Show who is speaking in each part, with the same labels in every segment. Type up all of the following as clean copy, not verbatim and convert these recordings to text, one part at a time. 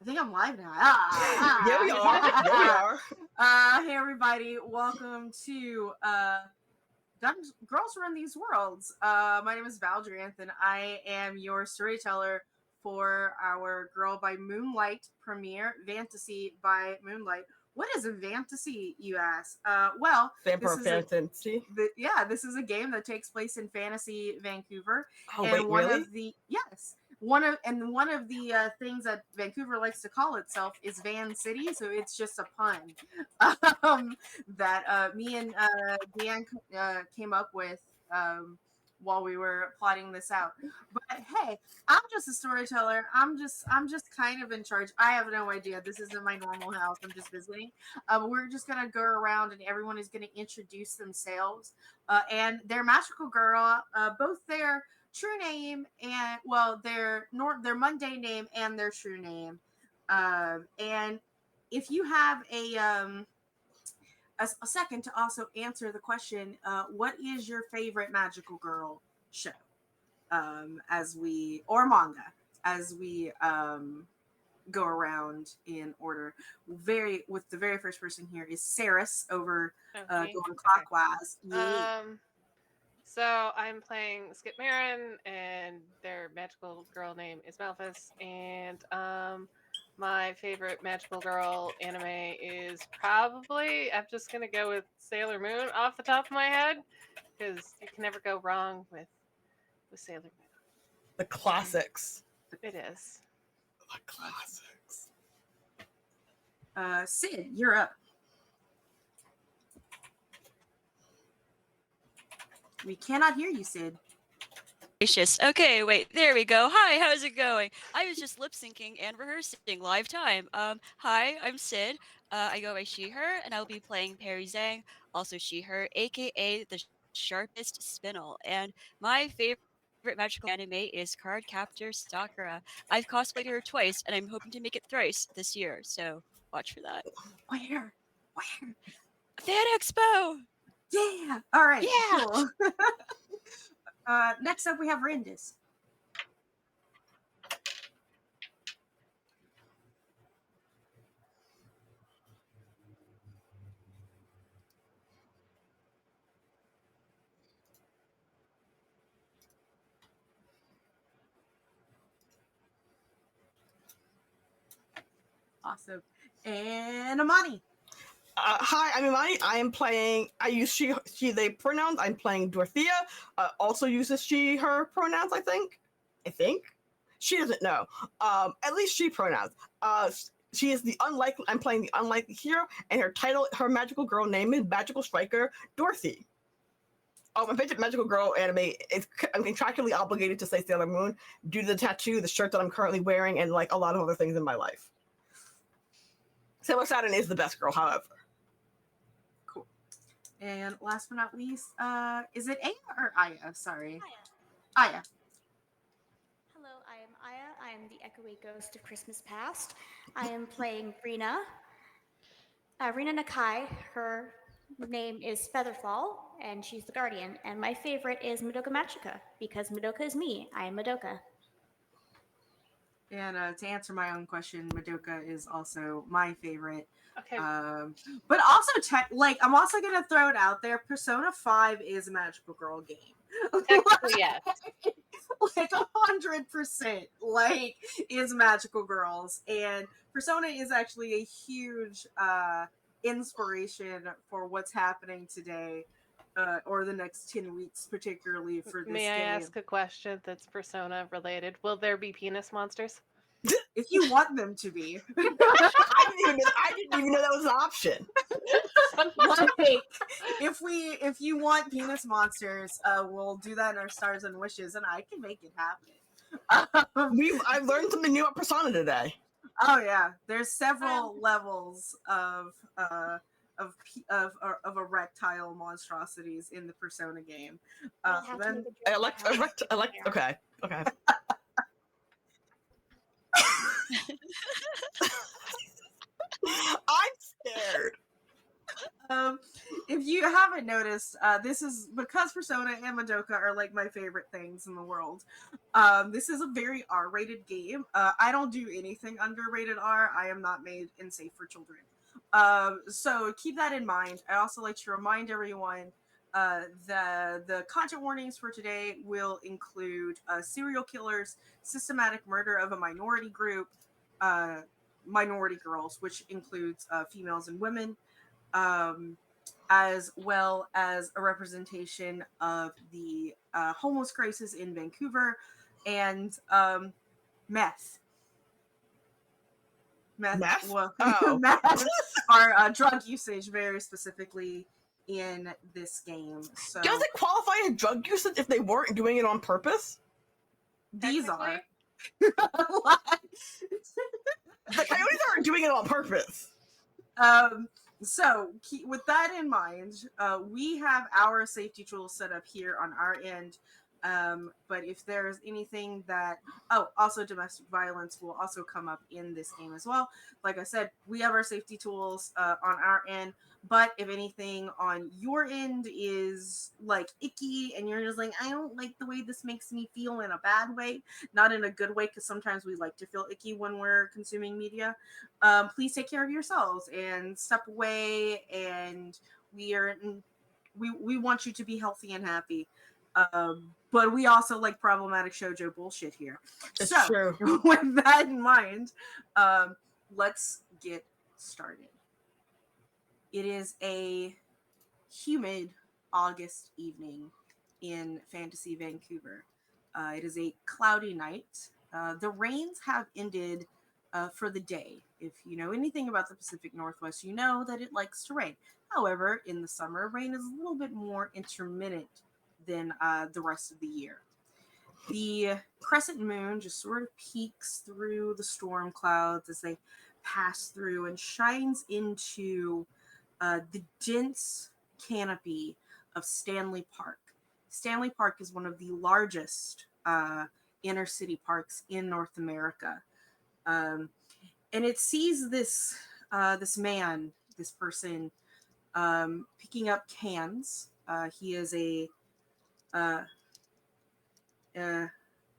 Speaker 1: think I'm live now.
Speaker 2: Yeah, we are. Yeah, we are.
Speaker 1: Hey, everybody. Welcome to Girls Run These Worlds. My name is Valdrianth, and I am your storyteller for our Girl by Moonlight premiere, Vantasy by Moonlight. What is a fantasy, you ask? Well,
Speaker 2: Femme-presenting.
Speaker 1: This is a game that takes place in fantasy Vancouver.
Speaker 2: Oh,
Speaker 1: and
Speaker 2: wait,
Speaker 1: one
Speaker 2: really?
Speaker 1: of the one of the things that Vancouver likes to call itself is Van City, so it's just a pun that me and Deanne came up with while we were plotting this out. But hey, I'm just a storyteller. I'm just kind of in charge. I have no idea. This isn't my normal house. I'm just visiting. We're just gonna go around and everyone is gonna introduce themselves and their magical girl, both their true name and their mundane name and their true name. And if you have a second to also answer the question, what is your favorite magical girl show? Or manga as we go around in order. With the very first person here is Saris over going clockwise.
Speaker 3: Yeah. So I'm playing Skip Marin, and their magical girl name is Malphus, and my favorite magical girl anime is probably, I'm just gonna go with Sailor Moon off the top of my head, because you can never go wrong with Sailor Moon.
Speaker 2: The classics.
Speaker 3: It is.
Speaker 2: The classics.
Speaker 1: Sid, you're up. We cannot hear you, Sid.
Speaker 4: Okay, wait, there we go. Hi, how's it going? I was just lip syncing and rehearsing live time. Hi, I'm Sid. I go by she, her, and I'll be playing Perry Zhang, also she, her, aka the sharpest spinel. And my favorite magical anime is Cardcaptor Sakura. I've cosplayed her twice, and I'm hoping to make it thrice this year, so watch for that.
Speaker 1: Where?
Speaker 4: Fan Expo!
Speaker 1: Yeah. All right.
Speaker 4: Yeah.
Speaker 1: Cool. Next up, we have Rindis. Awesome. And Amani.
Speaker 2: Hi, I'm Imani. I use she, they pronouns. I'm playing Dorothea. Also uses she, her pronouns, I think. She doesn't know. At least she pronouns. She is I'm playing the unlikely hero, and her magical girl name is Magical Striker Dorothy. My favorite magical girl anime is, I'm contractually obligated to say Sailor Moon due to the tattoo, the shirt that I'm currently wearing, and like a lot of other things in my life. Sailor Saturn is the best girl, however.
Speaker 1: Cool. And last but not least, is it Aya or Aya? Sorry. Aya.
Speaker 5: Hello, I am Aya. I am the echoey ghost of Christmas Past. I am playing Rina. Rina Nakai. Her name is Featherfall, and she's the guardian. And my favorite is Madoka Magica, because Madoka is me. I am Madoka.
Speaker 1: And to answer my own question, Madoka is also my favorite.
Speaker 3: Okay.
Speaker 1: But also, I'm also gonna throw it out there. Persona 5 is a magical girl game.
Speaker 3: Technically, yes.
Speaker 1: Like 100%, like is magical girls, and Persona is actually a huge inspiration for what's happening today. Or the next 10 weeks, particularly for this
Speaker 3: May I
Speaker 1: game.
Speaker 3: ask a question that's Persona related? Will there be penis monsters?
Speaker 1: If you want them to be.
Speaker 2: I didn't even know that was an option.
Speaker 1: Like, if you want penis monsters, we'll do that in our Stars and Wishes, and I can make it happen.
Speaker 2: I've learned something new about Persona today.
Speaker 1: Oh yeah, there's several levels of erectile monstrosities in the Persona game.
Speaker 2: Okay. I'm scared.
Speaker 1: if you haven't noticed, this is because Persona and Madoka are like my favorite things in the world. This is a very R-rated game. I don't do anything under rated R. I am not made and safe for children. So keep that in mind. I also like to remind everyone the content warnings for today will include serial killers, systematic murder of a minority group, minority girls, which includes females and women. As well as a representation of the homeless crisis in Vancouver and meth.
Speaker 2: Meth?
Speaker 1: Well,
Speaker 2: Oh.
Speaker 1: meth are drug usage very specifically in this game. So
Speaker 2: Does it qualify as drug usage if they weren't doing it on purpose?
Speaker 1: these are.
Speaker 2: The coyotes aren't doing it on purpose.
Speaker 1: So with that in mind, we have our safety tools set up here on our end. But if there's anything that, also domestic violence will also come up in this game as well. Like I said, we have our safety tools on our end. But if anything on your end is like icky and you're just like, I don't like the way this makes me feel in a bad way, not in a good way, because sometimes we like to feel icky when we're consuming media, please take care of yourselves and step away. And we want you to be healthy and happy. But we also like problematic shoujo bullshit here.
Speaker 2: It's
Speaker 1: so,
Speaker 2: true.
Speaker 1: With that in mind, let's get started. It is a humid August evening in Fantasy Vancouver. It is a cloudy night. The rains have ended for the day. If you know anything about the Pacific Northwest, you know that it likes to rain. However, in the summer, rain is a little bit more intermittent than the rest of the year. The crescent moon just sort of peeks through the storm clouds as they pass through and shines into the dense canopy of Stanley Park. Stanley Park is one of the largest inner city parks in North America. And it sees this man, this person, picking up cans. He is a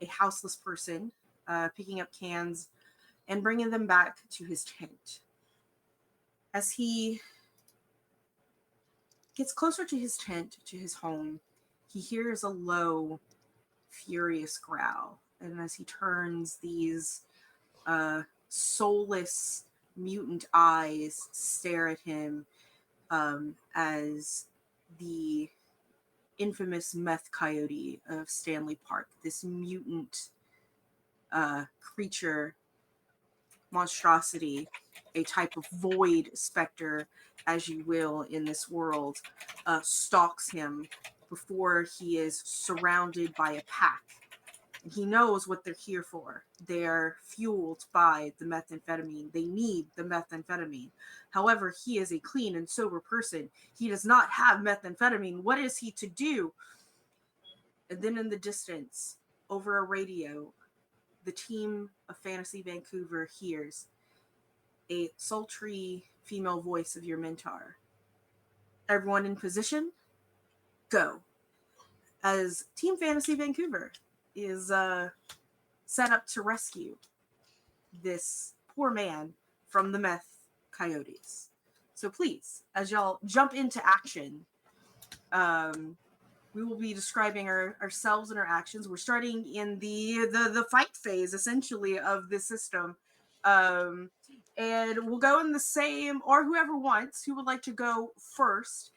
Speaker 1: houseless person, picking up cans and bringing them back to his tent. As he gets closer to his tent, to his home, he hears a low, furious growl. And as he turns, these soulless, mutant eyes stare at him as the infamous meth coyote of Stanley Park, this mutant creature, monstrosity, a type of void specter, as you will, in this world, stalks him before he is surrounded by a pack. And he knows what they're here for. They're fueled by the methamphetamine. They need the methamphetamine. However, he is a clean and sober person. He does not have methamphetamine. What is he to do? And then in the distance, over a radio, the team of Fantasy Vancouver hears a sultry female voice of your mentor. Everyone in position? Go. As Team Fantasy Vancouver is set up to rescue this poor man from the meth coyotes. So please, as y'all jump into action, we will be describing ourselves and our actions. We're starting in the fight phase, essentially, of the system. And we'll go in the same, or whoever wants, who would like to go first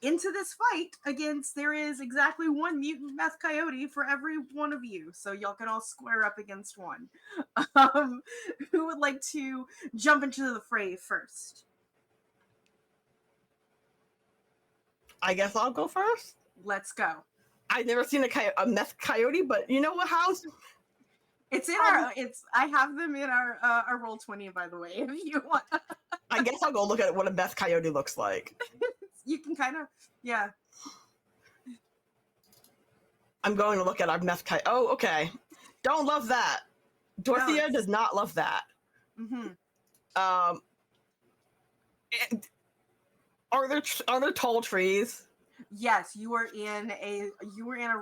Speaker 1: into this fight against, there is exactly one mutant meth coyote for every one of you. So y'all can all square up against one. Who would like to jump into the fray first?
Speaker 2: I guess I'll go first.
Speaker 1: Let's go.
Speaker 2: I've never seen a meth coyote, but you know what house?
Speaker 1: It's in our. I have them in our Roll20, by the way. If you want,
Speaker 2: I guess I'll go look at what a meth coyote looks like.
Speaker 1: You can kind of, yeah.
Speaker 2: I'm going to look at our meth coyote. Oh, okay. Don't love that. Dorothea does not love that.
Speaker 1: Mm-hmm.
Speaker 2: Are there tall trees?
Speaker 1: Yes, you were in a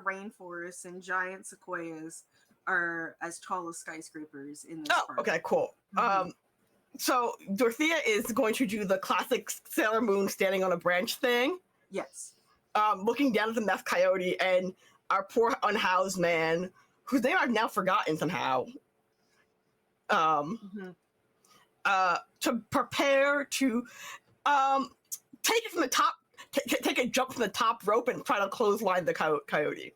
Speaker 1: rainforest, and giant sequoias are as tall as skyscrapers in this
Speaker 2: Oh,
Speaker 1: part.
Speaker 2: okay, cool.
Speaker 1: Mhm.
Speaker 2: So Dorothea is going to do the classic Sailor Moon standing on a branch thing,
Speaker 1: Yes.
Speaker 2: looking down at the meth coyote and our poor unhoused man, whose name I've now forgotten somehow.
Speaker 1: Mhm.
Speaker 2: To prepare to take it from the top, take a jump from the top rope and try to clothesline the coyote.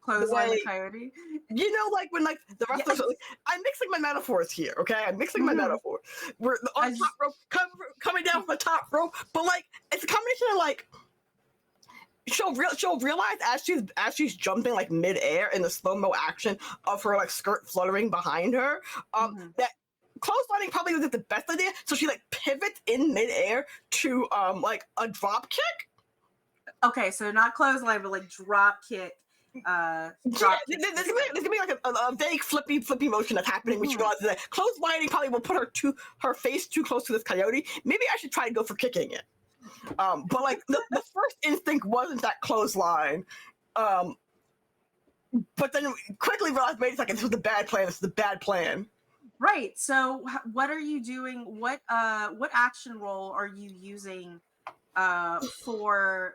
Speaker 1: Clothesline the
Speaker 2: way-
Speaker 1: coyote.
Speaker 2: You know, like when like the wrestlers.
Speaker 1: Yes.
Speaker 2: Like, I'm mixing my metaphors here, okay? I'm mixing my
Speaker 1: Mhm.
Speaker 2: metaphor. We're on the top rope, coming down from the top rope, but like it's a combination of like she'll realize as she's jumping like midair in the slow mo action of her like skirt fluttering behind her,
Speaker 1: Mhm.
Speaker 2: that clotheslining probably wasn't the best idea. So she like pivots in midair to like a drop kick.
Speaker 1: Okay, so not clothesline, but like drop kick. Drop kick.
Speaker 2: There's gonna be like a vague flippy motion that's happening when she realizes that clotheslining probably will put her face too close to this coyote. Maybe I should try to go for kicking it. But like the first instinct wasn't that clothesline. But then quickly realized, wait a second, this was the bad plan. This is the bad plan.
Speaker 1: Right. So what are you doing? What action roll are you using for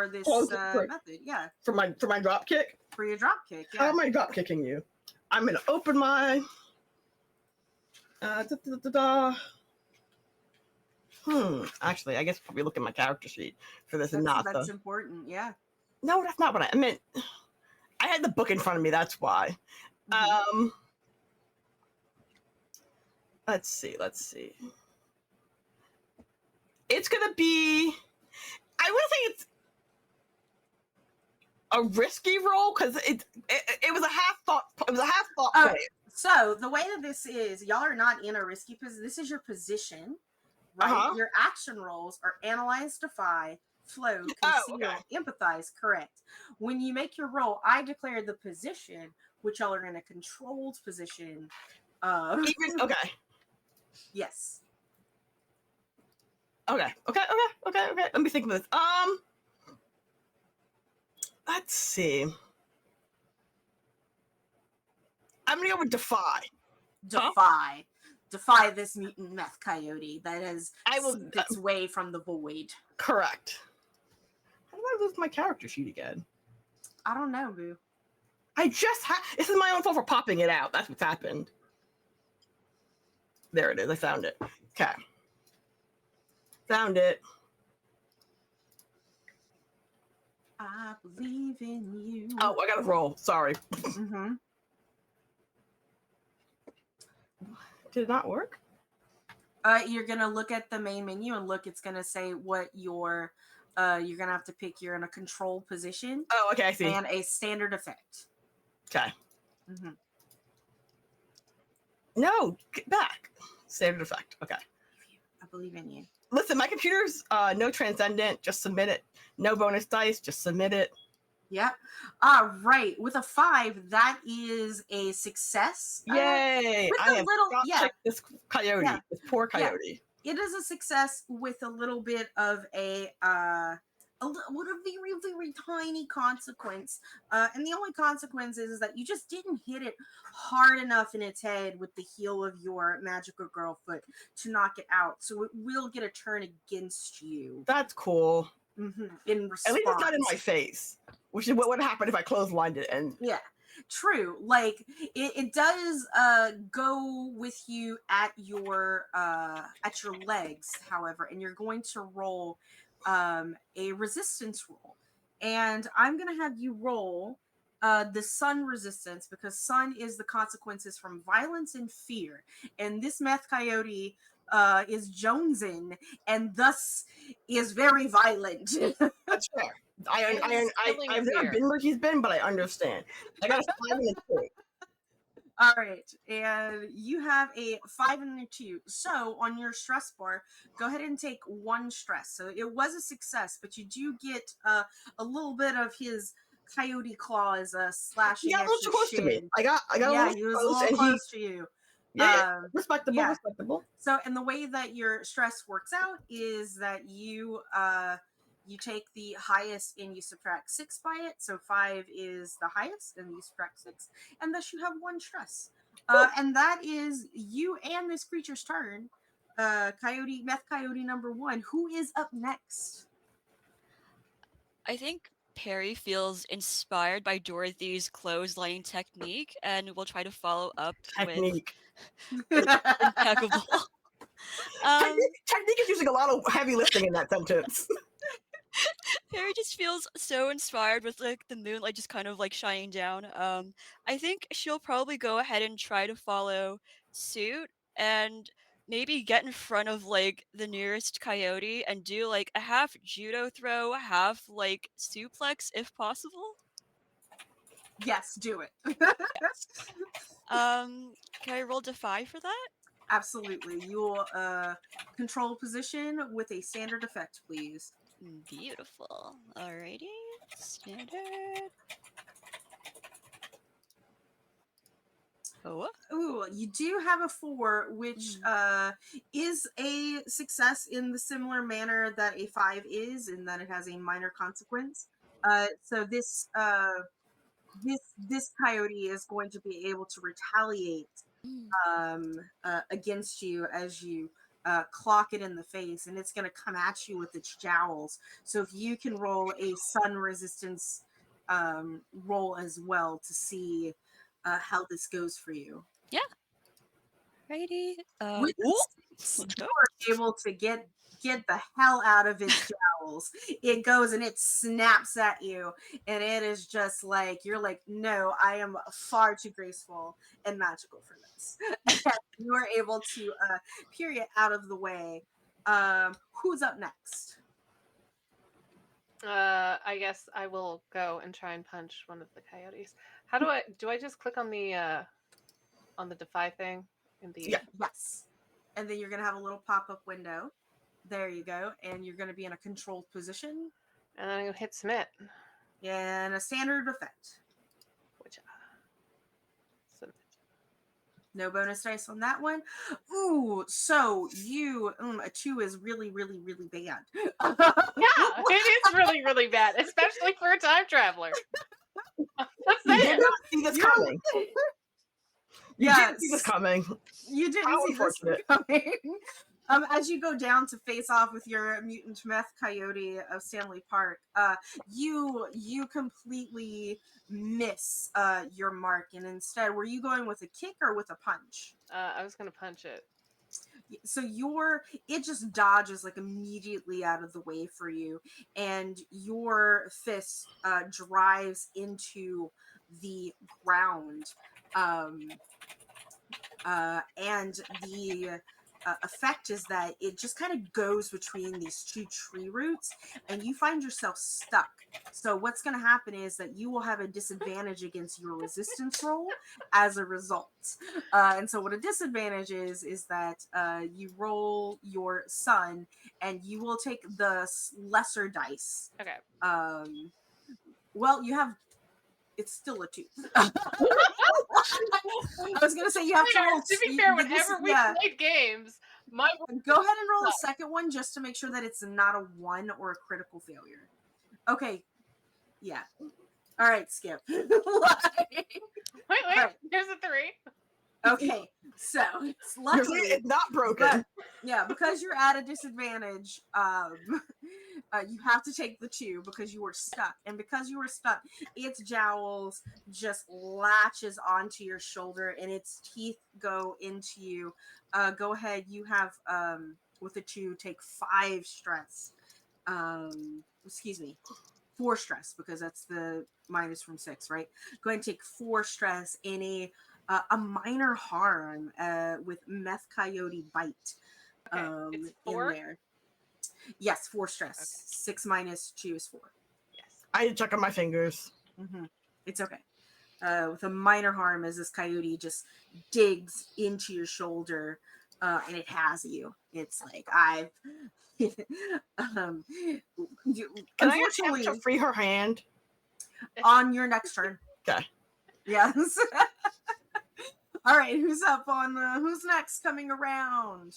Speaker 1: this method? Yeah.
Speaker 2: For my drop kick.
Speaker 1: For your drop kick.
Speaker 2: How
Speaker 1: Yeah.
Speaker 2: am I drop kicking you? I'm gonna open my Actually, I guess probably look at my character sheet for this and not
Speaker 1: that's important. Yeah.
Speaker 2: No, that's not what I meant. I had the book in front of me, that's why.
Speaker 1: Mhm.
Speaker 2: Let's see. It's gonna be, I wouldn't say it's a risky roll because it was a half thought play.
Speaker 1: So the way that this is, y'all are not in a risky position. This is your position, right?
Speaker 2: Uh-huh.
Speaker 1: Your action rolls are analyze, defy, flow, conceal,
Speaker 2: Oh, okay.
Speaker 1: empathize. Correct. When you make your roll, I declare the position, which y'all are in a controlled position.
Speaker 2: Even okay.
Speaker 1: Yes.
Speaker 2: Okay. Let me think of this. Let's see. I'm gonna go with defy.
Speaker 1: Defy this mutant meth coyote that has seeped its way from the void.
Speaker 2: Correct. How did I lose my character sheet again?
Speaker 1: I don't know, boo.
Speaker 2: This is my own fault for popping it out. That's what's happened. There it is. I found it. Okay. Found it.
Speaker 1: I believe in you.
Speaker 2: Oh, I gotta roll. Sorry.
Speaker 1: Mm-hmm.
Speaker 2: Did it not work?
Speaker 1: You're gonna look at the main menu and look. It's gonna say what your you're gonna have to pick. You're in a control position.
Speaker 2: Oh, okay, I see.
Speaker 1: And a standard effect.
Speaker 2: Okay.
Speaker 1: Mm-hmm.
Speaker 2: No, get back. Standard effect. Okay.
Speaker 1: I believe in you.
Speaker 2: Listen, my computer's no transcendent. Just submit it. No bonus dice. Just submit it.
Speaker 1: Yeah. Right. With a 5, that is a success.
Speaker 2: Yay!
Speaker 1: With
Speaker 2: I
Speaker 1: a
Speaker 2: have
Speaker 1: little,
Speaker 2: checked this coyote.
Speaker 1: Yeah.
Speaker 2: This poor coyote.
Speaker 1: It is a success with a little bit of a very, very tiny consequence. And the only consequence is that you just didn't hit it hard enough in its head with the heel of your magical girl foot to knock it out. So it will get a turn against you.
Speaker 2: That's cool.
Speaker 1: Mm-hmm. In response.
Speaker 2: At least it's not in my face, which is what would happen if I clotheslined it. And
Speaker 1: yeah, true. Like it does go with you at your legs, however, and you're going to roll a resistance roll, and I'm gonna have you roll the sun resistance, because sun is the consequences from violence and fear, and this meth coyote is jonesing and thus is very violent.
Speaker 2: that's fair. I've never been where he's been, but I understand. I got a 5 and a 2.
Speaker 1: All right, and you have a 5 and a 2. So on your stress bar, go ahead and take 1 stress. So it was a success, but you do get a little bit of his coyote claws slashing.
Speaker 2: He got a little too close to me. I got
Speaker 1: yeah,
Speaker 2: a
Speaker 1: he was
Speaker 2: little
Speaker 1: a little close to you.
Speaker 2: Yeah, respectable,
Speaker 1: yeah.
Speaker 2: respectable.
Speaker 1: So, and the way that your stress works out is that you take the highest and you subtract 6 by it. So 5 is the highest, and you subtract 6, and thus you have 1 stress. And that is you and this creature's turn. Meth Coyote number 1. Who is up next?
Speaker 4: I think Perry feels inspired by Dorothy's clotheslining technique and will try to follow up
Speaker 2: Technique.
Speaker 4: with impeccable.
Speaker 2: Technique is using a lot of heavy lifting in that sentence.
Speaker 4: Perry just feels so inspired with like the moonlight just kind of like shining down. I think she'll probably go ahead and try to follow suit and maybe get in front of like the nearest coyote and do like a half judo throw, half like suplex if possible.
Speaker 1: Yes, do it.
Speaker 4: Yes. Can I roll defy for that?
Speaker 1: Absolutely. You'll control position with a standard effect, please.
Speaker 4: Beautiful. Alrighty. Standard. Oh.
Speaker 1: Ooh, you do have a 4, which is a success in the similar manner that a 5 is, in that it has a minor consequence. So this coyote is going to be able to retaliate against you as you clock it in the face, and it's going to come at you with its jowls. So if you can roll a sun resistance roll as well to see how this goes for you.
Speaker 4: Yeah. Righty.
Speaker 1: With you are able to get the hell out of its jowls. It goes and it snaps at you, and it is just like, you're like, no, I am far too graceful and magical for this. And you are able to peer it out of the way. Who's up next?
Speaker 3: I guess I will go and try and punch one of the coyotes. How do I just click on the defy thing in the
Speaker 1: Yes. And then you're gonna have a little pop-up window. There you go. And you're gonna be in a controlled position.
Speaker 3: And then I'm gonna hit submit.
Speaker 1: And a standard effect.
Speaker 3: Which submit.
Speaker 1: No bonus dice on that one. Ooh, so you a 2 is really, really, really bad.
Speaker 3: Yeah, it is really, really bad, especially for a time traveler.
Speaker 2: You did not see this coming. You didn't see this coming.
Speaker 1: You didn't see this coming. As you go down to face off with your mutant meth coyote of Stanley Park, you completely miss your mark, and instead, were you going with a kick or with a punch?
Speaker 3: I was gonna punch it.
Speaker 1: So it just dodges like immediately out of the way for you, and your fist drives into the ground, and the effect is that it just kind of goes between these 2 tree roots, and you find yourself stuck. So what's going to happen is that you will have a disadvantage against your resistance roll as a result. And so what a disadvantage is that you roll your sun, and you will take the lesser dice.
Speaker 3: Okay.
Speaker 1: Well, it's still a 2. I was gonna say you have to roll.
Speaker 3: To be fair, whenever we played games,
Speaker 1: go ahead and roll a second one just to make sure that it's not a 1 or a critical failure. Okay. Yeah. All right, Skip.
Speaker 3: Wait,
Speaker 1: right.
Speaker 3: Here's a 3.
Speaker 1: Okay, so it's luckily
Speaker 2: it's not broken.
Speaker 1: Because you're at a disadvantage, you have to take the 2 because you were stuck, and because you were stuck, its jowls just latches onto your shoulder, and its teeth go into you. Go ahead, you have with a 2 take 5 stress. Excuse me. 4 stress, because that's the minus from 6, right? Go ahead and take 4 stress in a minor harm with meth coyote bite.
Speaker 3: It's 4?
Speaker 1: In there. Yes, 4 stress. Okay. 6 minus 2 is 4.
Speaker 3: Yes.
Speaker 2: I check on my fingers.
Speaker 1: Mm-hmm. It's okay. With a minor harm, as this coyote just digs into your shoulder, and it has you. It's like
Speaker 2: Can I attempt to free her hand
Speaker 1: on your next turn?
Speaker 2: Okay.
Speaker 1: Yes. All right, who's up on the? Who's next coming around?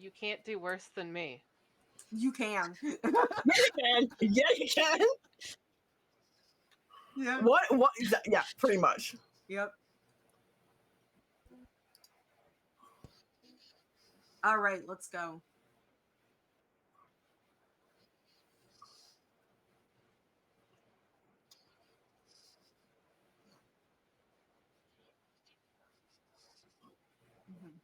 Speaker 3: You can't do worse than me.
Speaker 1: You can.
Speaker 2: Yeah, you can. Yeah, you can.
Speaker 1: Yeah.
Speaker 2: What? Yeah, pretty much.
Speaker 1: Yep. All right, let's go. Mhm.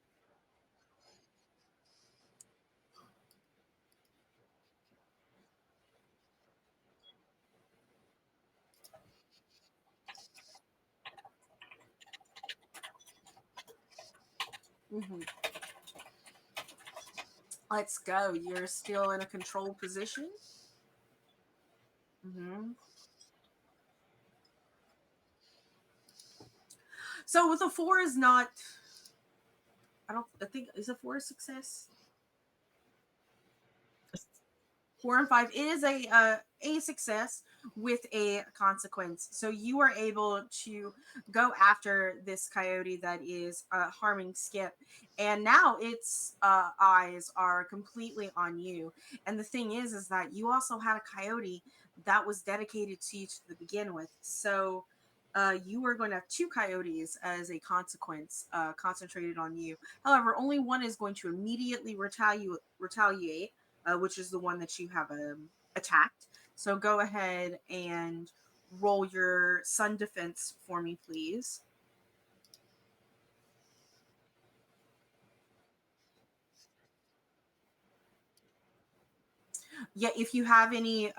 Speaker 1: Mhm. Let's go. You're still in a controlled position. Mm-hmm. So with a 4 is not. I think is a 4 a success. 4 and 5 is a success with a consequence. So you are able to go after this coyote that is harming Skip, and now its eyes are completely on you. And the thing is that you also had a coyote that was dedicated to you to begin with. So you are going to have two coyotes as a consequence concentrated on you. However, only one is going to immediately retaliate, which is the one that you have attacked. So go ahead and roll your sun defense for me, please. Yeah, if you have any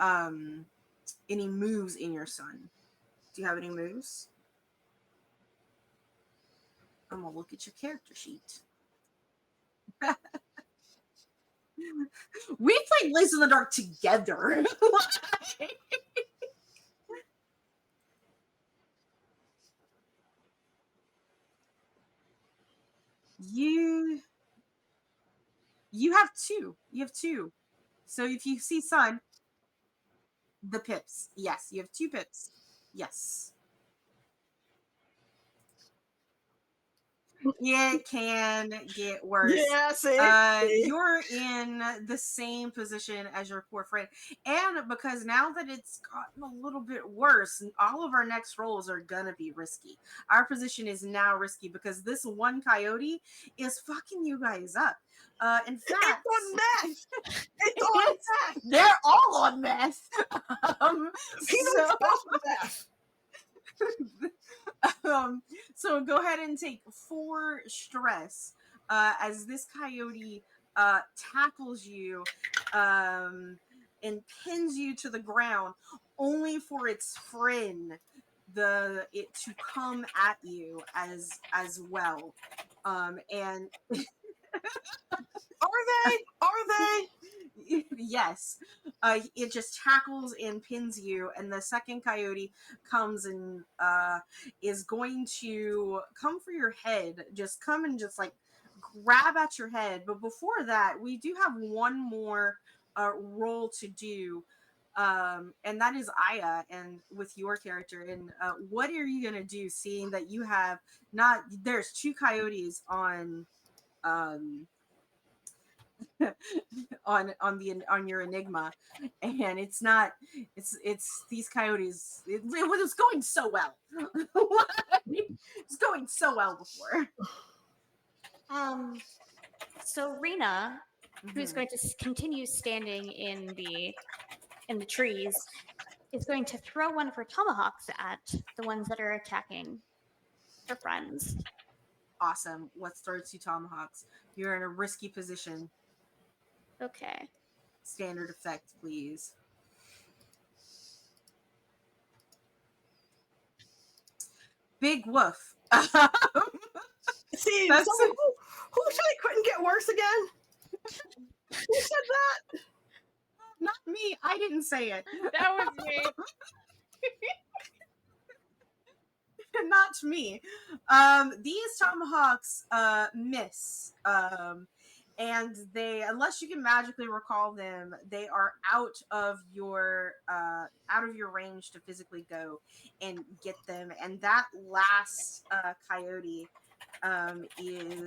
Speaker 1: moves in your sun. Do you have any moves? I'm gonna look at your character sheet. We played Blaze in the Dark together. you you have two. You have two. So if you see sun, the pips. Yes, you have two pips. Yes. It can get worse.
Speaker 2: Yeah, see?
Speaker 1: You're in the same position as your poor friend, and because now that it's gotten a little bit worse, all of our next rolls are gonna be risky. Our position is now risky because this one coyote is fucking you guys up. In fact,
Speaker 2: It's on meth. It's on meth.
Speaker 1: they're all on meth.
Speaker 2: He's
Speaker 1: so,
Speaker 2: on special meth.
Speaker 1: so go ahead and take 4 stress as this coyote tackles you and pins you to the ground, only for its friend it to come at you as well. And
Speaker 2: Are they? Are they?
Speaker 1: yes, it just tackles and pins you, and the second coyote comes and is going to come for your head, just come and just like grab at your head. But before that, we do have one more roll to do, and that is Aya, and with your character. And what are you gonna do, seeing that you have not there's two coyotes um on your enigma, and it's not it's these coyotes. It was going so well. It's going so well before.
Speaker 5: So Rena, who's
Speaker 1: Mhm.
Speaker 5: going to continue standing in the trees, is going to throw one of her tomahawks at the ones that are attacking her friends.
Speaker 1: Awesome. Let's throw 2 tomahawks. You're in a risky position.
Speaker 5: Okay.
Speaker 1: Standard effect, please. Big woof.
Speaker 2: See,
Speaker 1: That's
Speaker 2: someone who said it couldn't get worse again? Who said that?
Speaker 1: not me. I didn't say it.
Speaker 3: That was me.
Speaker 1: Not me. These tomahawks miss. And they, unless you can magically recall them, they are out of your range to physically go and get them. And that last coyote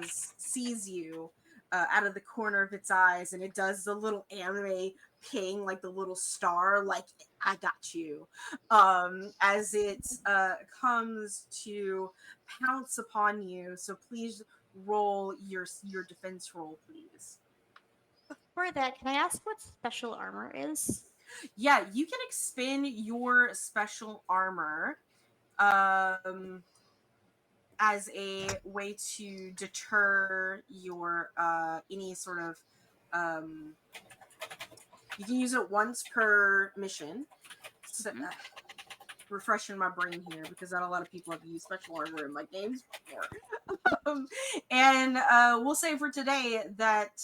Speaker 1: sees you out of the corner of its eyes, and it does the little anime ping, like the little star, like I got you, as it comes to pounce upon you. So please roll your defense roll, please.
Speaker 5: For that, can I ask what special armor is?
Speaker 1: Yeah, you can expend your special armor as a way to deter your any sort of you can use it once per mission. So, refreshing my brain here because not a lot of people have used special armor in my games before. And we'll say for today that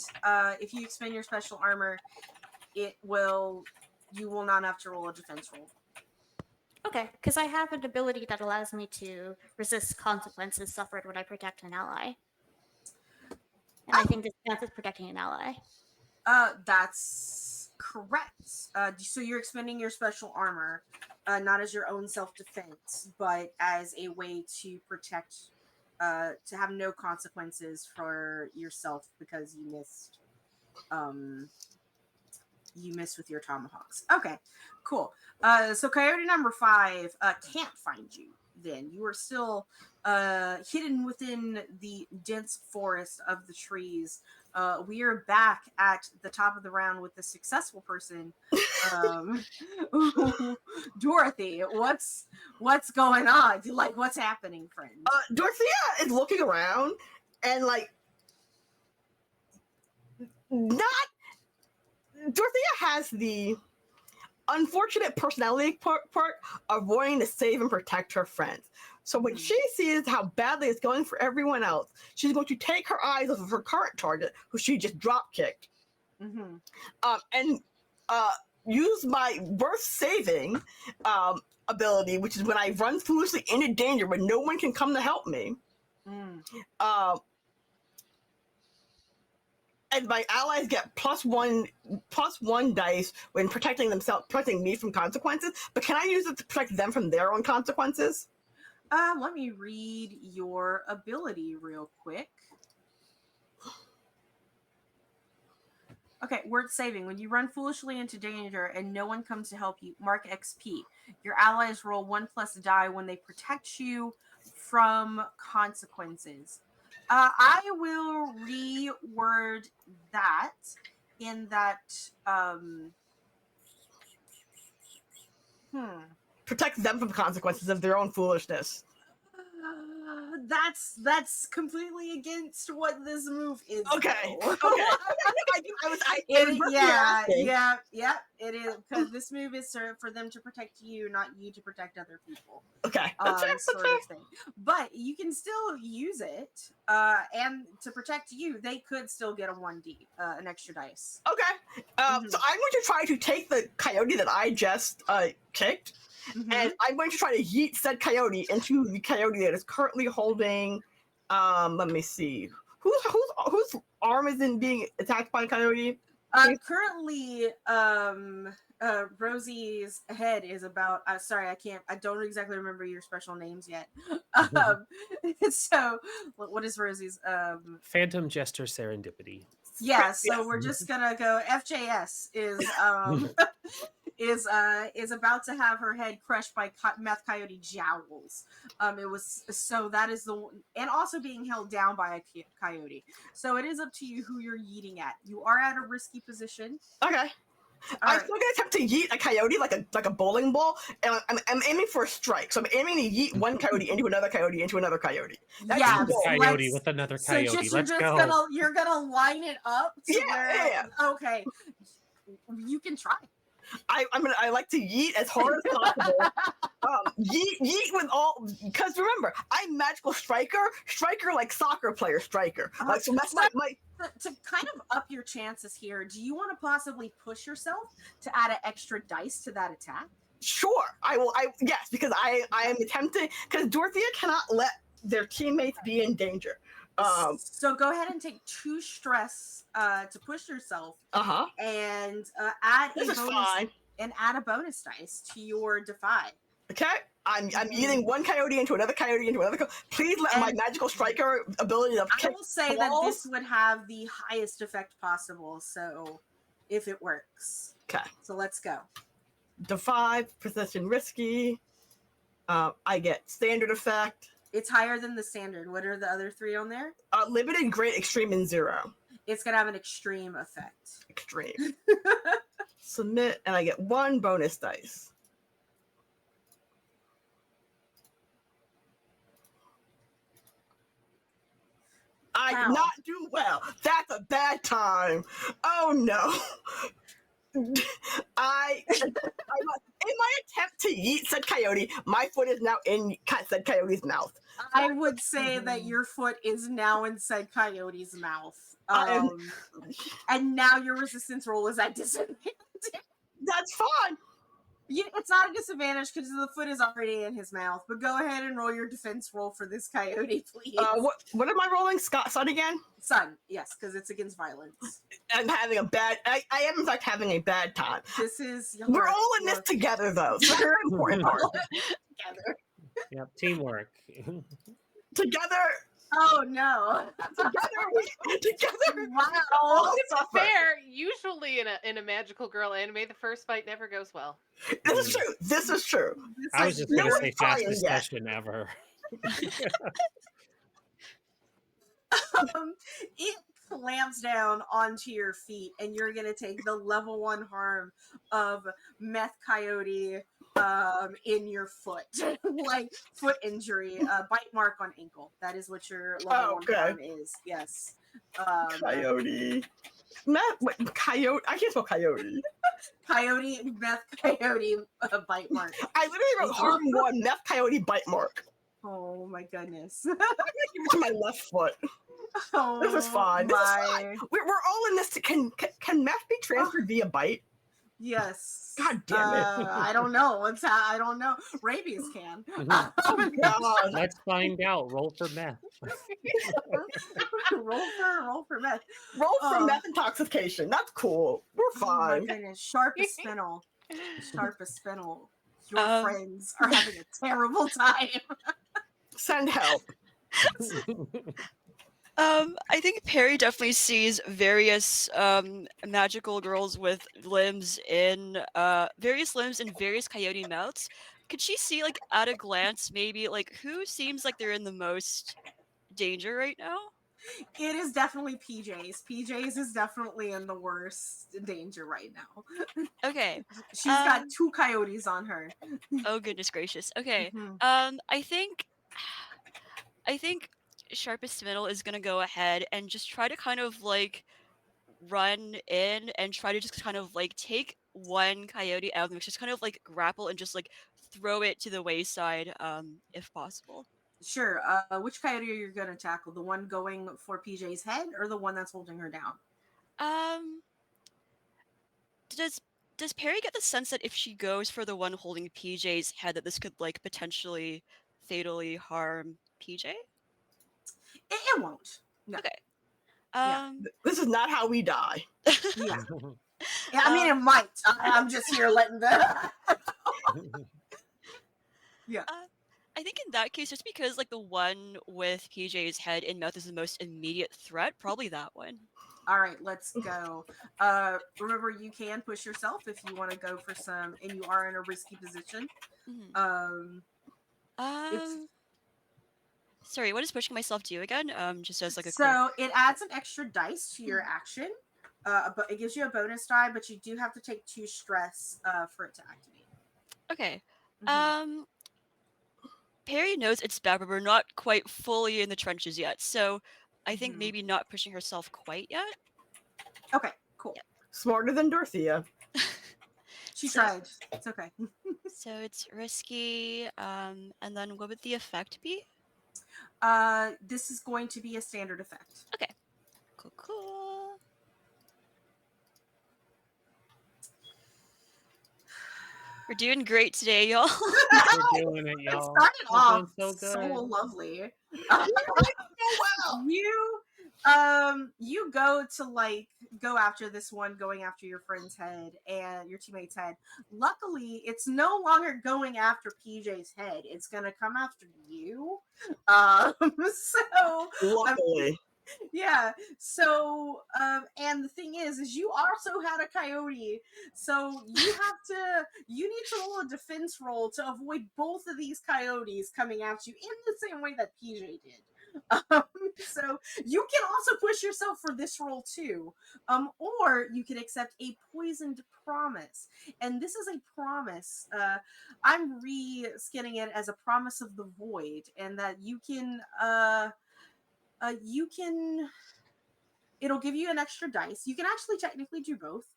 Speaker 1: if you expend your special armor, you will not have to roll a defense roll.
Speaker 5: Okay, because I have an ability that allows me to resist consequences suffered when I protect an ally. And I think this counts as protecting an ally.
Speaker 1: That's correct. So you're expending your special armor, not as your own self-defense, but as a way to protect, to have no consequences for yourself because you missed with your tomahawks. Okay, cool. So coyote number 5 can't find you. Then you are still hidden within the dense forest of the trees. We are back at the top of the round with the successful person, Dorothy. What's going on? Like, what's happening, friend?
Speaker 2: Dorothea is looking around and like not. Dorothea has the unfortunate personality part of wanting to save and protect her friends. So when she sees how badly it's going for everyone else, she's going to take her eyes off of her current target, who she just drop kicked, and use my worth saving ability, which is when I run foolishly into danger when no one can come to help me. And my allies get plus one dice when protecting me from consequences. But can I use it to protect them from their own consequences?
Speaker 1: Let me read your ability real quick. Okay, word saving. When you run foolishly into danger and no one comes to help you, mark XP. Your allies roll 1+ die when they protect you from consequences. I will reword that in that
Speaker 2: protect them from consequences of their own foolishness.
Speaker 1: That's completely against what this move is.
Speaker 2: Okay.
Speaker 1: Though.
Speaker 2: Okay.
Speaker 1: It is because this move is for them to protect you, not you to protect other people.
Speaker 2: Okay.
Speaker 1: Sort of thing. But you can still use it, and to protect you, they could still get a 1d, an extra dice.
Speaker 2: Okay. So I'm going to try to take the coyote that I just kicked. And I'm going to try to yeet said coyote into the coyote that is currently holding. Let me see. Whose arm is in being attacked by a coyote?
Speaker 1: Currently, Rosie's head is about. Sorry, I don't exactly remember your special names yet. So, what is Rosie's?
Speaker 6: Phantom Jester Serendipity.
Speaker 1: Yeah. So we're just gonna go. FJS is about to have her head crushed by meth coyote jowls. It was so that is the and also being held down by a coyote. So it is up to you who you're yeeting at. You are at a risky position.
Speaker 2: Okay. I'm still gonna attempt to yeet a coyote like a bowling ball, and I'm aiming for a strike. So I'm aiming to yeet one coyote into another coyote into another coyote.
Speaker 6: That's coyote with another coyote.
Speaker 1: So you're gonna line it up. Yeah. Okay. You can try.
Speaker 2: I like to yeet as hard as possible. Yeet with all, because remember, I'm magical striker like soccer player striker. So that's my
Speaker 1: to kind of up your chances here. Do you want to possibly push yourself to add an extra dice to that attack?
Speaker 2: Sure, I will. Yes, because I am attempting, because Dorothea cannot let their teammates be in danger.
Speaker 1: So go ahead and take 2 stress to push yourself.
Speaker 2: And
Speaker 1: add
Speaker 2: this is fine.
Speaker 1: And add a bonus dice to your defy.
Speaker 2: Okay. I'm eating one coyote into another coyote into another. Please let my magical striker ability to.
Speaker 1: I will say that this would have the highest effect possible. So, if it works.
Speaker 2: Okay.
Speaker 1: So let's go.
Speaker 2: Defy, precision, risky. I get standard effect.
Speaker 1: It's higher than the standard. What are the other 3 on there?
Speaker 2: Limited, great, extreme, and 0.
Speaker 1: It's gonna have an extreme effect.
Speaker 2: Extreme. Submit, and I get 1 bonus dice. I did not do well. That's a bad time. Oh no. In my attempt to yeet said coyote, my foot is now in said coyote's mouth.
Speaker 1: I would say that your foot is now in said coyote's mouth. And now your resistance roll is at disadvantage.
Speaker 2: That's fine.
Speaker 1: It's not a disadvantage because the foot is already in his mouth. But go ahead and roll your defense roll for this coyote, please.
Speaker 2: What am I rolling? Sun again?
Speaker 1: Sun, yes, because it's against violence.
Speaker 2: I'm having a bad. I am in fact having a bad time.
Speaker 1: This is.
Speaker 2: We're all in this together, though. So very important part.
Speaker 1: Together.
Speaker 6: Yep, teamwork.
Speaker 2: Together.
Speaker 1: Oh no!
Speaker 2: Together.
Speaker 1: Wow.
Speaker 3: It's fair. Usually in a magical girl anime, the first fight never goes well.
Speaker 2: This is true. This is true.
Speaker 6: I was just going to say fastest session ever.
Speaker 1: It clamps down onto your feet, and you're gonna take the level 1 harm of meth coyote in your foot, like foot injury, bite mark on ankle. That is what your level 1 harm is. Yes.
Speaker 2: Coyote. Coyote. I can't spell coyote.
Speaker 1: Coyote, meth coyote, bite mark.
Speaker 2: I literally wrote harm 1, meth coyote, bite mark.
Speaker 1: Oh my goodness.
Speaker 2: To my left foot.
Speaker 1: Oh,
Speaker 2: this is fine. This is fine. We're all in this. Can meth be transferred via bite?
Speaker 1: Yes.
Speaker 2: God damn it.
Speaker 1: I don't know. I don't know. Rabies can.
Speaker 2: Oh God.
Speaker 6: Let's find out. Roll for meth.
Speaker 1: roll for meth.
Speaker 2: Roll for meth intoxication. That's cool. We're fine.
Speaker 1: Oh my goodness. Sharp as spinel. Sharp as spinel. Your friends are having a terrible time.
Speaker 2: Send help.
Speaker 4: I think Perry definitely sees various magical girls with limbs in various coyote mouths. Could she see, like, at a glance, maybe, like, who seems like they're in the most danger right now?
Speaker 1: It is definitely PJ's. PJ's is definitely in the worst danger right now.
Speaker 4: Okay.
Speaker 1: She's got 2 coyotes on her.
Speaker 4: Oh goodness gracious. Okay. I think Sharpest Middle is gonna go ahead and just try to kind of like run in and try to just kind of like take one coyote out of the mix, just kind of like grapple and just like throw it to the wayside, if possible.
Speaker 1: Sure. Which coyote are you gonna tackle? The one going for PJ's head, or the one that's holding her down?
Speaker 4: Does Perry get the sense that if she goes for the one holding PJ's head, that this could like potentially fatally harm PJ?
Speaker 1: It won't. No.
Speaker 4: Okay.
Speaker 2: This is not how we die.
Speaker 1: Yeah. Yeah, I mean, it might. I'm just here letting the. Yeah.
Speaker 4: I think in that case, just because like the one with PJ's head and mouth is the most immediate threat, probably that one.
Speaker 1: All right, let's go. Remember, you can push yourself if you want to go for some, and you are in a risky position.
Speaker 4: Sorry, what does pushing myself do again? Just as like a
Speaker 1: it adds an extra dice to your action, but it gives you a bonus die, but you do have to take 2 stress for it to activate.
Speaker 4: Okay. Perry knows it's bad, but we're not quite fully in the trenches yet, so I think maybe not pushing herself quite yet.
Speaker 1: Okay, cool.
Speaker 4: Yeah.
Speaker 2: Smarter than Dorothea.
Speaker 1: She tried. It's okay.
Speaker 4: So it's risky, and then what would the effect be?
Speaker 1: This is going to be a standard effect.
Speaker 4: Okay. Cool. We're doing great today, y'all.
Speaker 6: We're doing it, y'all.
Speaker 1: It started off
Speaker 6: so good.
Speaker 1: so lovely.
Speaker 2: Wow.
Speaker 1: You You go to like go after this one, going after your friend's head and your teammate's head. Luckily, it's no longer going after PJ's head. It's gonna come after you. So
Speaker 2: Luckily.
Speaker 1: yeah. So and the thing is you also had a coyote, so you need to roll a defense roll to avoid both of these coyotes coming at you in the same way that PJ did. So you can also push yourself for this roll too, or you can accept a poisoned promise, and this is a promise. I'm re-skinning it as a promise of the void, and that you can it'll give you an extra dice. You can actually technically do both.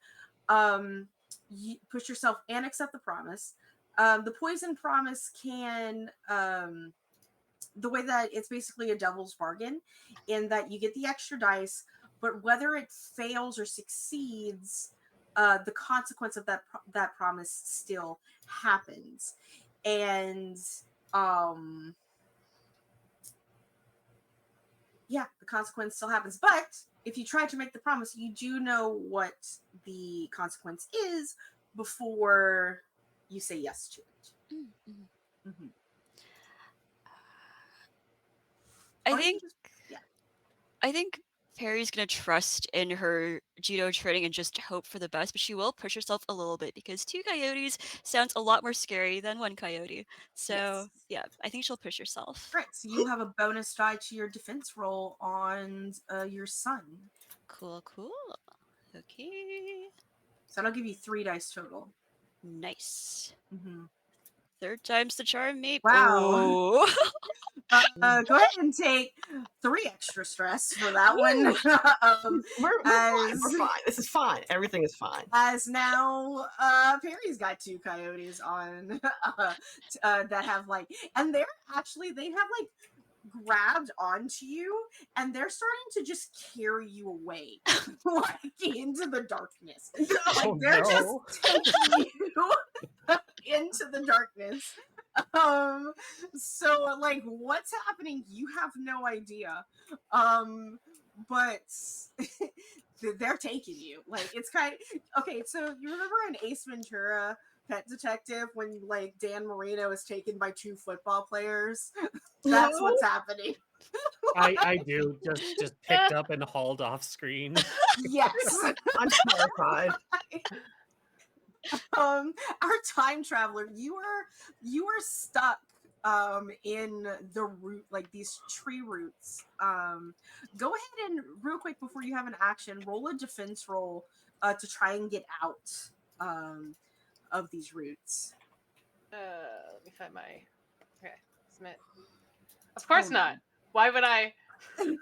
Speaker 1: You push yourself and accept the promise. The poison promise can the way that it's basically a devil's bargain, in that you get the extra dice, but whether it fails or succeeds, the consequence of that promise still happens. And yeah, the consequence still happens. But if you try to make the promise, you do know what the consequence is before you say yes to it.
Speaker 4: Mm-hmm.
Speaker 1: Mm-hmm.
Speaker 4: I think Perry's gonna trust in her judo training and just hope for the best, but she will push herself a little bit because 2 coyotes sounds a lot more scary than 1 coyote. So
Speaker 1: Yes.
Speaker 4: yeah, I think she'll push herself.
Speaker 1: Right, so you have a bonus die to your defense roll on your son.
Speaker 4: Cool. Okay.
Speaker 1: So that'll give you 3 dice total.
Speaker 4: Nice.
Speaker 1: Mm-hmm.
Speaker 4: 3rd time's the charm, mate.
Speaker 1: Wow.
Speaker 4: Oh.
Speaker 1: Go ahead and take 3 extra stress for that one.
Speaker 2: We're fine. We're fine. This is fine. Everything is fine.
Speaker 1: As now, Perry's got 2 coyotes on that have like, and they have like grabbed onto you, and they're starting to just carry you away, like into the darkness. Like they're just taking you into the darkness. So like what's happening, you have no idea. But they're taking you. Like it's kind of okay, so you remember in Ace Ventura Pet Detective when like Dan Marino is taken by 2 football players? That's what's happening.
Speaker 6: I do just picked up and hauled off screen.
Speaker 1: Yes.
Speaker 2: I'm terrified.
Speaker 1: Our time traveler, you are stuck in the root, like these tree roots. Go ahead and real quick before you have an action, roll a defense roll to try and get out of these roots.
Speaker 3: Let me find my submit. Of course not. Why would I? Why would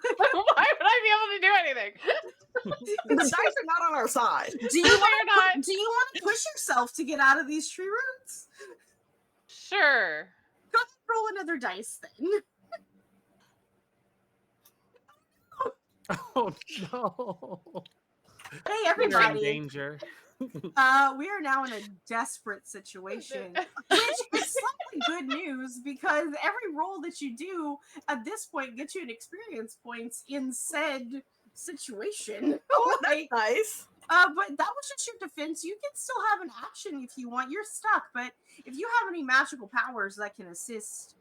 Speaker 3: I be able to do anything?
Speaker 2: The dice are not on our side.
Speaker 1: Do you want to push yourself to get out of these tree roots?
Speaker 3: Sure.
Speaker 1: Go ahead and roll another dice then.
Speaker 6: Oh no!
Speaker 1: Hey
Speaker 6: We're
Speaker 1: everybody!
Speaker 6: in danger.
Speaker 1: We are now in a desperate situation, which is slightly good news because every roll that you do at this point gets you an experience points in said situation.
Speaker 2: Oh,
Speaker 1: like,
Speaker 2: nice.
Speaker 1: But that was just your defense. You can still have an action if you want. You're stuck, but if you have any magical powers that can assist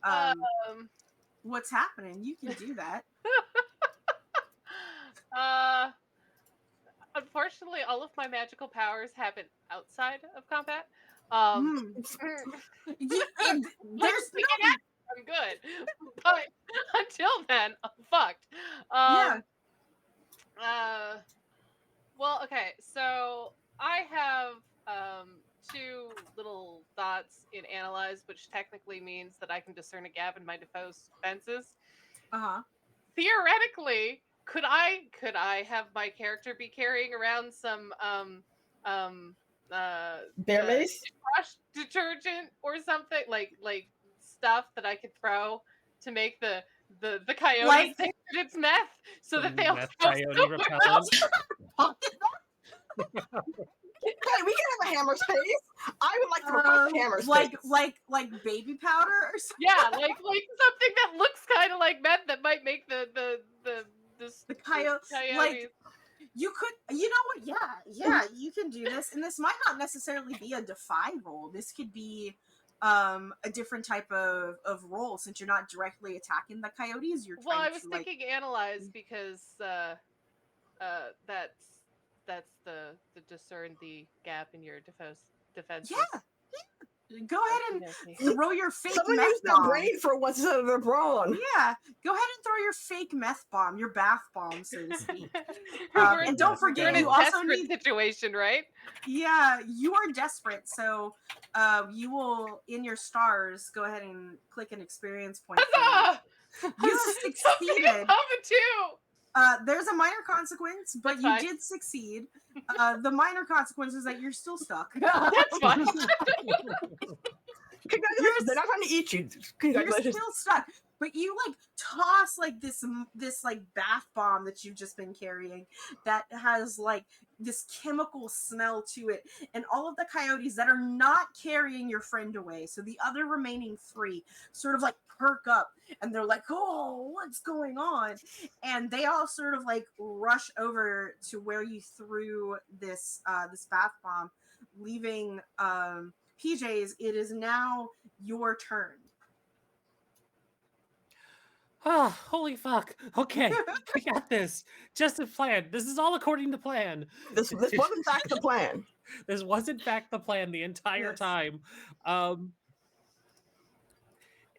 Speaker 1: what's happening, you can do that.
Speaker 3: Unfortunately, all of my magical powers happen outside of combat.
Speaker 1: There's
Speaker 3: I'm good, but until then, I'm fucked. Well, okay, so I have 2 little dots in analyze, which technically means that I can discern a gap in my Defoe's fences. Theoretically, could I have my character be carrying around some
Speaker 2: bear mace,
Speaker 3: brush detergent or something, like stuff that I could throw to make the coyotes think that it's meth, so that they'll
Speaker 6: coyote repellent.
Speaker 2: Hey, we can have a hammer space. I would like to request a hammer space.
Speaker 1: Like baby powder or something.
Speaker 3: Yeah, like something that looks kind of like meth that might make the
Speaker 1: The coyote, like you could, you know what? Yeah, you can do this, and this might not necessarily be a defy roll. This could be a different type of role since you're not directly attacking the coyotes. You're
Speaker 3: Well,
Speaker 1: trying
Speaker 3: I was
Speaker 1: to
Speaker 3: thinking analyze because that's the discern the gap in your defenses.
Speaker 1: yeah. Go ahead and throw your fake
Speaker 2: Someone
Speaker 1: meth
Speaker 2: use their
Speaker 1: bomb.
Speaker 2: brain for once instead of their brawn.
Speaker 1: Yeah, go ahead and throw your fake meth bomb, your bath bomb, so to speak. And don't
Speaker 3: We're
Speaker 1: forget,
Speaker 3: in a
Speaker 1: you also
Speaker 3: desperate
Speaker 1: need.
Speaker 3: situation, right?
Speaker 1: Yeah, you are desperate, so you will in your stars go ahead and click an experience point.
Speaker 3: Huzzah!
Speaker 1: You succeeded.
Speaker 3: Too.
Speaker 1: There's a minor consequence, but
Speaker 3: That's
Speaker 1: you
Speaker 3: fine.
Speaker 1: did succeed. The minor consequence is that you're still stuck.
Speaker 3: That's fine.
Speaker 2: Congratulations, they're not trying to eat you.
Speaker 1: You're
Speaker 2: Congratulations.
Speaker 1: still stuck, but you like toss like this like bath bomb that you've just been carrying that has like this chemical smell to it, and all of the coyotes that are not carrying your friend away, so the other remaining 3 sort of like perk up and they're like, oh, what's going on? And they all sort of like rush over to where you threw this this bath bomb, leaving PJs. It is now your turn.
Speaker 6: Oh, holy fuck. Okay, I got this. Just a plan. This is all according to plan.
Speaker 2: This was in fact the plan.
Speaker 6: This was in fact the plan the entire
Speaker 1: Yes.
Speaker 6: time.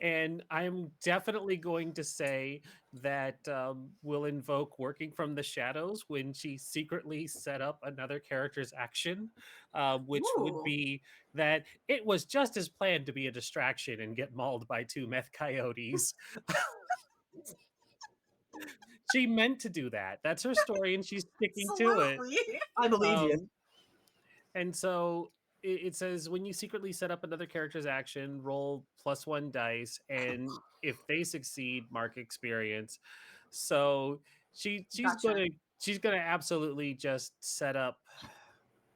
Speaker 6: And I'm definitely going to say that we'll invoke Working from the Shadows when she secretly set up another character's action, which would
Speaker 1: Ooh.
Speaker 6: be that it was just as planned to be a distraction and get mauled by 2 meth coyotes. She meant to do that. That's her story, and she's sticking to it.
Speaker 1: Absolutely.
Speaker 2: I believe you.
Speaker 6: And so it says when you secretly set up another character's action, roll +1 dice, and if they succeed, mark experience. So she's
Speaker 1: Gotcha.
Speaker 6: gonna absolutely just set up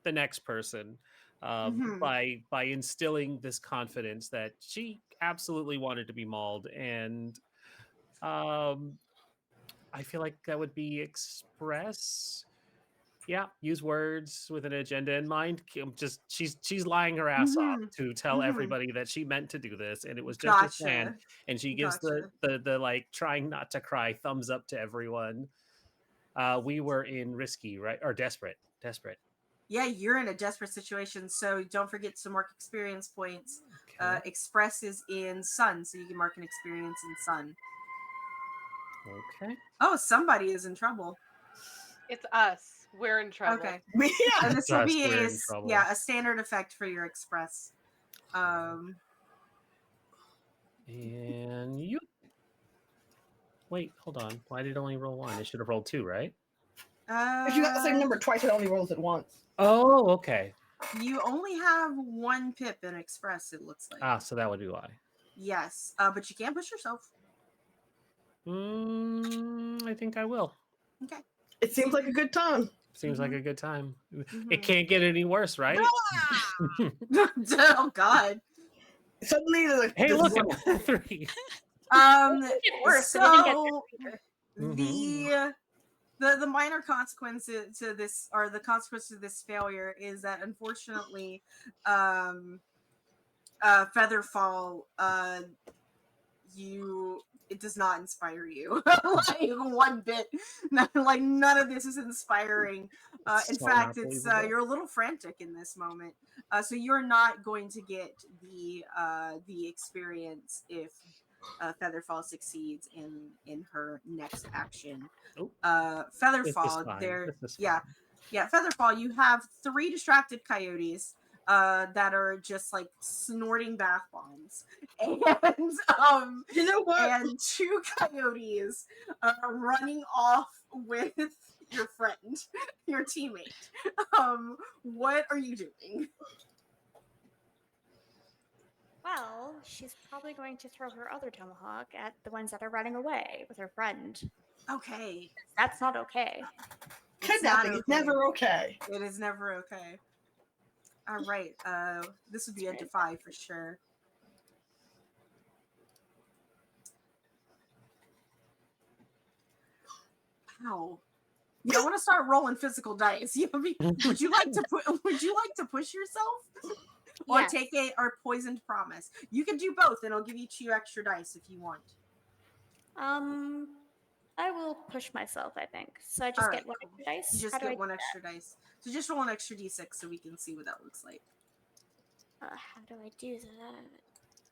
Speaker 6: the next person
Speaker 1: Mhm.
Speaker 6: by instilling this confidence that she absolutely wanted to be mauled, and I feel like that would be express. Yeah, use words with an agenda in mind. Just she's lying her ass off
Speaker 1: Mhm.
Speaker 6: to tell
Speaker 1: Mhm.
Speaker 6: everybody that she meant to do this, and it was just a plan.
Speaker 1: Gotcha.
Speaker 6: And she gives
Speaker 1: Gotcha.
Speaker 6: the like trying not to cry thumbs up to everyone. We were in risky, right? Or desperate.
Speaker 1: Yeah, you're in a desperate situation, so don't forget to mark experience points.
Speaker 6: Okay.
Speaker 1: Express is in sun, so you can mark an experience in sun.
Speaker 6: Okay.
Speaker 1: Oh, somebody is in trouble.
Speaker 3: It's us. We're in trouble.
Speaker 1: Okay.
Speaker 2: Yeah.
Speaker 1: And this will
Speaker 6: Us,
Speaker 1: be
Speaker 6: we're
Speaker 1: a
Speaker 6: in trouble.
Speaker 1: a standard effect for your express.
Speaker 6: And you wait, hold on. Why did it only roll 1? It should have rolled 2, right?
Speaker 2: If you got the same number twice, it only rolls at once.
Speaker 6: Oh, okay.
Speaker 1: You only have 1 pip in express, it looks like.
Speaker 6: So that would be why.
Speaker 1: Yes, but you can't push yourself.
Speaker 6: I think I will.
Speaker 1: Okay.
Speaker 2: It seems like a good time.
Speaker 6: Seems like a good time.
Speaker 1: Mhm.
Speaker 6: It can't get any worse, right?
Speaker 1: Oh God.
Speaker 2: Suddenly,
Speaker 6: Hey, look at 3.
Speaker 5: Worse, but it didn't get
Speaker 1: So
Speaker 6: Mhm.
Speaker 1: the minor consequence to this, or the consequence to this failure, is that unfortunately, Featherfall, it does not inspire you like 1 bit. Like none of this is inspiring. In
Speaker 6: So
Speaker 1: fact,
Speaker 6: not
Speaker 1: it's
Speaker 6: believable.
Speaker 1: you're a little frantic in this moment. So you're not going to get the experience if Featherfall succeeds in her next action.
Speaker 6: Oh,
Speaker 1: Featherfall, Featherfall, you have 3 distracted coyotes that are just like snorting bath bombs, and
Speaker 2: You know what?
Speaker 1: and 2 coyotes running off with your friend, your teammate. What are you doing?
Speaker 5: Well, she's probably going to throw her other tomahawk at the ones that are running away with her friend.
Speaker 1: Okay.
Speaker 5: That's not okay.
Speaker 2: Kidnapping is never okay.
Speaker 1: It is never okay. All right. This would be a defy for sure. Wow. I want to start rolling physical dice. Would you like to push yourself? Or
Speaker 5: Yes.
Speaker 1: take a poisoned promise? You can do both, and I'll give you 2 extra dice if you want.
Speaker 5: I will push myself, I think. So I just
Speaker 1: Alright,
Speaker 5: get one
Speaker 1: cool.
Speaker 5: extra dice.
Speaker 1: You just
Speaker 5: How do I
Speaker 1: get
Speaker 5: do
Speaker 1: 1 extra dice. So just roll an extra d6 so we can see what that looks like.
Speaker 5: how do I do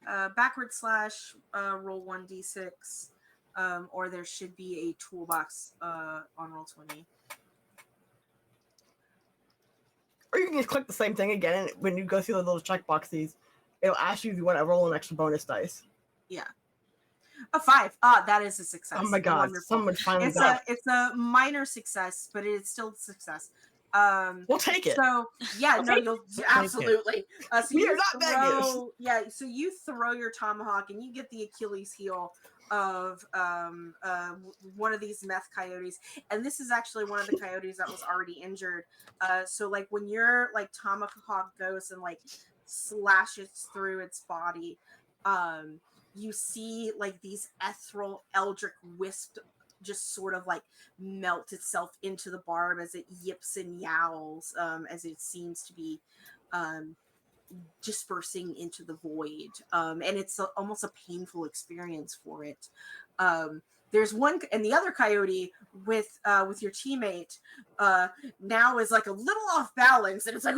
Speaker 5: that?
Speaker 1: Backward slash roll 1d6, or there should be a toolbox on Roll20.
Speaker 2: Or you can just click the same thing again, and when you go through the little checkboxes, it'll ask you if you want to roll an extra bonus dice.
Speaker 1: Yeah. A 5. Ah, that is a success.
Speaker 2: Oh my god,
Speaker 1: Wonderful.
Speaker 2: someone finally got it.
Speaker 1: It's a minor success, but it's still a success.
Speaker 2: We'll take it.
Speaker 1: So yeah, no, you'll absolutely. So
Speaker 2: We are not beggars.
Speaker 1: So you throw your tomahawk and you get the Achilles heel of one of these meth coyotes, and this is actually one of the coyotes that was already injured. So like when your like tomahawk goes and like slashes through its body, you see like these ethereal eldritch wisp just sort of like melt itself into the barb as it yips and yowls, as it seems to be dispersing into the void, and it's almost a painful experience for it. There's one, and the other coyote with your teammate now is like a little off balance, and it's like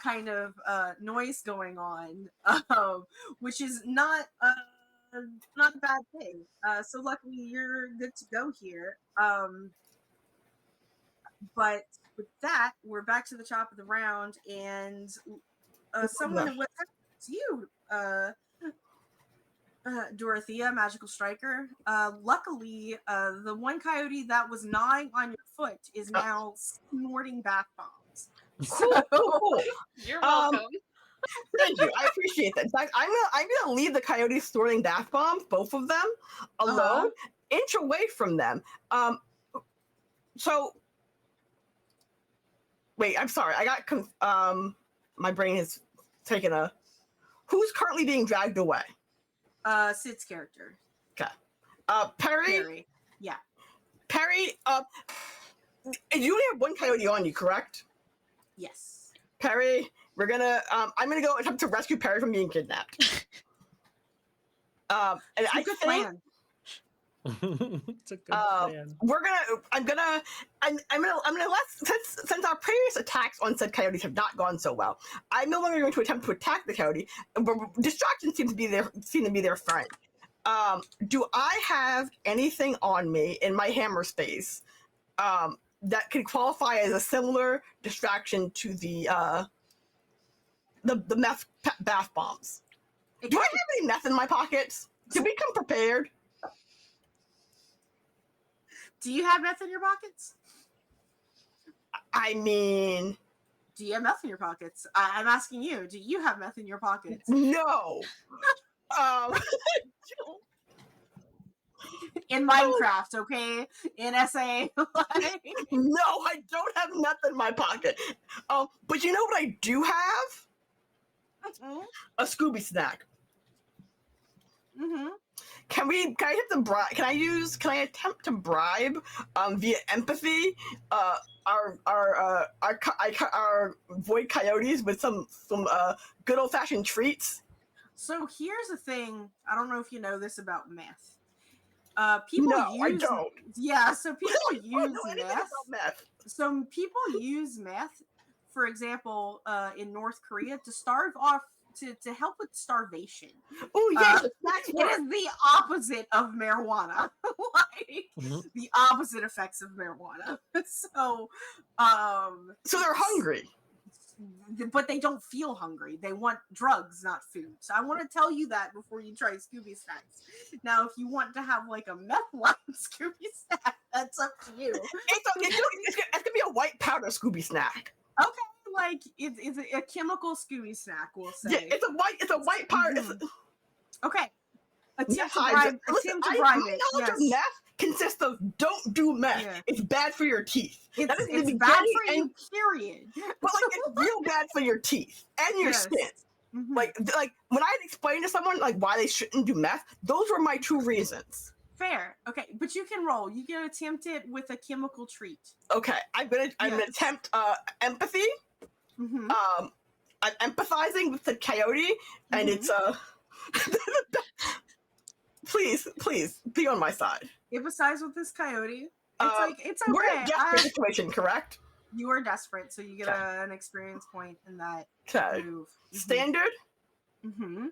Speaker 1: kind of noise going on, which is not a bad thing. So luckily you're good to go here. But with that, we're back to the top of the round, and someone with you, Dorothea, Magical Striker. Luckily, the one coyote that was gnawing on your foot is now snorting bath bombs.
Speaker 2: Cool.
Speaker 3: You're welcome.
Speaker 2: Thank you. I appreciate that. In fact, I'm gonna leave the coyotes snorting bath bombs, both of them, alone, inch away from them. So wait, I'm sorry. I got my brain has taken a. Who's currently being dragged away?
Speaker 1: Sid's character.
Speaker 2: Okay. Perry.
Speaker 1: Yeah.
Speaker 2: Perry. You only have one coyote on you, correct?
Speaker 1: Yes.
Speaker 2: Perry, we're gonna. I'm gonna go attempt to rescue Perry from being kidnapped. And
Speaker 1: it's a good plan.
Speaker 6: It's a good plan.
Speaker 2: I'm gonna let since our previous attacks on said coyotes have not gone so well, I'm no longer going to attempt to attack the coyote. Distraction seems to be their friend. Do I have anything on me in my hammer space that can qualify as a similar distraction to the meth bath bombs? Do I have any meth in my pockets? Did we come prepared?
Speaker 1: Do you have meth in your pockets?
Speaker 2: I mean,
Speaker 1: do you have meth in your pockets? I'm asking you. Do you have meth in your pockets?
Speaker 2: No.
Speaker 1: In Minecraft, okay? In SA.
Speaker 2: No, I don't have meth in my pocket. But you know what I do have?
Speaker 1: Mm-hmm.
Speaker 2: A Scooby snack.
Speaker 1: Mm-hmm.
Speaker 2: Can I hit the bribe? Can I attempt to bribe via empathy our void coyotes with some good old fashioned treats?
Speaker 1: So here's the thing. I don't know if you know this about meth.
Speaker 2: I don't.
Speaker 1: Yeah, so people use
Speaker 2: meth.
Speaker 1: So people use meth, for example, in North Korea to starve off. To help with starvation.
Speaker 2: Oh yeah,
Speaker 1: it is the opposite of marijuana. The opposite effects of marijuana. So
Speaker 2: they're hungry.
Speaker 1: But they don't feel hungry. They want drugs, not food. So I want to tell you that before you try Scooby snacks. Now, if you want to have like a meth line Scooby snack, that's up to you.
Speaker 2: It's gonna be a white powder Scooby snack.
Speaker 1: Okay. Like it's a chemical Scooby snack, we'll say.
Speaker 2: Yeah, it's a white powder.
Speaker 1: Mm-hmm. Okay. Attempt to
Speaker 2: bribe
Speaker 1: it.
Speaker 2: Knowledge of meth consists of don't do meth. Yeah. It's bad for your teeth.
Speaker 1: It's bad for you, period.
Speaker 2: But like it's real bad for your teeth and your skin. Mm-hmm. Like when I had explained to someone like why they shouldn't do meth, those were my 2 reasons.
Speaker 1: Fair. Okay, but you can roll. You can attempt it with a chemical treat.
Speaker 2: Okay, I'm gonna
Speaker 1: Yes.
Speaker 2: attempt empathy.
Speaker 1: Mm-hmm.
Speaker 2: I'm empathizing with the coyote, and it's please be on my side.
Speaker 1: Emphasize with this coyote. It's
Speaker 2: We're in a
Speaker 1: okay.
Speaker 2: desperate situation, correct?
Speaker 1: You are desperate, so you get
Speaker 2: Okay.
Speaker 1: an experience point in that
Speaker 2: Okay.
Speaker 1: move.
Speaker 2: Standard.
Speaker 1: Mm-hmm.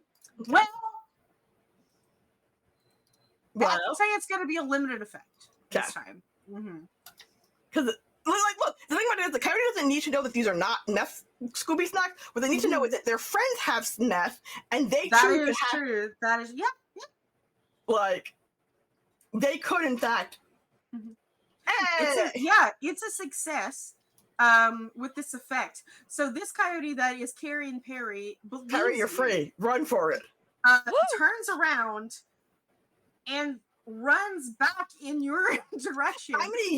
Speaker 1: Well,
Speaker 2: Well,
Speaker 1: I'd say it's going to be a limited effect this time.
Speaker 2: Because look, the thing about it is the coyote doesn't need to know that these are not meth Scooby snacks. What they need to know is that their friends have meth, and they
Speaker 1: that
Speaker 2: too
Speaker 1: is
Speaker 2: could have,
Speaker 1: true. That is
Speaker 2: like, they could in fact.
Speaker 1: It's a success with this effect. So this coyote that is carrying Perry,
Speaker 2: Perry, you're free. Run for it.
Speaker 1: Turns around and runs back in your direction.
Speaker 2: I'm gonna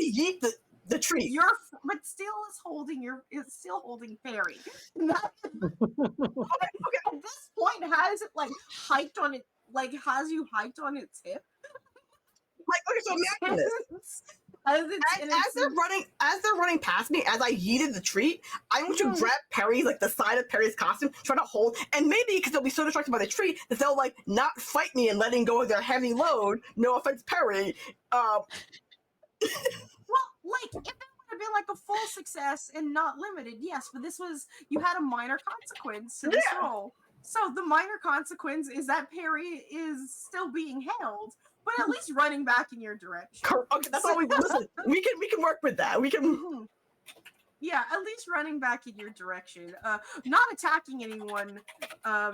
Speaker 2: yeet the tree.
Speaker 1: But still is holding Perry.
Speaker 2: Okay.
Speaker 1: At this point, has it hiked on it? Has you hiked on its hip?
Speaker 2: Okay, so imagine this. As they're running past me, as I yeeted the tree, I want to grab Perry, the side of Perry's costume, try to hold, and maybe because they'll be so distracted by the tree that they'll not fight me and letting go of their heavy load. No offense, Perry.
Speaker 1: Well, if it would have been a full success and not limited, yes, but you had a minor consequence to this roll. So the minor consequence is that Perry is still being held, but at least running back in your direction.
Speaker 2: Okay, that's all we listen. We can work with that. We can.
Speaker 1: Yeah, at least running back in your direction. Not attacking anyone.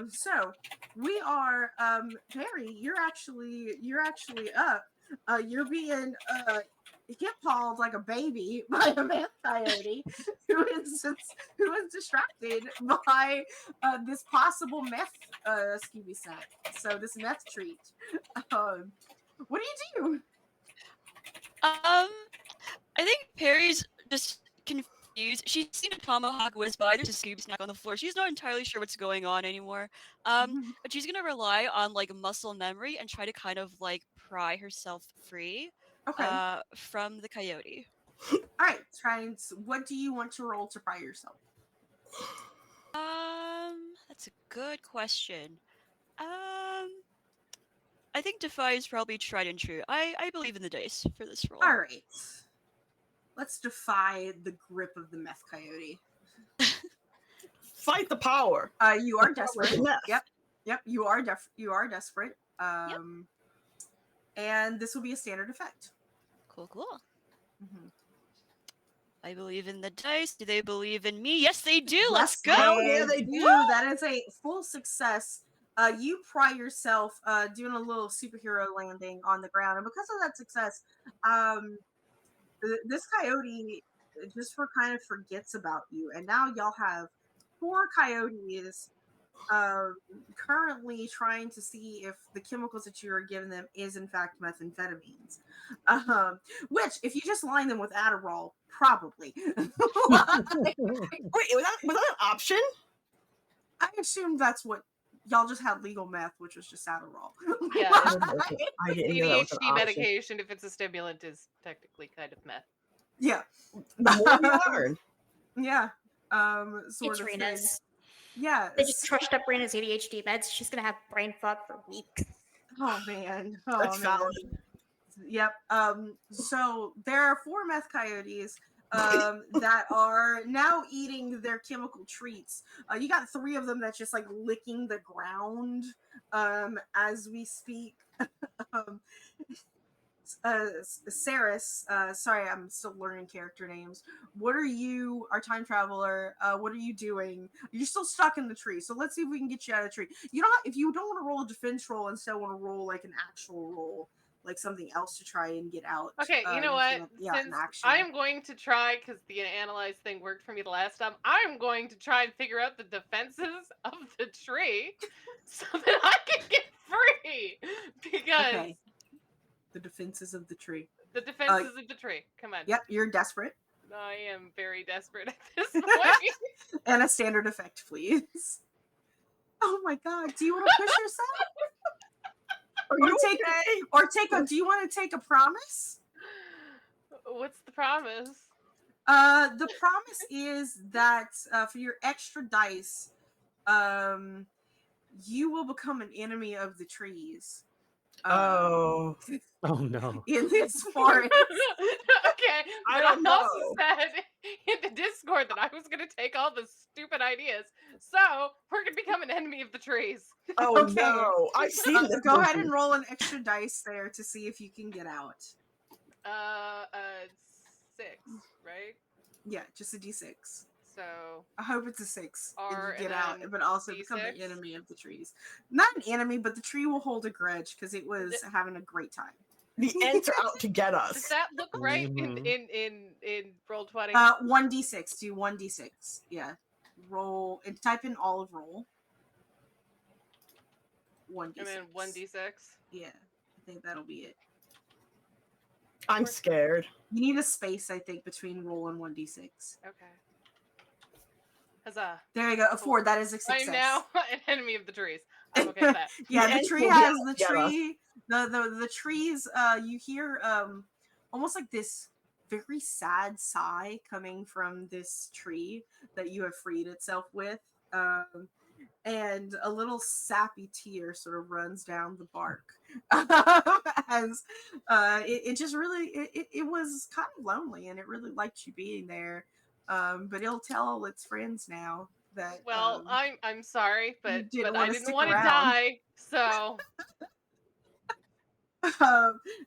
Speaker 1: So we are Perry, you're actually up. You're being hip-hauled like a baby by a meth coyote who is distracted by this possible meth Scooby snack. So this meth treat. What do you do?
Speaker 4: I think Perry's just confused. She's seen a tomahawk whiz by. There's a Scooby snack on the floor. She's not entirely sure what's going on anymore. But she's gonna rely on muscle memory and try to kind of pry herself free. From the coyote.
Speaker 1: All right, what do you want to roll to pry yourself?
Speaker 4: That's a good question. I think Defy is probably tried and true. I believe in the dice for this roll.
Speaker 1: All right. Let's defy the grip of the meth coyote.
Speaker 2: Fight the power.
Speaker 1: You are desperate. Yep. You are desperate. And this will be a standard effect.
Speaker 4: Cool. I believe in the dice. Do they believe in me? Yes, they do. Let's go.
Speaker 1: Yeah, they do. That is a full success. You pry yourself doing a little superhero landing on the ground, and because of that success, this coyote just kind of forgets about you, and now y'all have 4 coyotes currently trying to see if the chemicals that you are giving them is in fact methamphetamines, which if you just line them with Adderall, probably.
Speaker 2: Wait, was that an option?
Speaker 1: I assumed that's what y'all just had legal meth, which was just Adderall.
Speaker 3: Yeah,
Speaker 2: I didn't know that was an
Speaker 3: ADHD
Speaker 2: option.
Speaker 3: medication, if it's a stimulant, is technically kind of meth.
Speaker 1: Yeah.
Speaker 2: The more you learn.
Speaker 1: Yeah. Sort
Speaker 5: It's
Speaker 1: of
Speaker 5: Rena's.
Speaker 1: thing. Yeah.
Speaker 5: They just crushed up Rena's ADHD meds. She's gonna have brain fog for weeks.
Speaker 1: Oh man.
Speaker 2: That's valid.
Speaker 1: Yep. So there are 4 meth coyotes that are now eating their chemical treats. You got 3 of them that's just licking the ground as we speak. Saris, sorry, I'm still learning character names. What are you, our time traveler? What are you doing? You're still stuck in the tree, so let's see if we can get you out of the tree. If you don't want to roll a defense roll, instead want to roll an actual roll, something else to try and get out.
Speaker 3: Okay, you know what? Since I am going to try, because the analyze thing worked for me the last time, I'm going to try and figure out the defenses of the tree so that I can get free. Because
Speaker 1: the defenses of the tree.
Speaker 3: The defenses of the tree. Come on.
Speaker 1: Yep, you're desperate.
Speaker 3: I am very desperate at this point.
Speaker 1: And a standard effect, please. Oh my god, do you want to push yourself?
Speaker 2: Are you
Speaker 1: take
Speaker 2: okay?
Speaker 1: or take a. Do you want to take a promise?
Speaker 3: What's the promise?
Speaker 1: The promise is that for your extra dice, you will become an enemy of the trees.
Speaker 2: Oh,
Speaker 6: Oh no.
Speaker 1: In this forest.
Speaker 3: Okay,
Speaker 2: I
Speaker 3: but
Speaker 2: don't
Speaker 3: I also
Speaker 2: know.
Speaker 3: said in the Discord that I was going to take all the stupid ideas. So we're going to become an enemy of the trees.
Speaker 2: Oh
Speaker 1: Okay.
Speaker 2: no! I've seen this.
Speaker 1: Go ahead
Speaker 2: movie.
Speaker 1: and roll an extra dice there to see if you can get out.
Speaker 3: 6, right?
Speaker 1: Yeah, just a d6.
Speaker 3: So
Speaker 1: I hope it's a 6 and
Speaker 3: R
Speaker 1: you get
Speaker 3: and
Speaker 1: out,
Speaker 3: then
Speaker 1: but also become an
Speaker 3: D6?
Speaker 1: enemy of the trees. Not an enemy, but the tree will hold a grudge because it was having a great time.
Speaker 2: The ants are out to get
Speaker 3: Does
Speaker 2: us.
Speaker 3: that look right
Speaker 6: Mhm.
Speaker 3: in roll 20?
Speaker 1: 1d6. Do 1d6. Yeah. Roll and type in olive roll. 1d6.
Speaker 3: And then 1d6.
Speaker 1: Yeah, I think that'll be it.
Speaker 2: I'm scared.
Speaker 1: You need a space, I think, between roll and 1d6.
Speaker 3: Okay. Huzzah.
Speaker 1: There you go. A 4. That is a success.
Speaker 3: I'm now an enemy of the trees. I'm okay with that.
Speaker 1: Yeah,
Speaker 2: The
Speaker 1: the
Speaker 2: ants
Speaker 1: tree
Speaker 2: will be
Speaker 1: has
Speaker 2: out
Speaker 1: the
Speaker 2: to get us.
Speaker 1: tree. The trees. You hear almost like this very sad sigh coming from this tree that you have freed itself with. And a little sappy tear sort of runs down the bark as it just really it was kind of lonely and it really liked you being there, but it'll tell all its friends now that
Speaker 3: Well, I'm sorry, but
Speaker 1: didn't
Speaker 3: I
Speaker 1: wanna
Speaker 3: didn't
Speaker 1: stick
Speaker 3: want to
Speaker 1: around.
Speaker 3: die. So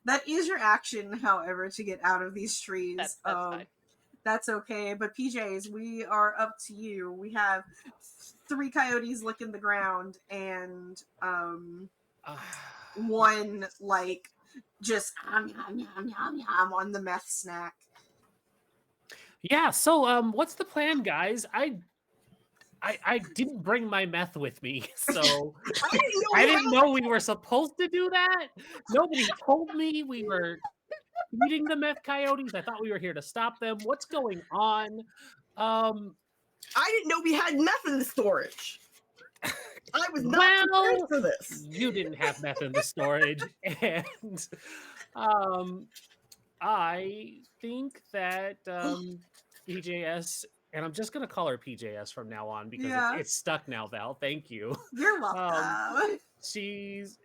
Speaker 1: that is your action, however, to get out of these trees.
Speaker 3: that's fine.
Speaker 1: That's okay. But PJs, we are up to you. We have 3 coyotes licking the ground and one like just on the meth snack.
Speaker 6: Yeah, so what's the plan, guys? I didn't bring my meth with me, so I didn't know we were supposed to do that. Nobody told me we were feeding the meth coyotes. I thought we were here to stop them. What's going on?
Speaker 2: I didn't know we had meth in the storage. I was not prepared
Speaker 6: Well,
Speaker 2: for this.
Speaker 6: you didn't have meth in the storage, and I think that PJS, and I'm just gonna call her PJS from now on because
Speaker 1: Yeah.
Speaker 6: it's stuck now, Val. Thank you.
Speaker 1: You're welcome.
Speaker 6: She's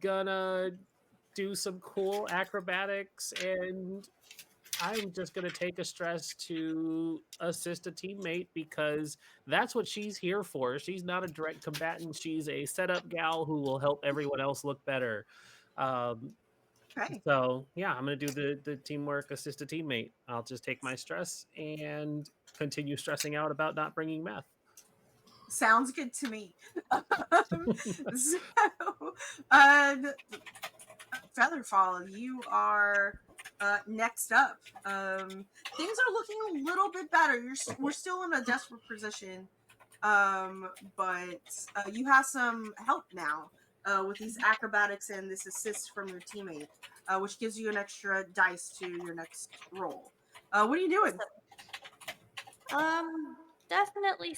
Speaker 6: gonna do some cool acrobatics, and I'm just gonna take a stress to assist a teammate because that's what she's here for. She's not a direct combatant. She's a setup gal who will help everyone else look better.
Speaker 1: Okay.
Speaker 6: So yeah, I'm gonna do the teamwork, assist a teammate. I'll just take my stress and continue stressing out about not bringing meth.
Speaker 1: Sounds good to me. So, uh, Featherfall, you are next up. Things are looking a little bit better. We're still in a desperate position, but you have some help now with these acrobatics and this assist from your teammate, which gives you an extra dice to your next roll. What are you doing?
Speaker 5: Definitely.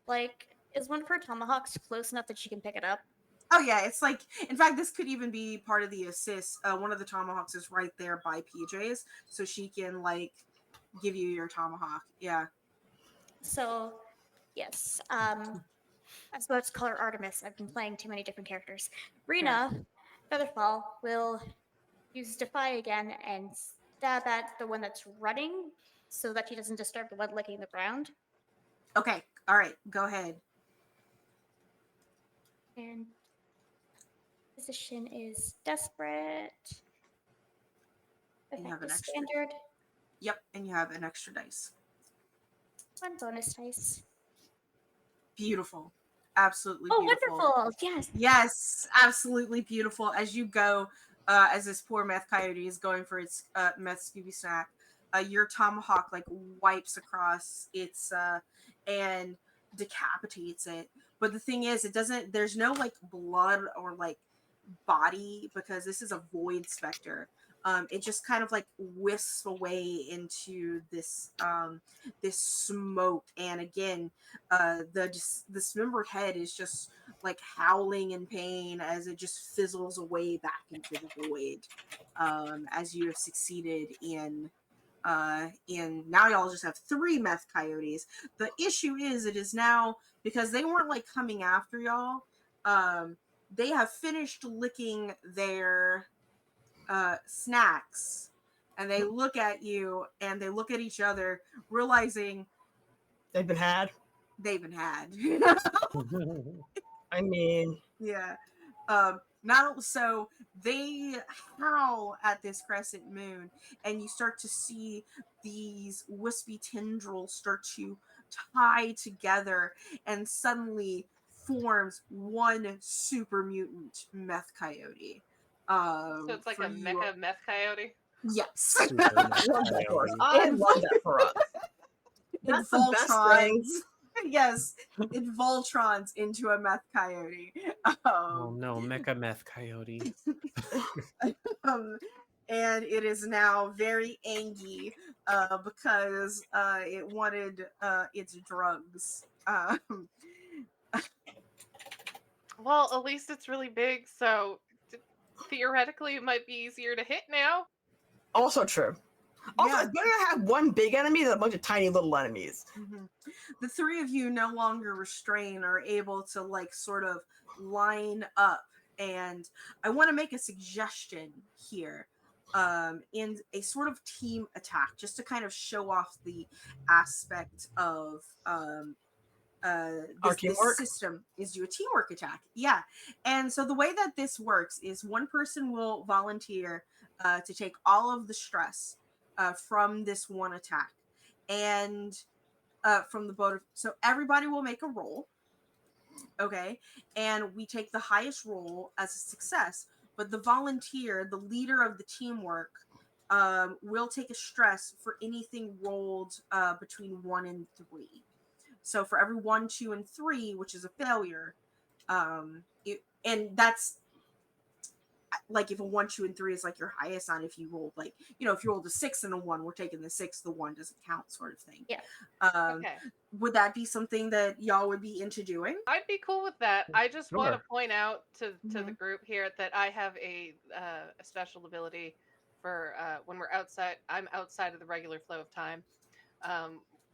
Speaker 5: Like, is one of her tomahawks close enough that she can pick it up?
Speaker 1: Oh yeah, it's like, in fact, this could even be part of the assist. One of the tomahawks is right there by PJ's, so she can like give you your tomahawk. Yeah.
Speaker 5: So, yes. I was about to call her Artemis. I've been playing too many different characters. Rena, Featherfall, will use Defy again and stab at the one that's running so that she doesn't disturb the one licking the ground.
Speaker 1: Okay. All right. Go ahead.
Speaker 5: And position is desperate.
Speaker 1: And you have an extra.
Speaker 5: Standard.
Speaker 1: Yep, and you have an extra dice.
Speaker 5: 1 bonus dice.
Speaker 1: Beautiful. Absolutely
Speaker 5: Oh,
Speaker 1: beautiful.
Speaker 5: wonderful. Yes.
Speaker 1: Yes, absolutely beautiful. As you go, as this poor meth coyote is going for its meth Scooby snack, your tomahawk like wipes across its and decapitates it. But the thing is, it doesn't. There's no like blood or like body because this is a void specter. it just kind of like whisks away into this smoke, and again, the dismembered head is just like howling in pain as it just fizzles away back into the void, as you have succeeded in now y'all just have 3 meth coyotes. The issue is, it is now, because they weren't like coming after y'all, they have finished licking their snacks, and they look at you and they look at each other, realizing
Speaker 2: They've been had.
Speaker 1: they've been had.
Speaker 2: I mean,
Speaker 1: Yeah. Not so they howl at this crescent moon, and you start to see these wispy tendrils start to tie together, and suddenly forms one super mutant meth coyote.
Speaker 3: So it's like
Speaker 1: For
Speaker 3: a mecha meth coyote.
Speaker 1: Yes.
Speaker 6: Super meth
Speaker 2: love that for us.
Speaker 6: coyote.
Speaker 2: I
Speaker 1: And
Speaker 2: love that for us.
Speaker 1: It
Speaker 2: That's the best thing.
Speaker 1: Voltrons. Yes, it Voltrons into a meth coyote.
Speaker 6: Oh no, mecha meth coyote.
Speaker 1: Um, and it is now very angry because it wanted its drugs.
Speaker 3: Well, at least it's really big, so theoretically it might be easier to hit now.
Speaker 2: Also true. Also,
Speaker 1: Yeah.
Speaker 2: it's better to have one big enemy than a bunch of tiny little enemies.
Speaker 1: Mhm. The 3 of you, no longer restrained, are able to like sort of line up, and I want to make a suggestion here, in a sort of team attack, just to kind of show off the aspect of
Speaker 2: Our
Speaker 1: this
Speaker 2: teamwork?
Speaker 1: system is do a teamwork attack. Yeah. And so the way that this works is one person will volunteer to take all of the stress from this one attack, and from the boat. So everybody will make a roll. Okay. And we take the highest roll as a success, but the volunteer, the leader of the teamwork, will take a stress for anything rolled between 1 and 3. So for every 1, 2, and 3, which is a failure, and that's like if a 1, 2, and 3 is like your highest on, if you rolled like, if you rolled a 6 and a 1, we're taking the 6, the 1 doesn't count, sort of thing.
Speaker 5: Yeah.
Speaker 3: Okay.
Speaker 1: Would that be something that y'all would be into doing?
Speaker 3: I'd be cool with that. I just want to
Speaker 6: Sure.
Speaker 3: point out to the
Speaker 1: Mhm.
Speaker 3: group here that I have a special ability for when we're outside. I'm outside of the regular flow of time,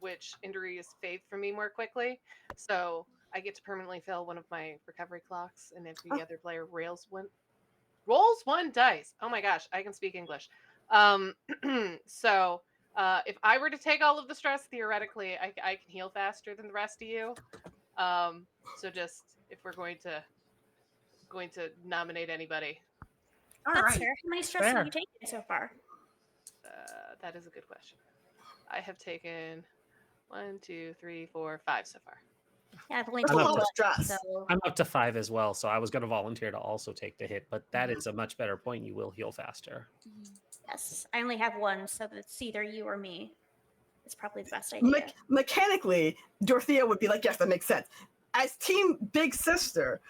Speaker 3: which injuries fade from me more quickly. So I get to permanently fill one of my recovery clocks, and if the other player rolls one dice. Oh my gosh, I can speak English. So if I were to take all of the stress, theoretically, I can heal faster than the rest of you. So just if we're going to nominate anybody,
Speaker 1: All
Speaker 5: That's
Speaker 1: right.
Speaker 5: fair. How many stress have you taken so far?
Speaker 3: that is a good question. I have taken 1, 2, 3, 4, 5 so far.
Speaker 5: Yeah, I've only
Speaker 2: That's a
Speaker 5: taken
Speaker 2: lot of
Speaker 5: one,
Speaker 2: stress.
Speaker 5: so
Speaker 6: I'm up to 5 as well, so I was going to volunteer to also take the hit, but that
Speaker 1: Mhm.
Speaker 6: is a much better point. You will heal faster.
Speaker 5: yes, I only have one, so it's either you or me. It's probably the best idea.
Speaker 2: Mechanically, Dorothea would be like, yes, that makes sense. As team big sister,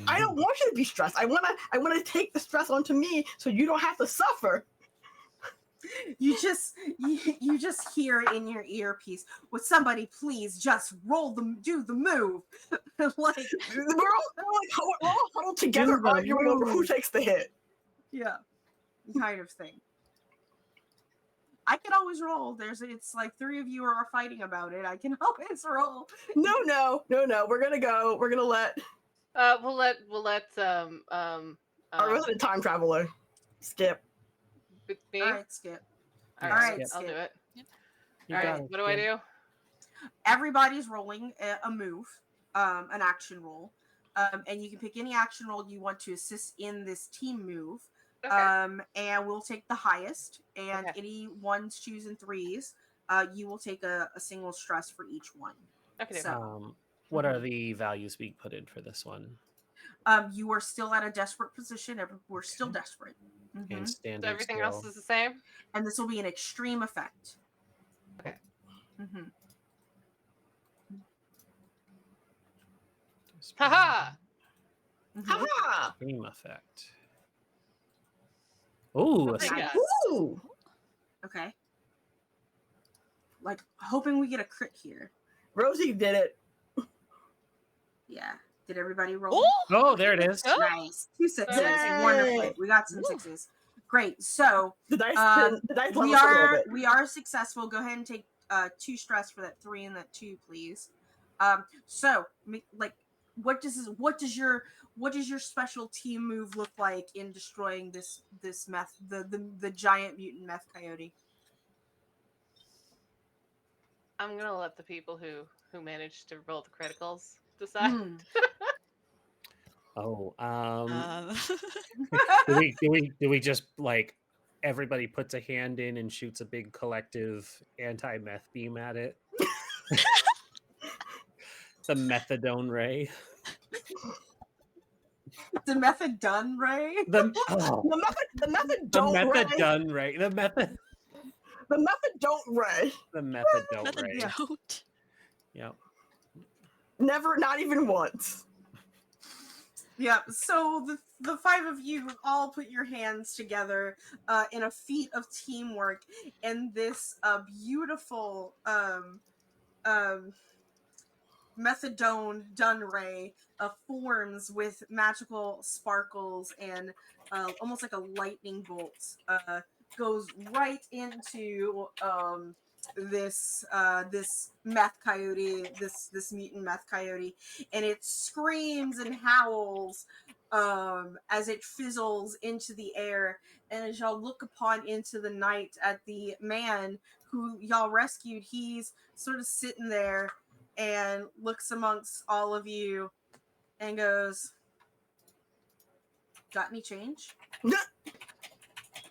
Speaker 2: I don't want you to be stressed. I wanna take the stress onto me so you don't have to suffer.
Speaker 1: You just hear in your earpiece, would somebody please just do the move? Like,
Speaker 2: We're all huddled together
Speaker 6: Do the
Speaker 2: arguing over who
Speaker 6: move.
Speaker 2: takes the hit.
Speaker 1: yeah, kind of thing. I can always roll. It's like 3 of you are fighting about it. I can always roll.
Speaker 2: No. We're gonna let
Speaker 3: We'll let
Speaker 2: our resident time traveler skip.
Speaker 3: me.
Speaker 1: All right, Skip.
Speaker 3: All
Speaker 6: Yeah,
Speaker 3: right,
Speaker 1: Skip.
Speaker 3: I'll do it.
Speaker 6: You
Speaker 3: All
Speaker 6: got
Speaker 3: right,
Speaker 6: it,
Speaker 3: what do I
Speaker 6: Skip.
Speaker 3: do?
Speaker 1: Everybody's rolling a move, an action roll, and you can pick any action roll you want to assist in this team move.
Speaker 3: Okay.
Speaker 1: And we'll take the highest, and
Speaker 3: Okay.
Speaker 1: any 1s, 2s, and 3s, you will take a single stress for each one.
Speaker 3: Okay.
Speaker 1: So,
Speaker 6: What are the values being put in for this one?
Speaker 1: you are still at a desperate position. We're still
Speaker 6: Okay.
Speaker 1: desperate.
Speaker 6: And
Speaker 1: Mhm.
Speaker 6: standard
Speaker 3: So everything
Speaker 6: skill.
Speaker 3: else is the same.
Speaker 1: And this will be an extreme effect.
Speaker 3: Okay.
Speaker 1: Mm-hmm.
Speaker 3: Haha!
Speaker 1: Mm-hmm.
Speaker 2: Haha!
Speaker 6: Extreme effect. Ooh,
Speaker 3: Okay,
Speaker 1: Nice.
Speaker 2: Ooh.
Speaker 1: Okay. Like hoping we get a crit here.
Speaker 2: Rosie did it.
Speaker 1: Yeah. Did everybody roll?
Speaker 6: oh, there it is.
Speaker 4: Oh.
Speaker 1: Nice. 2 sixes.
Speaker 3: Yay.
Speaker 1: Wonderful. We got some
Speaker 4: Woo.
Speaker 1: sixes. Great. So
Speaker 2: The dice, the dice
Speaker 1: we
Speaker 2: leveled us a little
Speaker 1: are
Speaker 2: bit.
Speaker 1: we are successful. Go ahead and take 2 stress for that 3 and that 2, please. So like what does your special team move look like in destroying this meth the giant mutant meth coyote?
Speaker 3: I'm gonna let the people who managed to roll the criticals decide.
Speaker 1: Hmm.
Speaker 6: Oh,
Speaker 4: Um,
Speaker 6: do we just like everybody puts a hand in and shoots a big collective anti-meth beam at it? The methadone ray.
Speaker 1: The method done, Ray?
Speaker 6: The
Speaker 2: The method
Speaker 6: the
Speaker 2: don't ray.
Speaker 6: methadone ray. The method
Speaker 2: The method don't ray.
Speaker 6: the methadone
Speaker 4: Method
Speaker 6: ray.
Speaker 1: Yeah.
Speaker 4: don't.
Speaker 6: Yep.
Speaker 2: Never, not even once.
Speaker 1: Yeah, so the 5 of you all put your hands together in a feat of teamwork, and this beautiful methadone dun ray forms with magical sparkles and almost like a lightning bolt goes right into this meth coyote, this mutant meth coyote, and it screams and howls as it fizzles into the air. And as y'all look upon into the night at the man who y'all rescued, he's sort of sitting there and looks amongst all of you and goes, "Got any change?"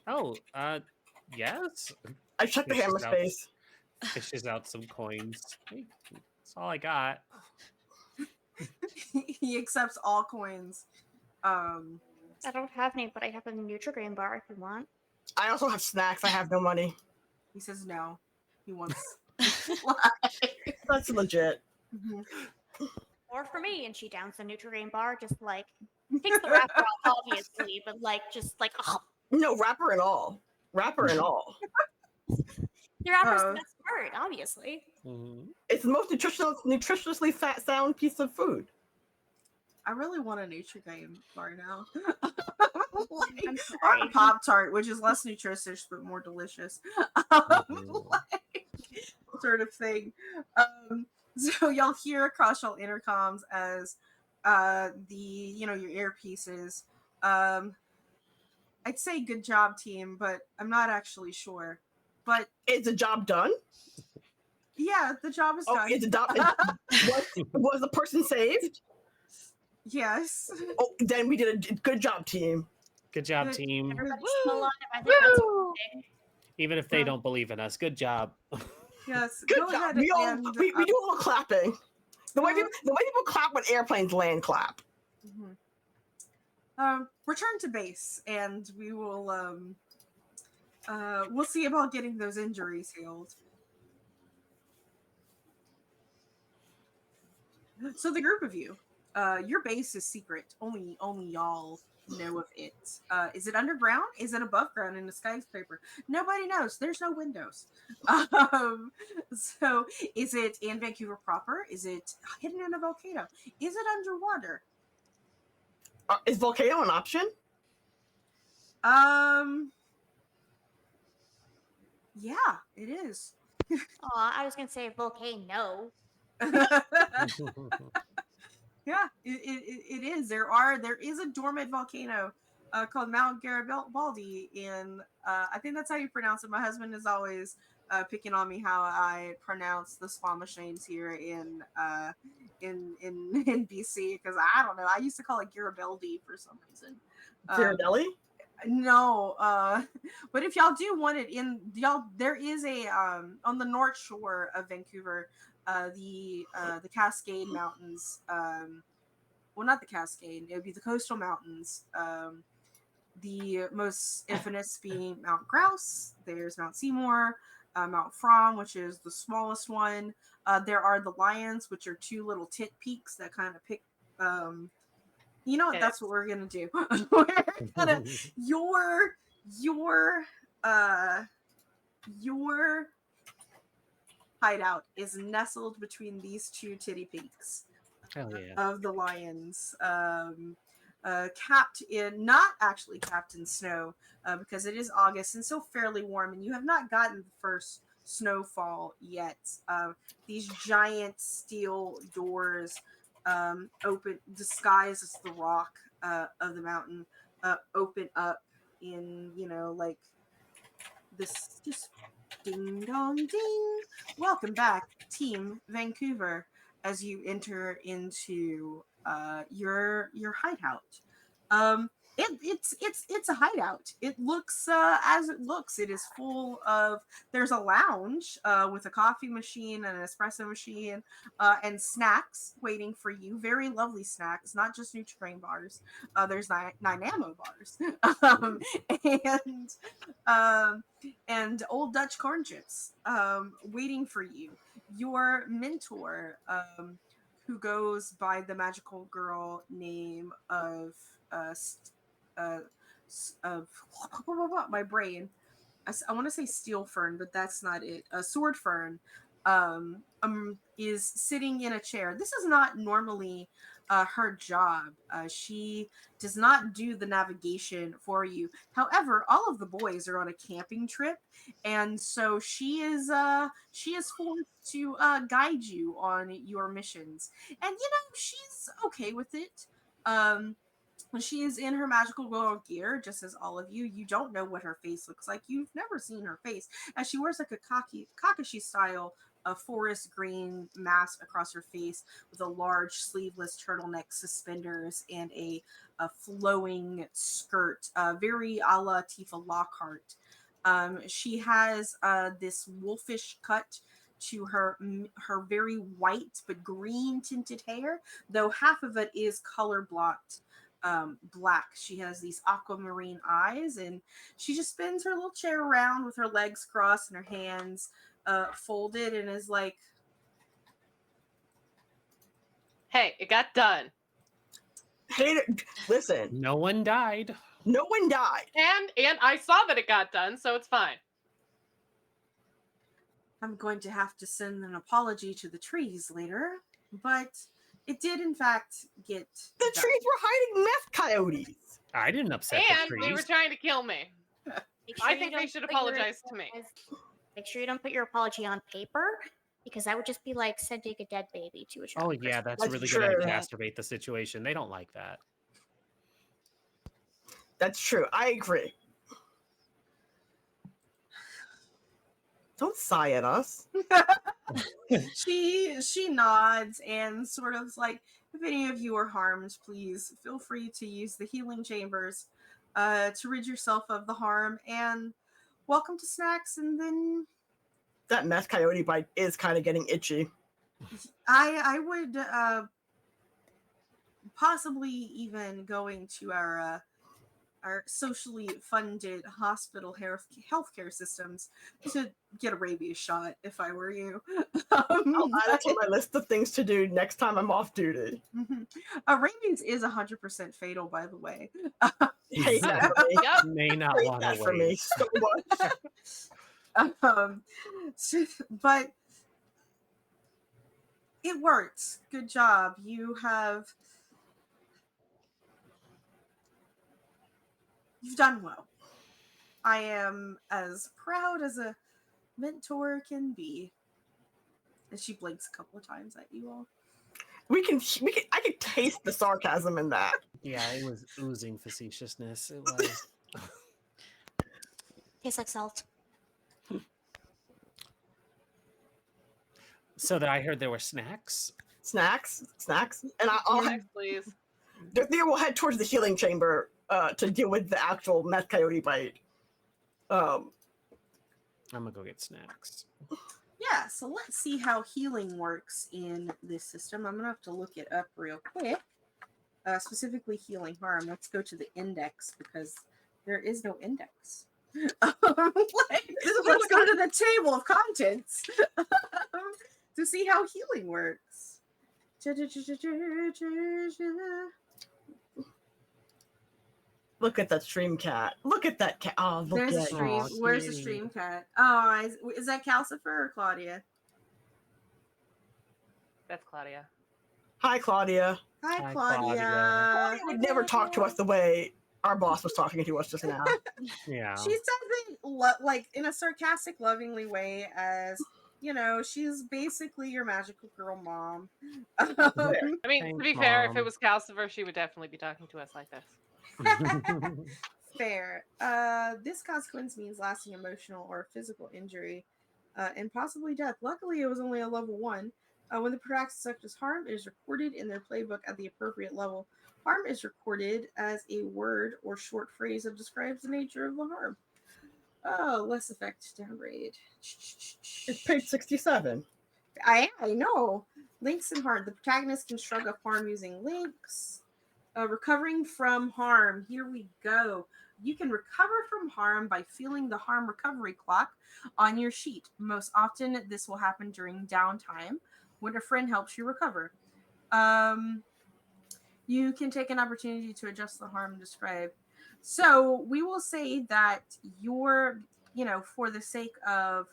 Speaker 6: Oh, yes.
Speaker 2: I shut the
Speaker 6: Fishes
Speaker 2: hammer's
Speaker 6: out-
Speaker 2: face.
Speaker 6: Fishes out some coins. Hey, that's all I got.
Speaker 1: He accepts all coins.
Speaker 5: I don't have any, but I have a Nutrigrain bar if you want.
Speaker 2: I also have snacks. I have no money.
Speaker 1: He says no. He wants.
Speaker 2: That's legit.
Speaker 1: Mhm.
Speaker 5: Or for me, and she downs the Nutrigrain bar, just like takes the wrapper off, obviously, but like just like
Speaker 2: No, wrapper and all. Wrapper and all.
Speaker 5: the wrapper's
Speaker 1: Uh-oh.
Speaker 5: the best part, obviously.
Speaker 6: Mhm.
Speaker 2: It's the most nutritionally fat sound piece of food.
Speaker 1: I really want a Nutrigrain bar now.
Speaker 5: I'm
Speaker 1: Or
Speaker 5: sorry.
Speaker 1: a Pop Tart, which is less nutritious but more delicious.
Speaker 6: Mhm.
Speaker 1: Like, sort of thing. So y'all hear across y'all intercoms as your earpieces. I'd say good job, team, but I'm not actually sure. But
Speaker 2: Is the job done?
Speaker 1: yeah, the job is
Speaker 2: Oh,
Speaker 1: done.
Speaker 2: is the job was the person saved?
Speaker 1: Yes.
Speaker 2: Oh, then we did a good job, team.
Speaker 6: Good job,
Speaker 1: Good.
Speaker 6: team.
Speaker 5: Everybody's still alive. I think that's a
Speaker 3: Woo!
Speaker 5: good thing.
Speaker 6: Even if they don't believe in us, good job.
Speaker 1: Yes.
Speaker 2: Good
Speaker 1: Go
Speaker 2: job.
Speaker 1: ahead
Speaker 2: We all
Speaker 1: and
Speaker 2: we do a little clapping. The way
Speaker 1: Mhm.
Speaker 2: people clap when airplanes land, clap.
Speaker 1: Return to base, and we will we'll see about getting those injuries healed. So the group of you, your base is secret. Only y'all know of it. Is it underground? Is it above ground in a skyscraper? Nobody knows. There's no windows. So is it in Vancouver proper? Is it hidden in a volcano? Is it underwater?
Speaker 2: Is volcano an option?
Speaker 1: Yeah, it is.
Speaker 5: Aw, I was gonna say volcano.
Speaker 1: Yeah, it is. There is a dormant volcano called Mount Garibaldi in I think that's how you pronounce it. My husband is always picking on me how I pronounce the Swamishanes here in in BC, because I don't know. I used to call it Garibaldi for some reason.
Speaker 2: Ghirardelli?
Speaker 1: No, but if y'all do want it in y'all, there is a on the north shore of Vancouver, the Cascade Mountains. Well, not the Cascade. It would be the Coastal Mountains. The most infamous being Mount Grouse. There's Mount Seymour, Mount From, which is the smallest one. There are the Lions, which are 2 little tit peaks that kind of pick. You know what? That's what we're gonna do. We're gonna, your your your hideout is nestled between these two titty peaks
Speaker 6: Hell yeah.
Speaker 1: of the lions, capped in, not actually capped in snow, because it is August and still fairly warm, and you have not gotten the first snowfall yet. These giant steel doors, open, disguised as the rock of the mountain, open up in, like this, just ding dong ding. Welcome back, Team Vancouver, as you enter into your hideout. It's a hideout. It looks as it looks. It is full of. There's a lounge with a coffee machine and an espresso machine and snacks waiting for you. Very lovely snacks, not just Nutri-Grain bars. There's Nine bars, and old Dutch corn chips waiting for you. Your mentor, who goes by the magical girl name of of my brain. I want to say Steel Fern, but that's not it. Sword Fern is sitting in a chair. This is not normally her job. She does not do the navigation for you. However, all of the boys are on a camping trip, and so she is forced to guide you on your missions. And she's okay with it. She is in her magical girl gear, just as all of you. You don't know what her face looks like. You've never seen her face, as she wears like a Kakashi style forest green mask across her face with a large sleeveless turtleneck, suspenders, and a flowing skirt, very a la Tifa Lockhart. She has this wolfish cut to her very white but green tinted hair, though half of it is color blocked black. She has these aquamarine eyes, and she just spins her little chair around with her legs crossed and her hands folded, and is like,
Speaker 3: Hey, it got done.
Speaker 2: Hey, listen,
Speaker 6: No one died.
Speaker 2: no one died.
Speaker 3: And I saw that it got done, so it's fine.
Speaker 1: I'm going to have to send an apology to the trees later, but it did in fact get
Speaker 2: The
Speaker 1: done.
Speaker 2: trees were hiding meth coyotes.
Speaker 6: I didn't upset
Speaker 3: And
Speaker 6: the
Speaker 3: they were
Speaker 6: trees.
Speaker 3: trying to kill me.
Speaker 5: Make
Speaker 3: I
Speaker 5: you
Speaker 3: think they
Speaker 5: don't
Speaker 3: should
Speaker 5: put your
Speaker 3: apologize to me.
Speaker 5: Make sure you don't put your apology on paper, because that would just be like sending a dead baby to a child.
Speaker 6: Oh yeah, that's
Speaker 2: That's
Speaker 6: really
Speaker 2: true.
Speaker 6: going to exacerbate the situation. They don't like that.
Speaker 2: That's true. I agree. Don't sigh at us.
Speaker 1: She nods and sort of like, if any of you are harmed, please feel free to use the healing chambers to rid yourself of the harm, and welcome to snacks. And then
Speaker 2: That meth coyote bite is kind of getting itchy.
Speaker 1: I would possibly even going to our socially funded hospital healthcare systems to get a rabies shot if I were you.
Speaker 2: I'll add it to my list of things to do next time I'm off duty.
Speaker 1: Rabies is 100% fatal, by the way.
Speaker 2: Hate that for me.
Speaker 3: Yep.
Speaker 6: May not
Speaker 2: Hate
Speaker 6: want
Speaker 2: that
Speaker 6: to
Speaker 2: for me
Speaker 6: wait.
Speaker 2: so much.
Speaker 1: But it worked. Good job. You've done well. I am as proud as a mentor can be. And she blinks a couple of times at you all.
Speaker 2: I can taste the sarcasm in that.
Speaker 6: Yeah, it was oozing facetiousness. It was.
Speaker 5: Tastes like salt.
Speaker 6: So that I heard there were snacks.
Speaker 2: Snacks, and I'll
Speaker 3: Next, please.
Speaker 2: Dorothea will head towards the healing chamber to deal with the actual meth coyote bite.
Speaker 6: I'm gonna go get snacks.
Speaker 1: Yeah, so let's see how healing works in this system. I'm going to have to look it up real quick. Specifically healing harm. Let's go to the index because there is no index. Let's go to the table of contents to see how healing works.
Speaker 2: Look at that stream cat. Look at that cat. Oh, look
Speaker 1: There's a
Speaker 2: at
Speaker 1: stream.
Speaker 6: Aw,
Speaker 1: Where's the
Speaker 6: kitty.
Speaker 1: stream cat? Oh, is that Calcifer or Claudia?
Speaker 3: That's Claudia.
Speaker 2: Hi, Claudia.
Speaker 1: Hi,
Speaker 6: Hi,
Speaker 1: Claudia.
Speaker 6: Claudia.
Speaker 2: Claudia would never talk to us the way our boss was talking to us just now.
Speaker 6: Yeah.
Speaker 1: She says it like in a sarcastic, lovingly way, as you know, she's basically your magical girl mom.
Speaker 2: There.
Speaker 3: I mean,
Speaker 6: Thanks,
Speaker 3: to be fair, if it
Speaker 6: Mom.
Speaker 3: was Calcifer, she would definitely be talking to us like this.
Speaker 1: Fair. This consequence means lasting emotional or physical injury, and possibly death. Luckily, it was only a level 1. When the practice suffers harm, it is recorded in their playbook at the appropriate level. Harm is recorded as a word or short phrase that describes the nature of the harm. Oh, less effect downgrade.
Speaker 2: It's page 67.
Speaker 1: I know. Links and harm. The protagonist can shrug off harm using links. Recovering from harm. Here we go. You can recover from harm by feeling the harm recovery clock on your sheet. Most often, this will happen during downtime when a friend helps you recover. You can take an opportunity to adjust the harm described. So we will say that your, for the sake of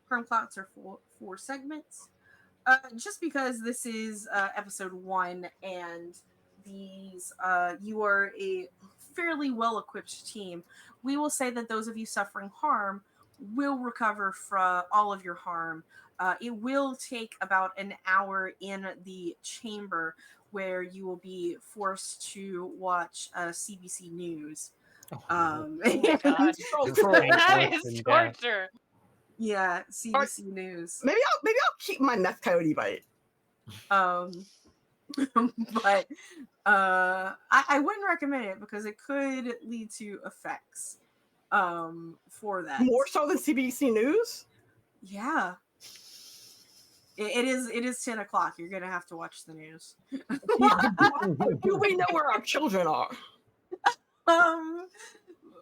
Speaker 1: harm clocks are 4 segments. Just because this is episode 1 and these you are a fairly well-equipped team, we will say that those of you suffering harm will recover from all of your harm. It will take about an hour in the chamber where you will be forced to watch CBC News.
Speaker 6: Oh, no.
Speaker 3: Oh my god.
Speaker 2: So cruel.
Speaker 3: That
Speaker 6: Worse
Speaker 3: is
Speaker 6: than death.
Speaker 3: torture.
Speaker 1: Yeah, CBC News.
Speaker 2: Maybe I'll keep my meth coyote bite.
Speaker 1: But I wouldn't recommend it because it could lead to effects for that.
Speaker 2: More so than CBC News?
Speaker 1: Yeah. It is 10 o'clock. You're gonna have to watch the news.
Speaker 2: Do we know where our children are?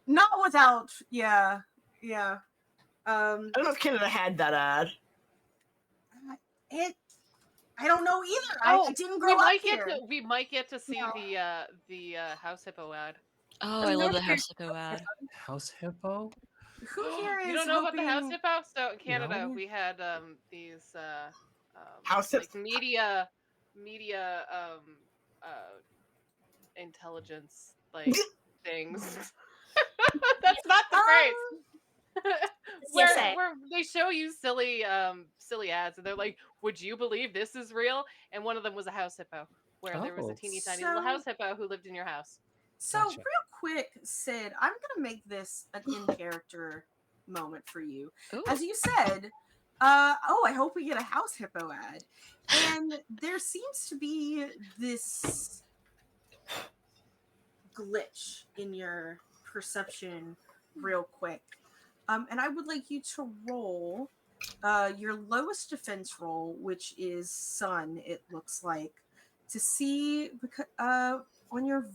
Speaker 1: Not without yeah.
Speaker 2: I don't know if Canada had that ad.
Speaker 1: I don't know either.
Speaker 3: Oh,
Speaker 1: I didn't grow up here.
Speaker 3: We might get to see
Speaker 1: No.
Speaker 3: the house hippo ad.
Speaker 4: Oh, I love the House Hippo ad.
Speaker 6: House hippo?
Speaker 1: Who here is
Speaker 3: You don't know about the house
Speaker 1: hoping-
Speaker 3: hippo? So in Canada,
Speaker 6: No.
Speaker 3: we had these
Speaker 2: House
Speaker 3: like
Speaker 2: hip-
Speaker 3: media intelligence like things. That's not the phrase.
Speaker 5: CSA.
Speaker 3: where they show you silly ads and they're like, would you believe this is real? And one of them was a house hippo where there was a
Speaker 6: Oh.
Speaker 3: teeny tiny little house hippo who lived in your house.
Speaker 1: So
Speaker 6: Gotcha.
Speaker 1: real quick, Sid, I'm gonna make this an in-character moment for you.
Speaker 4: Ooh.
Speaker 1: As you said, I hope we get a house hippo ad. And there seems to be this glitch in your perception real quick. And I would like you to roll your lowest defense roll, which is Sun, it looks like, to see on your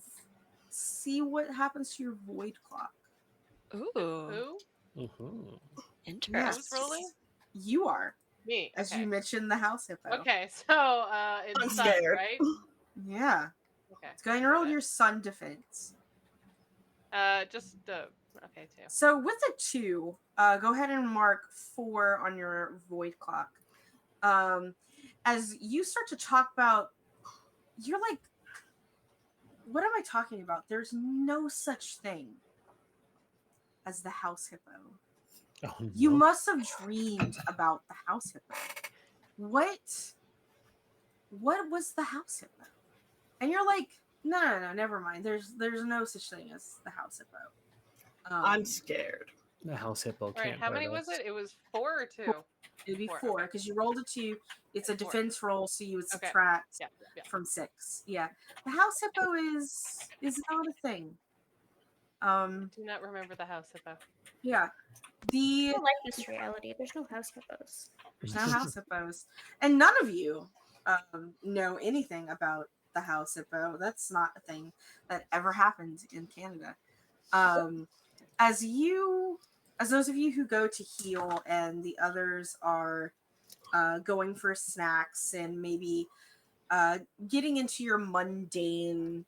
Speaker 1: see what happens to your void clock.
Speaker 4: Ooh,
Speaker 3: Who?
Speaker 4: interesting.
Speaker 3: Who's rolling?
Speaker 1: You are,
Speaker 3: Me.
Speaker 1: as
Speaker 3: Okay.
Speaker 1: you mentioned, the house hippo.
Speaker 3: Okay, so it's
Speaker 2: I'm
Speaker 3: Sun,
Speaker 2: scared.
Speaker 3: right?
Speaker 1: Yeah.
Speaker 3: Okay.
Speaker 1: It's going to roll your Sun defense.
Speaker 3: Just okay, 2.
Speaker 1: So with a 2, go ahead and mark 4 on your void clock. As you start to talk about, you're like, what am I talking about? There's no such thing as the house hippo.
Speaker 6: Oh, no.
Speaker 1: You must have dreamed about the house hippo. What was the house hippo? And you're like, no, never mind. There's no such thing as the house hippo.
Speaker 2: I'm scared.
Speaker 6: The house hippo
Speaker 3: All right,
Speaker 6: can't
Speaker 3: how
Speaker 6: hurt
Speaker 3: many was
Speaker 6: us.
Speaker 3: it? It was 4 or 2?
Speaker 1: It'd be
Speaker 3: 4,
Speaker 1: 4
Speaker 3: okay.
Speaker 1: because you rolled a 2. It's a
Speaker 3: 4.
Speaker 1: defense roll, so you would
Speaker 3: Okay.
Speaker 1: subtract
Speaker 3: Yeah.
Speaker 1: from 6. Yeah, the house hippo is not a thing.
Speaker 3: Do not remember the house hippo.
Speaker 1: Yeah,
Speaker 5: I
Speaker 1: the
Speaker 5: don't like this reality. There's no house hippos.
Speaker 1: there's no house hippos, and none of you know anything about the house hippo. That's not a thing that ever happened in Canada. As those of you who go to heal and the others are going for snacks and maybe getting into your mundane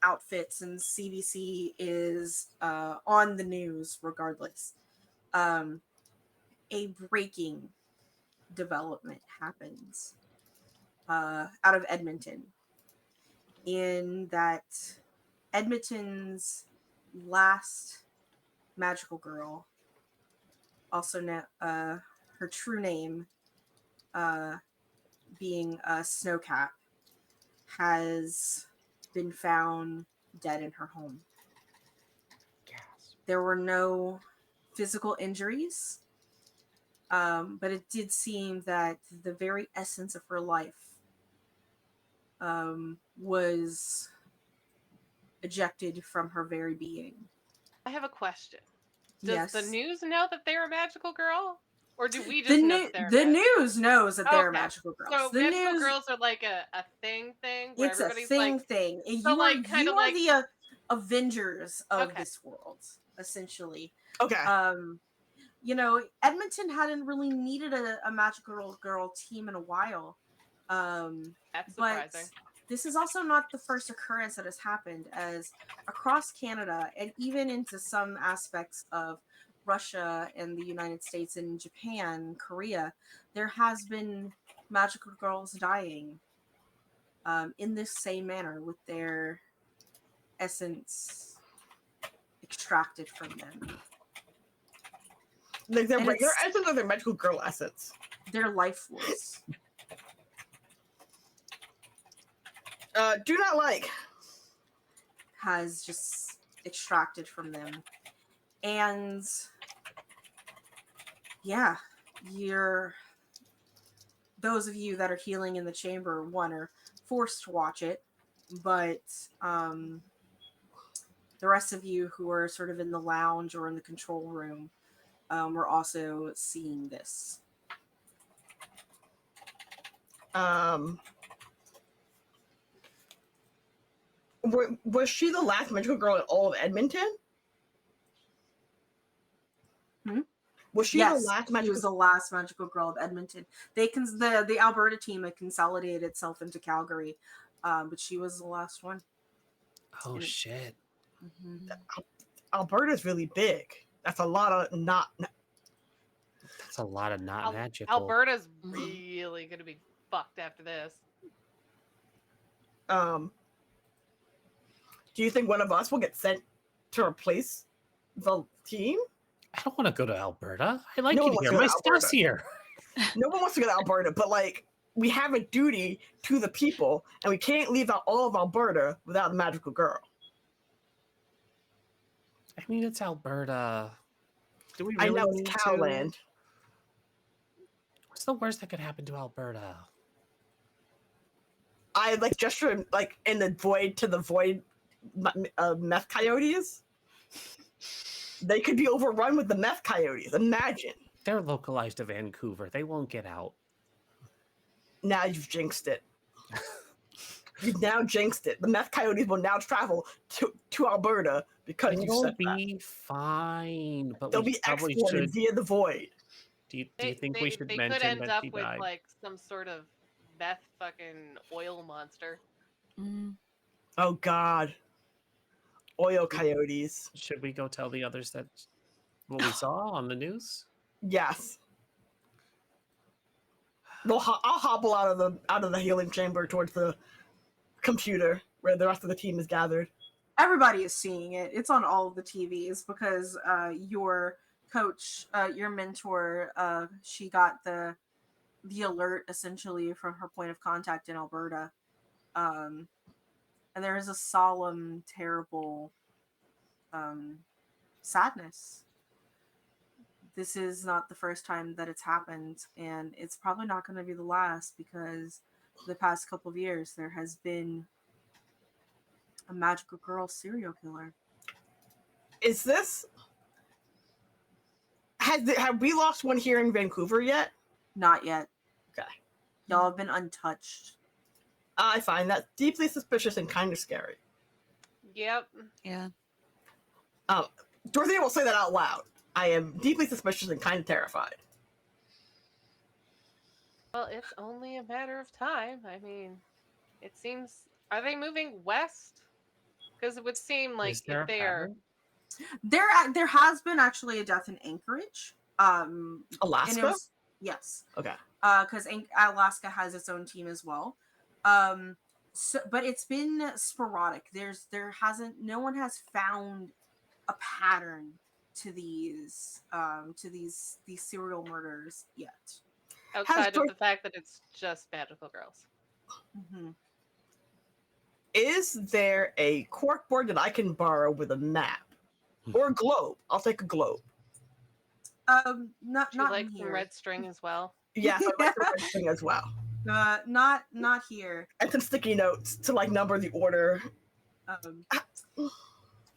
Speaker 1: outfits, and CBC is on the news regardless. A breaking development happens out of Edmonton, in that Edmonton's last magical girl, also her true name being Snowcap, has been found dead in her home. There were no physical injuries, but it did seem that the very essence of her life was ejected from her very being.
Speaker 3: I have a question. Does the
Speaker 1: Yes.
Speaker 3: news know that they're a magical girl? Or do we
Speaker 1: The,
Speaker 3: just know that they're
Speaker 1: the
Speaker 3: magical?
Speaker 1: news knows that they're
Speaker 3: Okay.
Speaker 1: magical girls.
Speaker 3: So
Speaker 1: The
Speaker 3: magical
Speaker 1: news,
Speaker 3: girls are like a thing where
Speaker 1: it's a
Speaker 3: everybody's
Speaker 1: thing
Speaker 3: like,
Speaker 1: thing.
Speaker 3: so
Speaker 1: You
Speaker 3: like kind
Speaker 1: you
Speaker 3: of
Speaker 1: are
Speaker 3: like
Speaker 1: the Avengers of
Speaker 3: Okay.
Speaker 1: this world, essentially.
Speaker 2: Okay.
Speaker 1: You know, Edmonton hadn't really needed a magical girl team in a while.
Speaker 3: That's
Speaker 1: But
Speaker 3: surprising.
Speaker 1: this is also not the first occurrence that has happened, as across Canada and even into some aspects of Russia and the United States and Japan, Korea, there has been magical girls dying in this same manner, with their essence extracted from them.
Speaker 2: Like their
Speaker 1: And
Speaker 2: regular
Speaker 1: it's
Speaker 2: essence or their magical girl essence?
Speaker 1: their life force.
Speaker 2: Do not like.
Speaker 1: Has just extracted from them. And yeah, those of you that are healing in the chamber, one, are forced to watch it, but the rest of you who are sort of in the lounge or in the control room were also seeing this.
Speaker 2: Was she the last magical girl in all of Edmonton? Was she
Speaker 1: Yes,
Speaker 2: the last
Speaker 1: she
Speaker 2: magical?
Speaker 1: was the last magical girl of Edmonton. The Alberta team had consolidated itself into Calgary, but she was the last one.
Speaker 6: Oh shit!
Speaker 2: Alberta's really big. That's a lot of not.
Speaker 6: That's a lot of not magical.
Speaker 3: Alberta's really gonna be fucked after this.
Speaker 2: Do you think one of us will get sent to replace the team?
Speaker 6: I don't want to go to Alberta. I like
Speaker 2: No one
Speaker 6: it
Speaker 2: wants
Speaker 6: here.
Speaker 2: to go
Speaker 6: My
Speaker 2: to
Speaker 6: stuff's
Speaker 2: Alberta.
Speaker 6: here.
Speaker 2: No one wants to go to Alberta, but like we have a duty to the people, and we can't leave out all of Alberta without the magical girl.
Speaker 6: I mean, it's Alberta. Do we
Speaker 2: I
Speaker 6: really
Speaker 2: know it's
Speaker 6: need
Speaker 2: Cowland.
Speaker 6: to? What's the worst that could happen to Alberta?
Speaker 2: I like gesture like in the void to the void meth coyotes. They could be overrun with the meth coyotes. Imagine.
Speaker 6: They're localized to Vancouver. They won't get out.
Speaker 2: Now you've jinxed it. You've now jinxed it. The meth coyotes will now travel to Alberta because you
Speaker 6: It'll
Speaker 2: said
Speaker 6: be fine. But
Speaker 2: they'll
Speaker 6: we
Speaker 2: be
Speaker 6: probably
Speaker 2: exported
Speaker 6: should.
Speaker 2: via the void.
Speaker 6: Do you think we should
Speaker 3: They
Speaker 6: mention
Speaker 3: could end
Speaker 6: that
Speaker 3: up
Speaker 6: she
Speaker 3: with
Speaker 6: died?
Speaker 3: like some sort of meth fucking oil monster.
Speaker 2: Oh God. Oil coyotes.
Speaker 6: Should we go tell the others that what we saw on the news?
Speaker 2: Yes. I'll hobble out of the healing chamber towards the computer where the rest of the team is gathered.
Speaker 1: Everybody is seeing it. It's on all of the TVs because your coach, your mentor, she got the alert essentially from her point of contact in Alberta. And there is a solemn, terrible sadness. This is not the first time that it's happened, and it's probably not going to be the last, because the past couple of years there has been a magical girl serial killer.
Speaker 2: Is this? Have we lost one here in Vancouver yet?
Speaker 1: Not yet.
Speaker 2: Okay.
Speaker 1: Y'all have been untouched.
Speaker 2: I find that deeply suspicious and kind of scary.
Speaker 3: Yep.
Speaker 4: Yeah.
Speaker 2: Dorothea will say that out loud. I am deeply suspicious and kind of terrified.
Speaker 3: Well, it's only a matter of time. I mean, it seems. Are they moving west? Because it would seem like
Speaker 6: Is there
Speaker 3: if they
Speaker 6: a
Speaker 3: are,
Speaker 6: pattern?
Speaker 1: There has been actually a death in Anchorage. And it
Speaker 2: Alaska?
Speaker 1: was yes,
Speaker 2: Okay.
Speaker 1: because Alaska has its own team as well. So, but it's been sporadic. No one has found a pattern to these serial murders yet.
Speaker 3: outside of
Speaker 2: Dor-
Speaker 3: the fact that it's just magical girls.
Speaker 1: Mm-hmm.
Speaker 2: Is there a corkboard that I can borrow with a map? Or a globe? I'll take a globe.
Speaker 1: Not
Speaker 3: Would you
Speaker 1: not
Speaker 3: like
Speaker 1: in
Speaker 3: some
Speaker 1: here.
Speaker 3: red string as well?
Speaker 2: Yes, I'd like the red thing as well.
Speaker 1: Not here.
Speaker 2: And some sticky notes to like number the order.
Speaker 1: Um,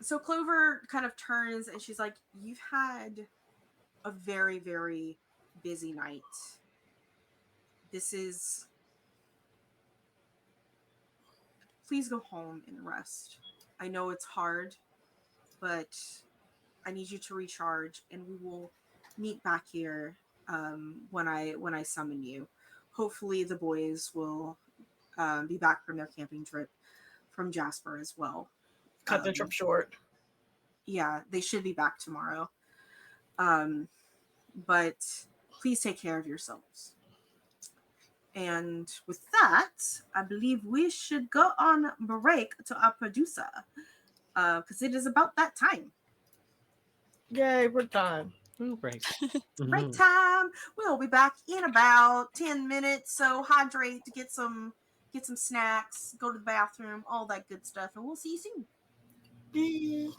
Speaker 1: so Clover kind of turns and she's like, "You've had a very, very busy night. This is. Please go home and rest. I know it's hard, but I need you to recharge, and we will meet back here when I summon you. Hopefully, the boys will be back from their camping trip from Jasper as well.
Speaker 2: Cut the trip short.
Speaker 1: Yeah, they should be back tomorrow. But please take care of yourselves. And with that, I believe we should go on break to our producer because it is about that time.
Speaker 2: Yay, we're done.
Speaker 6: Ooh, break.
Speaker 1: Break
Speaker 6: Mhm.
Speaker 1: time. We'll be back in about 10 minutes. So hydrate, get some snacks, go to the bathroom, all that good stuff, and we'll see you soon.
Speaker 2: Yay.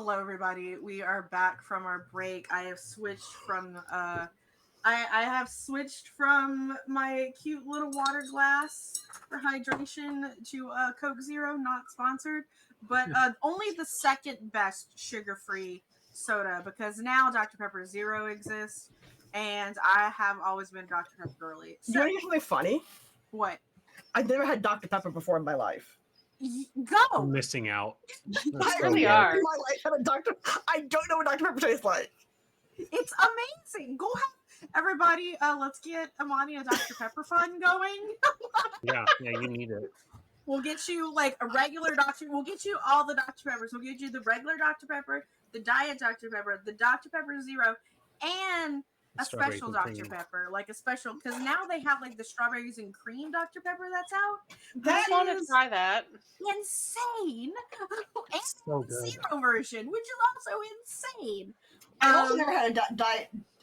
Speaker 1: Hello, everybody. We are back from our break. I have switched from I have switched from my cute little water glass for hydration to Coke Zero, not sponsored, but only the second best sugar-free soda because now Dr. Pepper Zero exists, and I have always been Dr. Pepper girly.
Speaker 2: You
Speaker 1: So,
Speaker 2: want to hear something funny?
Speaker 1: what?
Speaker 2: I've never had Dr. Pepper before in my life.
Speaker 1: Go!
Speaker 6: Missing out.
Speaker 2: I
Speaker 6: That's so
Speaker 3: really
Speaker 6: good.
Speaker 3: are.
Speaker 2: in my life had a Dr. I don't know what Dr. Pepper tastes like.
Speaker 1: It's amazing. Go ahead, everybody. Let's get Amani a Dr. Pepper fun going.
Speaker 6: Yeah, you need it.
Speaker 1: We'll get you like a regular Dr. We'll get you all the Dr. Peppers. We'll get you the regular Dr. Pepper, the Diet Dr. Pepper, the Dr. Pepper Zero, and a
Speaker 6: Strawberries
Speaker 1: special
Speaker 6: and
Speaker 1: Dr.
Speaker 6: cream.
Speaker 1: Pepper, like a special, because now they have like the strawberries and cream Dr. Pepper that's out.
Speaker 3: I
Speaker 1: Which
Speaker 3: want to
Speaker 1: is
Speaker 3: try that.
Speaker 1: insane, and
Speaker 6: So
Speaker 1: the
Speaker 6: good.
Speaker 1: zero version, which is also insane.
Speaker 2: I've also never had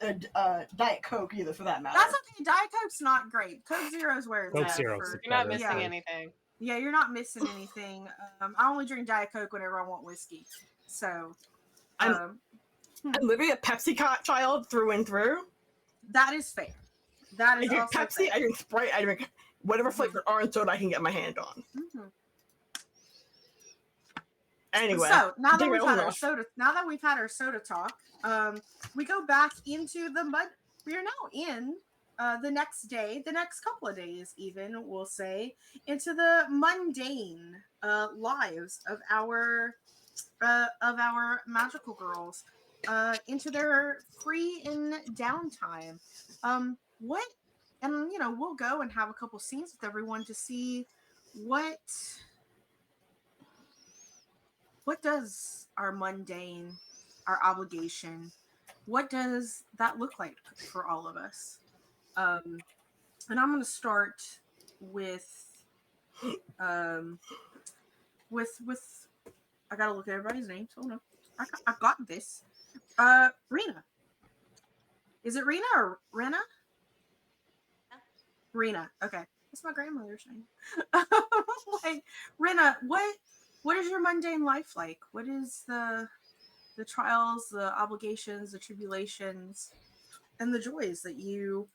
Speaker 2: a Diet Coke either, for that matter.
Speaker 1: That's okay. Diet Coke's not great. Coke Zero is where it's
Speaker 6: Coke
Speaker 1: at.
Speaker 6: Zero's
Speaker 1: For,
Speaker 3: You're not
Speaker 6: better.
Speaker 3: missing
Speaker 1: Yeah.
Speaker 3: anything.
Speaker 1: yeah, you're not missing anything. I only drink Diet Coke whenever I want whiskey. So,
Speaker 2: I'm literally a Pepsi child through and through.
Speaker 1: that is fair. That
Speaker 2: I
Speaker 1: is
Speaker 2: drink
Speaker 1: also
Speaker 2: Pepsi,
Speaker 1: fair.
Speaker 2: I drink Sprite, I drink whatever flavor orange soda I can get my hand on.
Speaker 1: Mhm.
Speaker 2: Anyway,
Speaker 1: So now that
Speaker 2: dig
Speaker 1: we've
Speaker 2: my
Speaker 1: had
Speaker 2: own
Speaker 1: our
Speaker 2: rush.
Speaker 1: soda talk, we go back into the mud. We are now in the next day, the next couple of days, even we'll say, into the mundane lives of our magical girls, into their free and downtime. What, and we'll go and have a couple scenes with everyone to see what does our mundane, our obligation, what does that look like for all of us? And I'm going to start with, with I gotta look at everybody's names. Hold on, I got this. Rena. Is it Rena or Rena? Rena. Okay, that's my grandmother's name. Like, Rena, what is your mundane life like? What is the trials, the obligations, the tribulations, and the joys that you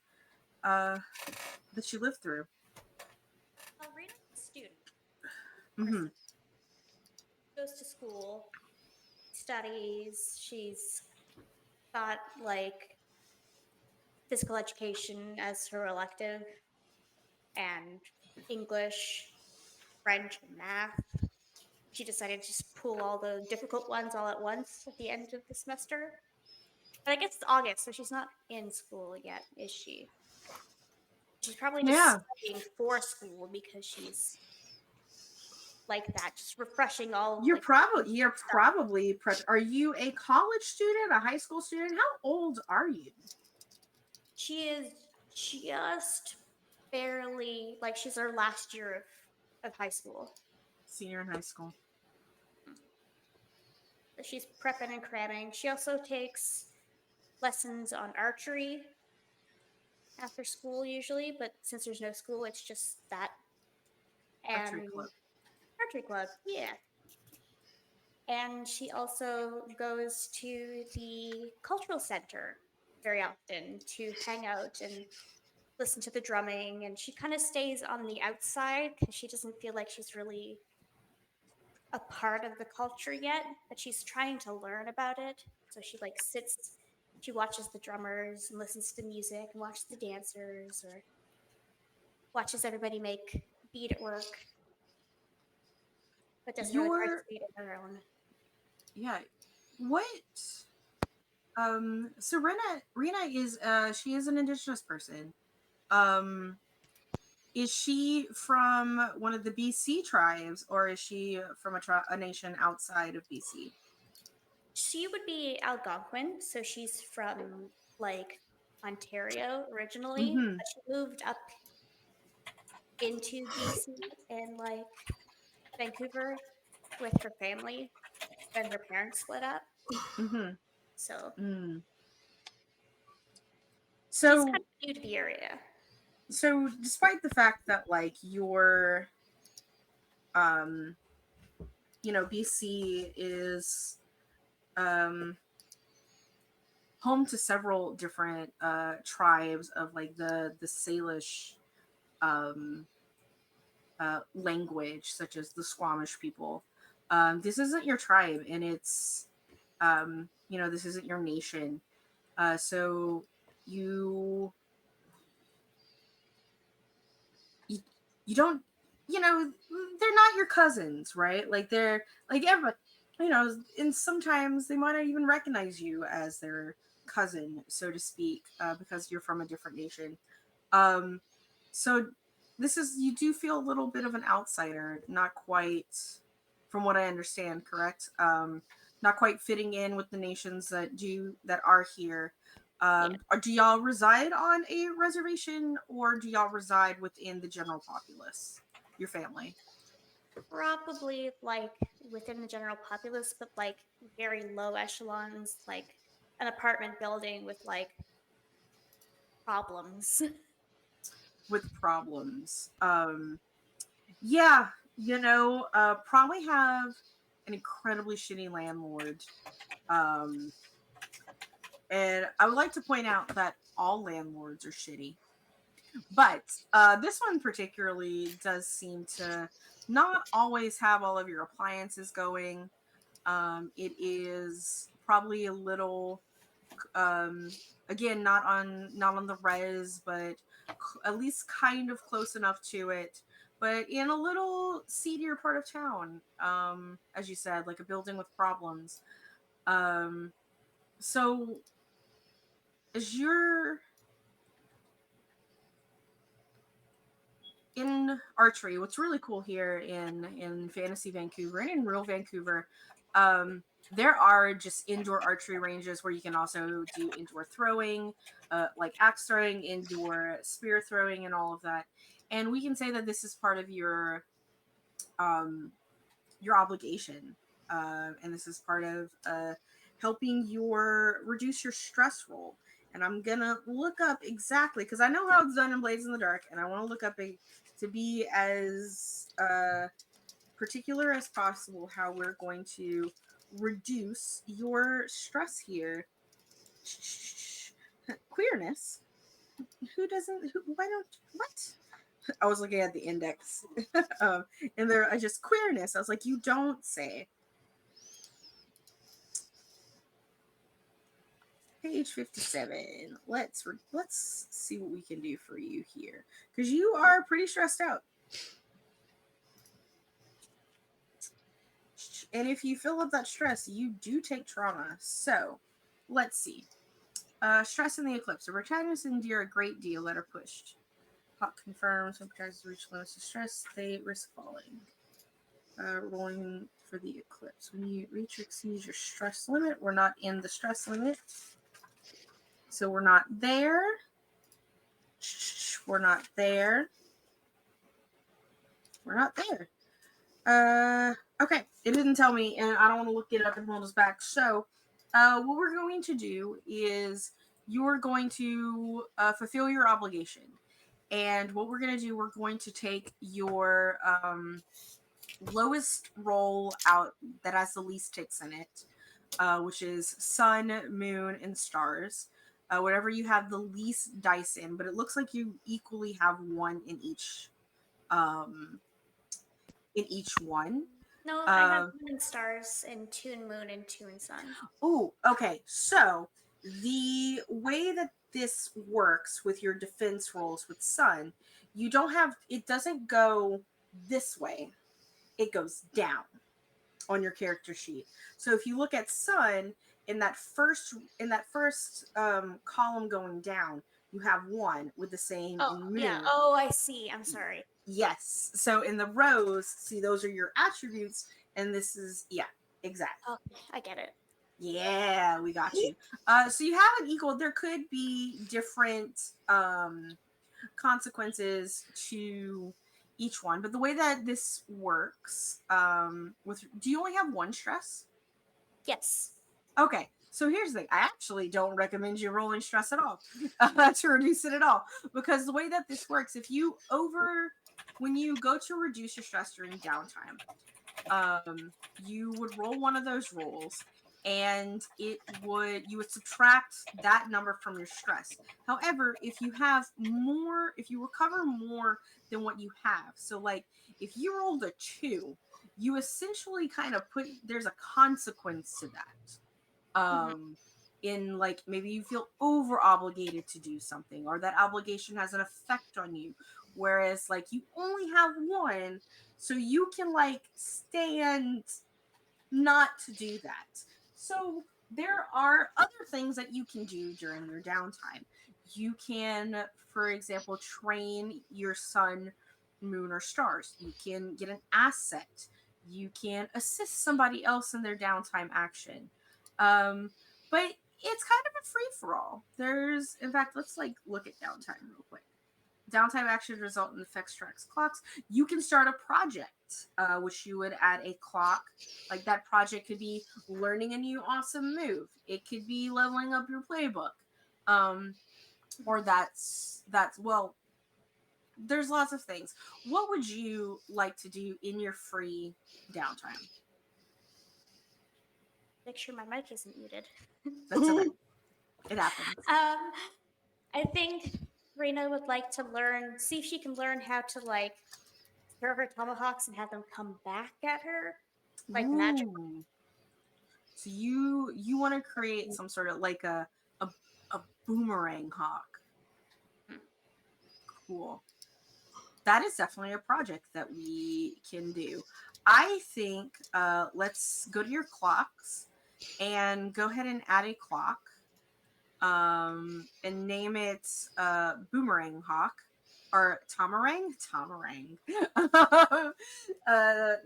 Speaker 1: live through?
Speaker 5: Well, Rena's a student.
Speaker 1: Mm-hmm.
Speaker 5: Goes to school, studies. She's got like physical education as her elective, and English, French, and math. She decided to just pull all the difficult ones all at once at the end of the semester. But I guess it's August, so she's not in school yet, is she? She's probably just
Speaker 1: Yeah.
Speaker 5: studying for school because she's like that, just refreshing all.
Speaker 1: You're
Speaker 5: like,
Speaker 1: probably are you a college student, a high school student? How old are you?
Speaker 5: She is just barely like she's her last year of high school.
Speaker 1: Senior in high school.
Speaker 5: So she's prepping and cramming. She also takes lessons on archery after school usually, but since there's no school, it's just that. And archery club, yeah. And she also goes to the cultural center very often to hang out and listen to the drumming. And she kind of stays on the outside because she doesn't feel like she's really a part of the culture yet, but she's trying to learn about it. So she like sits, she watches the drummers and listens to the music and watches the dancers or watches everybody make beat at work, but doesn't really participate in her own.
Speaker 1: Yeah. What? So Rena is she is an indigenous person. Is she from one of the BC tribes, or is she from a nation outside of BC?
Speaker 5: She would be Algonquin, so she's from like Ontario originally,
Speaker 1: Mhm.
Speaker 5: but she moved up into BC and like Vancouver with her family when her parents split up.
Speaker 1: Mhm.
Speaker 5: So
Speaker 1: Mm.
Speaker 5: she's
Speaker 1: So
Speaker 5: kind of new to the area.
Speaker 1: so despite the fact that like your BC is home to several different tribes of like the Salish language, such as the Squamish people. This isn't your tribe, and it's this isn't your nation. So you, you you don't, they're not your cousins, right? Like they're like everybody, and sometimes they might not even recognize you as their cousin, so to speak, because you're from a different nation. Um, so this is, you do feel a little bit of an outsider, not quite, from what I understand, correct? Not quite fitting in with the nations that are here. Or do y'all reside on a reservation, or do y'all reside within the general populace? Your family.
Speaker 5: Probably like within the general populace, but like very low echelons, like an apartment building with like problems.
Speaker 1: With problems. Yeah, probably have an incredibly shitty landlord. Um, and I would like to point out that all landlords are shitty. But this one particularly does seem to not always have all of your appliances going. It is probably a little, again, not on the res, but at least kind of close enough to it. But in a little seedier part of town, as you said, like a building with problems. So as you're in archery, what's really cool here in fantasy Vancouver and in real Vancouver, there are just indoor archery ranges where you can also do indoor throwing, like axe throwing, indoor spear throwing, and all of that. And we can say that this is part of your obligation, and this is part of helping reduce your stress roll. And I'm gonna look up exactly, because I know how it's done in Blades in the Dark, and I want to look up to be as particular as possible how we're going to reduce your stress here. Queerness. Who doesn't? Why don't? What? I was looking at the index, and I just queerness. I was like, you don't say. Page 57. Let's see what we can do for you here, because you are pretty stressed out. And if you fill up that stress, you do take trauma. So, let's see. Stress in the eclipse. The protagonists endure a great deal that are pushed. Hawk confirms when protagonists reach limits of stress, they risk falling. Rolling for the eclipse. When you reach or exceed your stress limit, we're not in the stress limit. So we're not there. We're not there. We're not there. Okay. It didn't tell me, and I don't want to look it up and hold us back. So, what we're going to do is you're going to fulfill your obligation. And what we're going to do, we're going to take your lowest roll out that has the least ticks in it, which is sun, moon, and stars. Whatever you have the least dice in, but it looks like you equally have one in each one.
Speaker 5: No, I have moon and stars and two in moon and two in sun.
Speaker 1: Oh, okay. So the way that this works with your defense rolls with sun, it doesn't go this way. It goes down on your character sheet. So if you look at sun in that first column going down, you have one with the same in moon.
Speaker 5: Yeah. Oh, I see. I'm sorry.
Speaker 1: Yes. So in the rows, see, those are your attributes, and this is, yeah, exactly.
Speaker 5: Okay, I get it.
Speaker 1: Yeah, we got you. So you have an equal. There could be different consequences to each one, but the way that this works, do you only have one stress?
Speaker 5: Yes.
Speaker 1: Okay, so here's the thing. I actually don't recommend you rolling stress at all to reduce it at all, because the way that this works, when you go to reduce your stress during downtime, you would roll one of those rolls, and you would subtract that number from your stress. However, if you recover more than what you have, so like if you rolled a 2, you essentially kind of there's a consequence to that. In like maybe you feel over obligated to do something, or that obligation has an effect on you, whereas like you only have 1, so you can like stand not to do that. So there are other things that you can do during your downtime. You can, for example, train your sun, moon, or stars. You can get an asset. You can assist somebody else in their downtime action. But it's kind of a free for all. In fact, let's like look at downtime real quick. Downtime actions result in effects, tracks, clocks. You can start a project, which you would add a clock. Like that project could be learning a new awesome move. It could be leveling up your playbook. Or that's well, there's lots of things. What would you like to do in your free downtime?
Speaker 5: Make sure my mic isn't muted.
Speaker 1: That's okay. It happens.
Speaker 5: I think Reina would like to see if she can learn how to like throw her tomahawks and have them come back at her, like magic.
Speaker 1: Ooh. So you want to create some sort of like a boomerang hawk. Cool. That is definitely a project that we can do. I think let's go to your clocks and go ahead and add a clock. And name it Boomerang Hawk or Tomarang.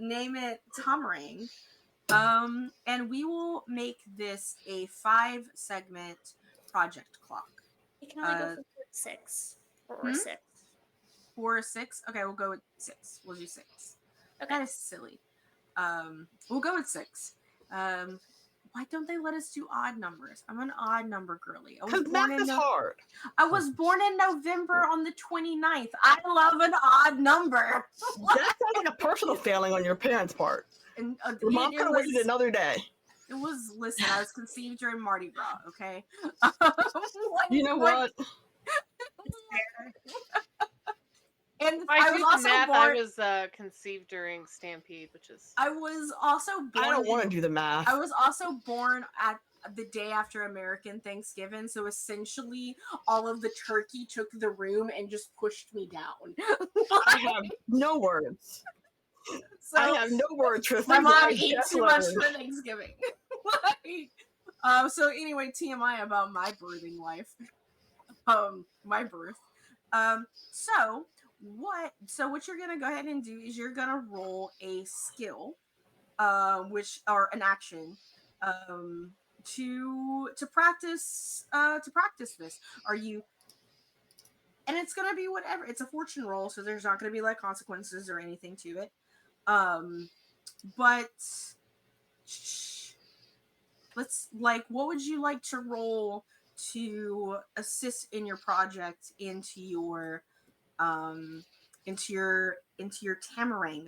Speaker 1: Name it Tomarang. And we will make this a 5-segment project clock.
Speaker 5: You can only go for 6 or 6.
Speaker 1: 4 or 6. Okay, we'll go with 6. We'll do 6. Okay. That is silly. We'll go with 6. Why don't they let us do odd numbers? I'm an odd number girly.
Speaker 2: Because math is hard.
Speaker 1: I was born in November on the 29th. I love an odd number.
Speaker 2: That sounds like a personal failing on your parents' part. And, your mom could have waited another day.
Speaker 1: Listen, I was conceived during Mardi Gras, okay?
Speaker 2: You know what?
Speaker 1: And
Speaker 3: I was conceived during Stampede, which is...
Speaker 1: I was also born...
Speaker 2: I don't want to do the math.
Speaker 1: I was also born at the day after American Thanksgiving, so essentially all of the turkey took the room and just pushed me down.
Speaker 2: I have no words. So, I have no words for
Speaker 1: my mom ate too much for Thanksgiving. So anyway, TMI about my birthing life. My birth. So what you're gonna go ahead and do is you're gonna roll a skill, or an action, to practice this. And it's gonna be whatever. It's a fortune roll, so there's not gonna be like consequences or anything to it. But let's what would you like to roll to assist in your project into your Tamarang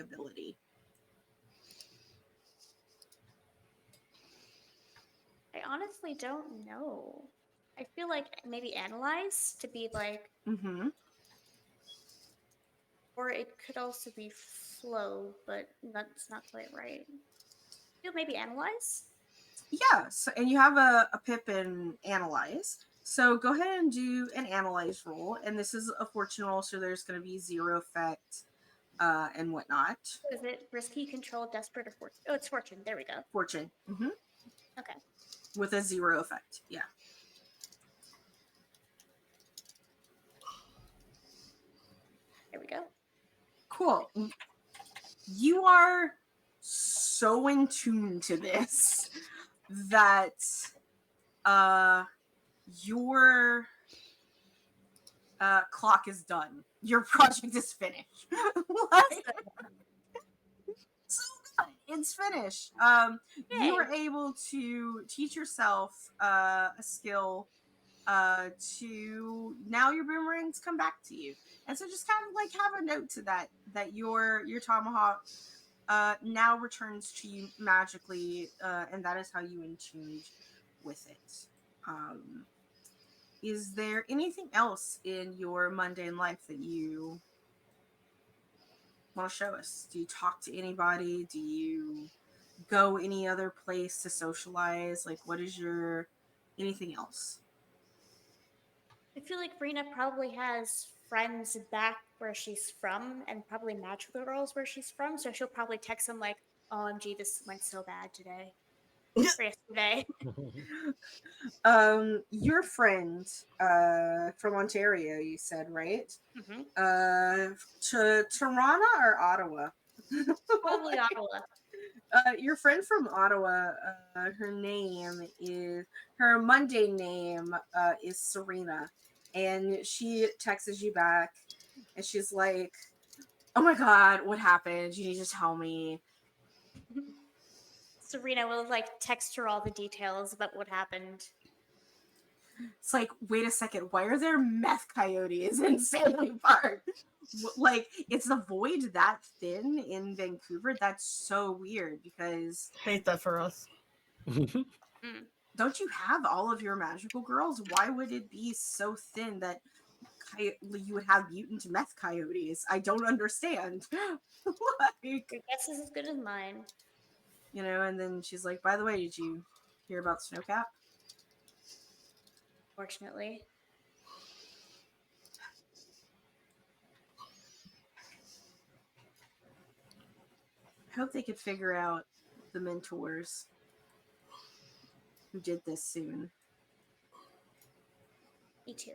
Speaker 1: ability?
Speaker 5: I honestly don't know. I feel like maybe analyze to be like, or it could also be flow, but that's not quite right. I feel maybe analyze.
Speaker 1: Yeah, so, and you have a pip in analyze. So go ahead and do an analyze roll, and this is a fortune roll, so there's going to be 0 effect and whatnot.
Speaker 5: Is it risky, control, desperate, or fortune? Oh, it's fortune. There we go.
Speaker 1: Fortune.
Speaker 5: Okay.
Speaker 1: With a 0 effect, yeah.
Speaker 5: There we go.
Speaker 1: Cool. You are so in tune to this that your clock is done. Your project is finished. So good. It's finished. You were able to teach yourself a skill to now your boomerangs come back to you. And so just kind of like have a note to that your tomahawk now returns to you magically, and that is how you attune with it. Is there anything else in your mundane life that you want to show us? Do you talk to anybody? Do you go any other place to socialize? Like, what is your anything else?
Speaker 5: I feel like Rena probably has friends back where she's from and probably magical girls where she's from, so she'll probably text them like, OMG, this went so bad today. Or yesterday.
Speaker 1: Your friend from Ontario, you said, right?
Speaker 5: Mm-hmm.
Speaker 1: To Toronto or Ottawa?
Speaker 5: Probably Ottawa.
Speaker 1: Your friend from Ottawa, her name is her mundane name is Serena, and she texts you back, and she's like, "Oh my god, what happened? You need to tell me."
Speaker 5: Serena will like text her all the details about what happened.
Speaker 1: It's like, wait a second, why are there meth coyotes in Stanley Park? Like, it's the void that thin in Vancouver? That's so weird because
Speaker 2: Hate that for us.
Speaker 1: don't you have all of your magical girls? Why would it be so thin that you would have mutant meth coyotes? I don't understand. Like,
Speaker 5: Your guess is as good as mine.
Speaker 1: you know, and then she's like, by the way, did you hear about Snowcap?
Speaker 5: Fortunately.
Speaker 1: I hope they could figure out the mentors who did this soon.
Speaker 5: Me too.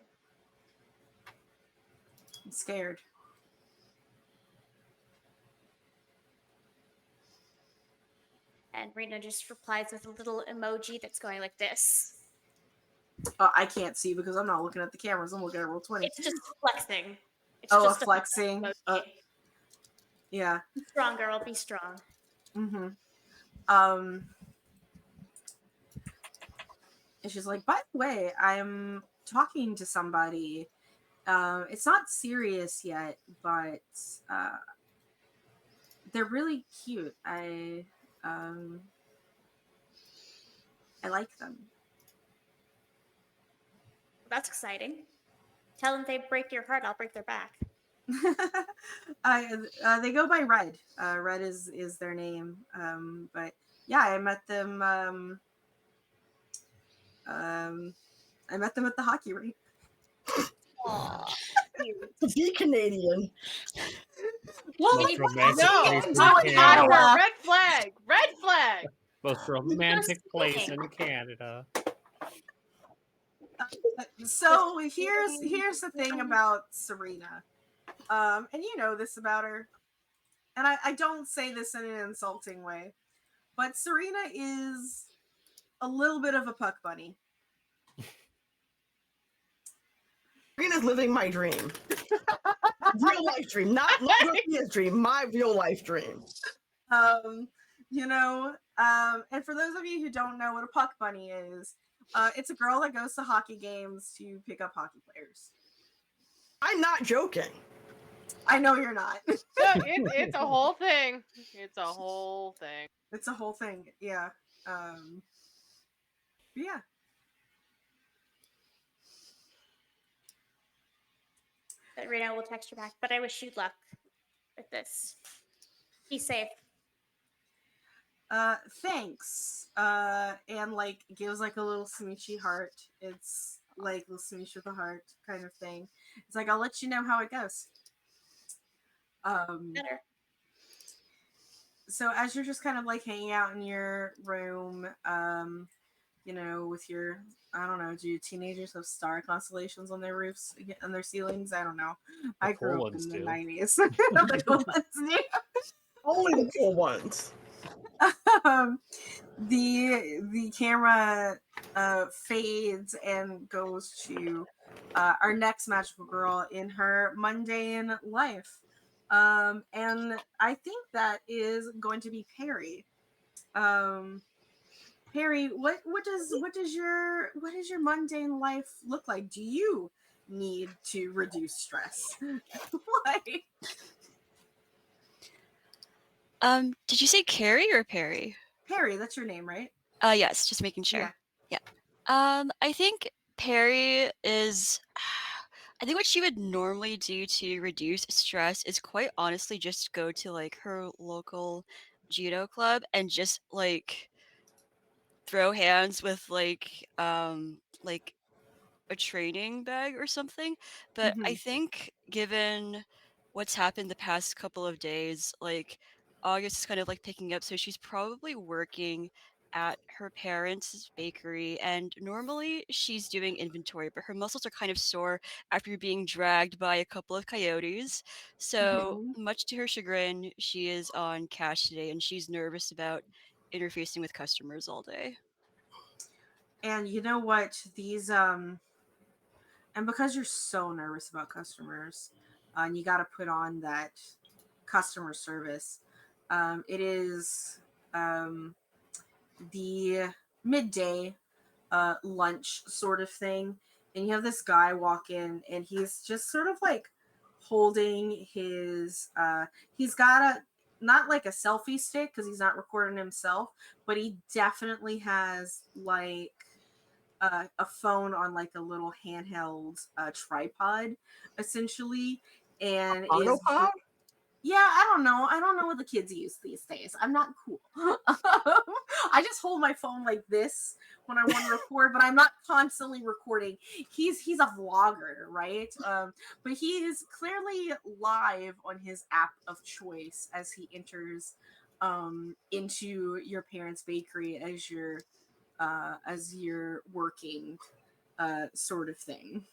Speaker 1: I'm scared.
Speaker 5: And Rena just replies with a little emoji that's going like this.
Speaker 1: I can't see because I'm not looking at the cameras. I'm looking at roll 20.
Speaker 5: It's just flexing. It's
Speaker 1: Oh,
Speaker 5: just
Speaker 1: a flexing. Yeah.
Speaker 5: Be strong, girl. Be strong.
Speaker 1: Mm-hmm. And she's like, by the way, I'm talking to somebody. It's not serious yet, but they're really cute. I like them.
Speaker 5: That's exciting. Tell them if they break your heart, I'll break their back.
Speaker 1: They go by Red. Red is their name. But yeah, I met them. I met them at the hockey rink.
Speaker 5: Aww.
Speaker 2: The Canadian.
Speaker 6: Most romantic
Speaker 3: No,
Speaker 6: place in
Speaker 3: not
Speaker 6: Canada.
Speaker 3: Ottawa. Red flag. Red flag.
Speaker 6: Most romantic place in Canada.
Speaker 1: So here's the thing about Serena, and you know this about her, and I don't say this in an insulting way, but Serena is a little bit of a puck bunny.
Speaker 2: Serena's living my dream. Real life dream, not Sophia's dream. My real life dream.
Speaker 1: You know, and for those of you who don't know what a puck bunny is, it's a girl that goes to hockey games to pick up hockey players.
Speaker 2: I'm not joking.
Speaker 1: I know you're not.
Speaker 3: It's a whole thing. It's a whole thing.
Speaker 1: It's a whole thing. Yeah. Yeah.
Speaker 5: But Rena will text her back. But I wish you luck with this. Be safe.
Speaker 1: Thanks. And like gives like a little smoochy heart. It's like the smooch with a heart kind of thing. It's like, I'll let you know how it goes.
Speaker 5: Better.
Speaker 1: So as you're just kind of like hanging out in your room, you know, with your, I don't know, do teenagers have star constellations on their roofs, on their ceilings? I don't know. I grew up in the 90s. The cool ones do.
Speaker 2: Only the cool ones.
Speaker 1: The camera fades and goes to our next magical girl in her mundane life, and I think that is going to be Perry. Perry, what does your mundane life look like? Do you need to reduce stress? Like,
Speaker 4: Did you say Carrie or Perry?
Speaker 1: Perry, that's your name, right?
Speaker 4: Yes, just making sure.
Speaker 1: Yeah.
Speaker 4: Yeah. I think Perry is. I think what she would normally do to reduce stress is quite honestly just go to like her local judo club and just like throw hands with like a training bag or something. But I
Speaker 1: Mhm.
Speaker 4: think given what's happened the past couple of days, like August is kind of like picking up, so she's probably working at her parents' bakery, and normally she's doing inventory, but her muscles are kind of sore after being dragged by a couple of coyotes. So,
Speaker 1: Mhm.
Speaker 4: much to her chagrin, she is on cash today and she's nervous about interfacing with customers all day.
Speaker 1: And you know what? These and because you're so nervous about customers, and you got to put on that customer service. It is um, the midday lunch sort of thing, and you have this guy walk in, and he's just sort of like holding his. He's got a not like a selfie stick because he's not recording himself, but he definitely has like a phone on like a little handheld tripod, essentially, and
Speaker 2: Bongo
Speaker 1: is
Speaker 2: Pod?
Speaker 1: yeah, I don't know what the kids use these days. I'm not cool. I just hold my phone like this when I want to record, but I'm not constantly recording. He's a vlogger, right? But he is clearly live on his app of choice as he enters into your parents' bakery as you're working sort of thing,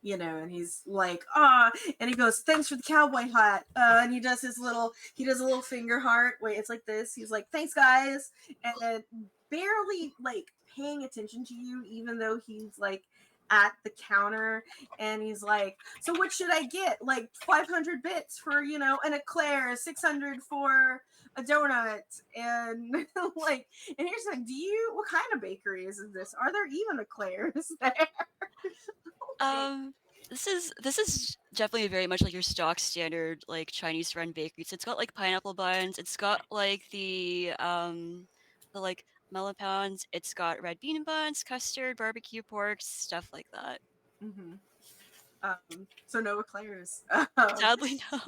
Speaker 1: and he's like, and he goes, thanks for the cowboy hat. And he does a little finger heart. Wait, it's like this. He's like, thanks guys. And barely like paying attention to you, even though he's like at the counter. And he's like, so what should I get? Like 500 bits for, an eclair, 600 for a donut. And like, and here's the thing, what kind of bakery is this? Are there even eclairs there?
Speaker 4: Um, this is definitely very much like your stock standard like Chinese run bakery. So it's got like pineapple buns, it's got like the like melon pounds, it's got red bean buns, custard, barbecue pork, stuff like that.
Speaker 1: Mm-hmm. So no eclairs.
Speaker 4: Sadly, no.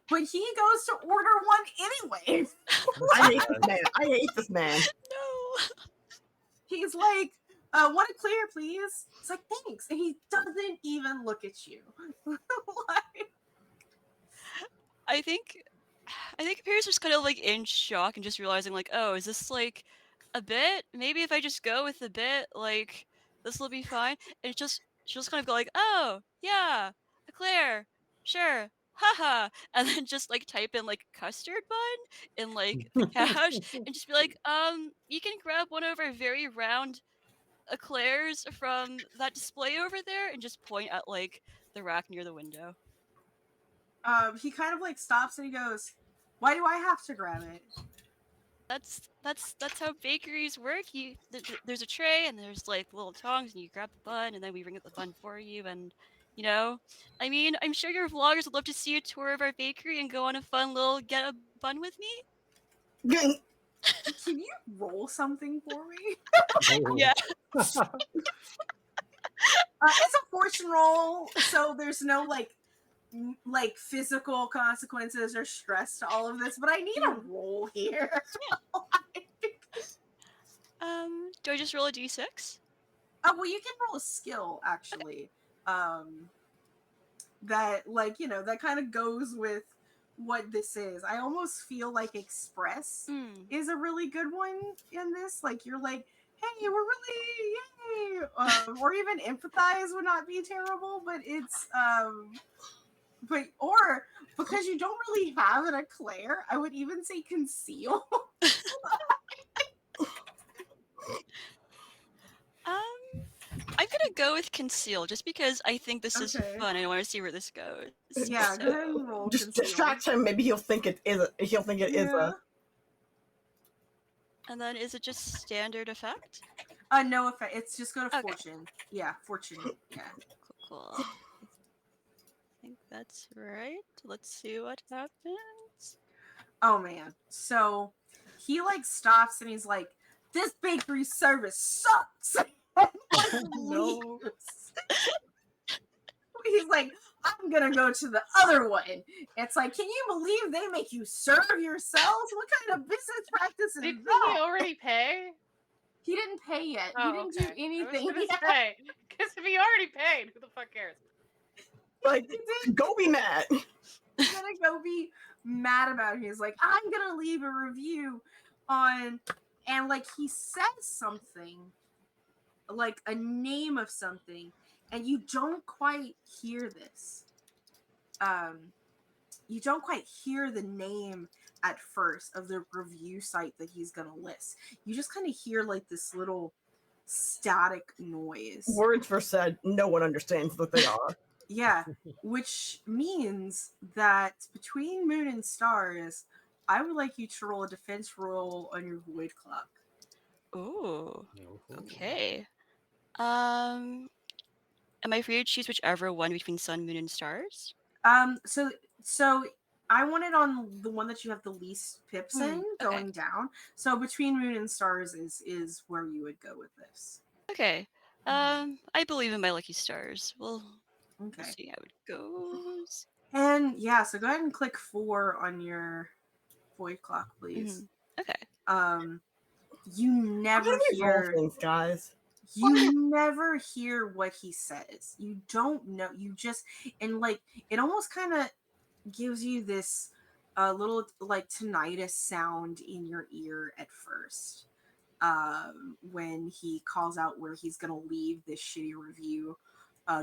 Speaker 1: But he goes to order one anyway.
Speaker 2: I hate this man. I hate this man.
Speaker 4: No.
Speaker 1: He's like, one eclair, please. It's like, thanks. And he doesn't even look at you. Like,
Speaker 4: I think I think Paris was kind of like in shock and just realizing like, oh, is this like a bit? Maybe if I just go with the bit, like this will be fine. And she'll just kind of go like, oh yeah, Eclair, sure, haha, and then just like type in like custard bun in like the cache and just be like, you can grab one of our very round eclairs from that display over there and just point at like the rack near the window.
Speaker 1: he kind of like stops and he goes, why do I have to grab it?
Speaker 4: That's how bakeries work. There's a tray and there's like little tongs and you grab the bun and then we bring up the bun for you and I mean, I'm sure your vloggers would love to see a tour of our bakery and go on a fun little get a bun with me.
Speaker 1: Can you roll something for me?
Speaker 4: Yeah.
Speaker 1: It's a fortune roll, so there's no like physical consequences or stress to all of this, but I need a roll here.
Speaker 4: Do I just roll a d6?
Speaker 1: Oh, well, you can roll a skill actually. That that kind of goes with what this is. I almost feel like Express is a really good one in this. Like you're like, hey, we're really yay, or even Empathize would not be terrible, but it's but or because you don't really have an eclair, I would even say Conceal.
Speaker 4: I'm gonna go with conceal just because I think this is
Speaker 1: Okay.
Speaker 4: fun. I want to see where this goes.
Speaker 1: Yeah, go ahead and roll
Speaker 2: Just
Speaker 1: Conceal.
Speaker 2: distract him. Maybe he'll think it is. He'll think it is
Speaker 1: Yeah.
Speaker 2: a.
Speaker 4: And then is it just standard effect?
Speaker 1: No effect. It's just go to
Speaker 4: Okay.
Speaker 1: Fortune. Yeah, Fortune. Yeah.
Speaker 4: Cool. I think that's right. Let's see what happens.
Speaker 1: Oh man. So he like stops and he's like, "This bakery service sucks." And like
Speaker 2: No.
Speaker 1: leaves. He's like, "I'm gonna go to the other one." It's like, can you believe they make you serve yourselves? What kind of business practice is
Speaker 3: Didn't
Speaker 1: that?
Speaker 3: he already pay?
Speaker 1: He didn't pay yet. He
Speaker 3: Oh,
Speaker 1: didn't
Speaker 3: okay.
Speaker 1: do
Speaker 3: I was
Speaker 1: anything
Speaker 3: gonna
Speaker 1: yet.
Speaker 3: say, because if he already paid, who the fuck cares?
Speaker 2: Like,
Speaker 1: He didn't.
Speaker 2: go be mad.
Speaker 1: He's gonna go be mad about it. He's like, "I'm gonna leave a review on," and like he says something, like a name of something, and you don't quite hear this. Um, you don't quite hear the name at first of the review site that he's gonna list. You just kind of hear like this little static noise.
Speaker 2: Words were said, no one understands what they are.
Speaker 1: Yeah, which means that between Moon and Stars, I would like you to roll a defense roll on your Void Clock.
Speaker 4: Ooh.
Speaker 6: Ooh.
Speaker 4: Okay. Am I free to choose whichever one between Sun, Moon, and Stars?
Speaker 1: So I wanted on the one that you have the least pips in
Speaker 4: Okay.
Speaker 1: going down. So between Moon and Stars is where you would go with this.
Speaker 4: Okay. I believe in my lucky stars. We'll
Speaker 1: Okay.
Speaker 4: see how it goes.
Speaker 1: And yeah, so go ahead and click 4 on your Void Clock, please.
Speaker 4: Okay.
Speaker 1: You
Speaker 2: How
Speaker 1: never
Speaker 2: do we roll
Speaker 1: hear
Speaker 2: things, guys?
Speaker 1: you never hear what he says. You don't know. You just and like it almost kind of gives you this little like tinnitus sound in your ear at first. When he calls out where he's gonna leave this shitty review,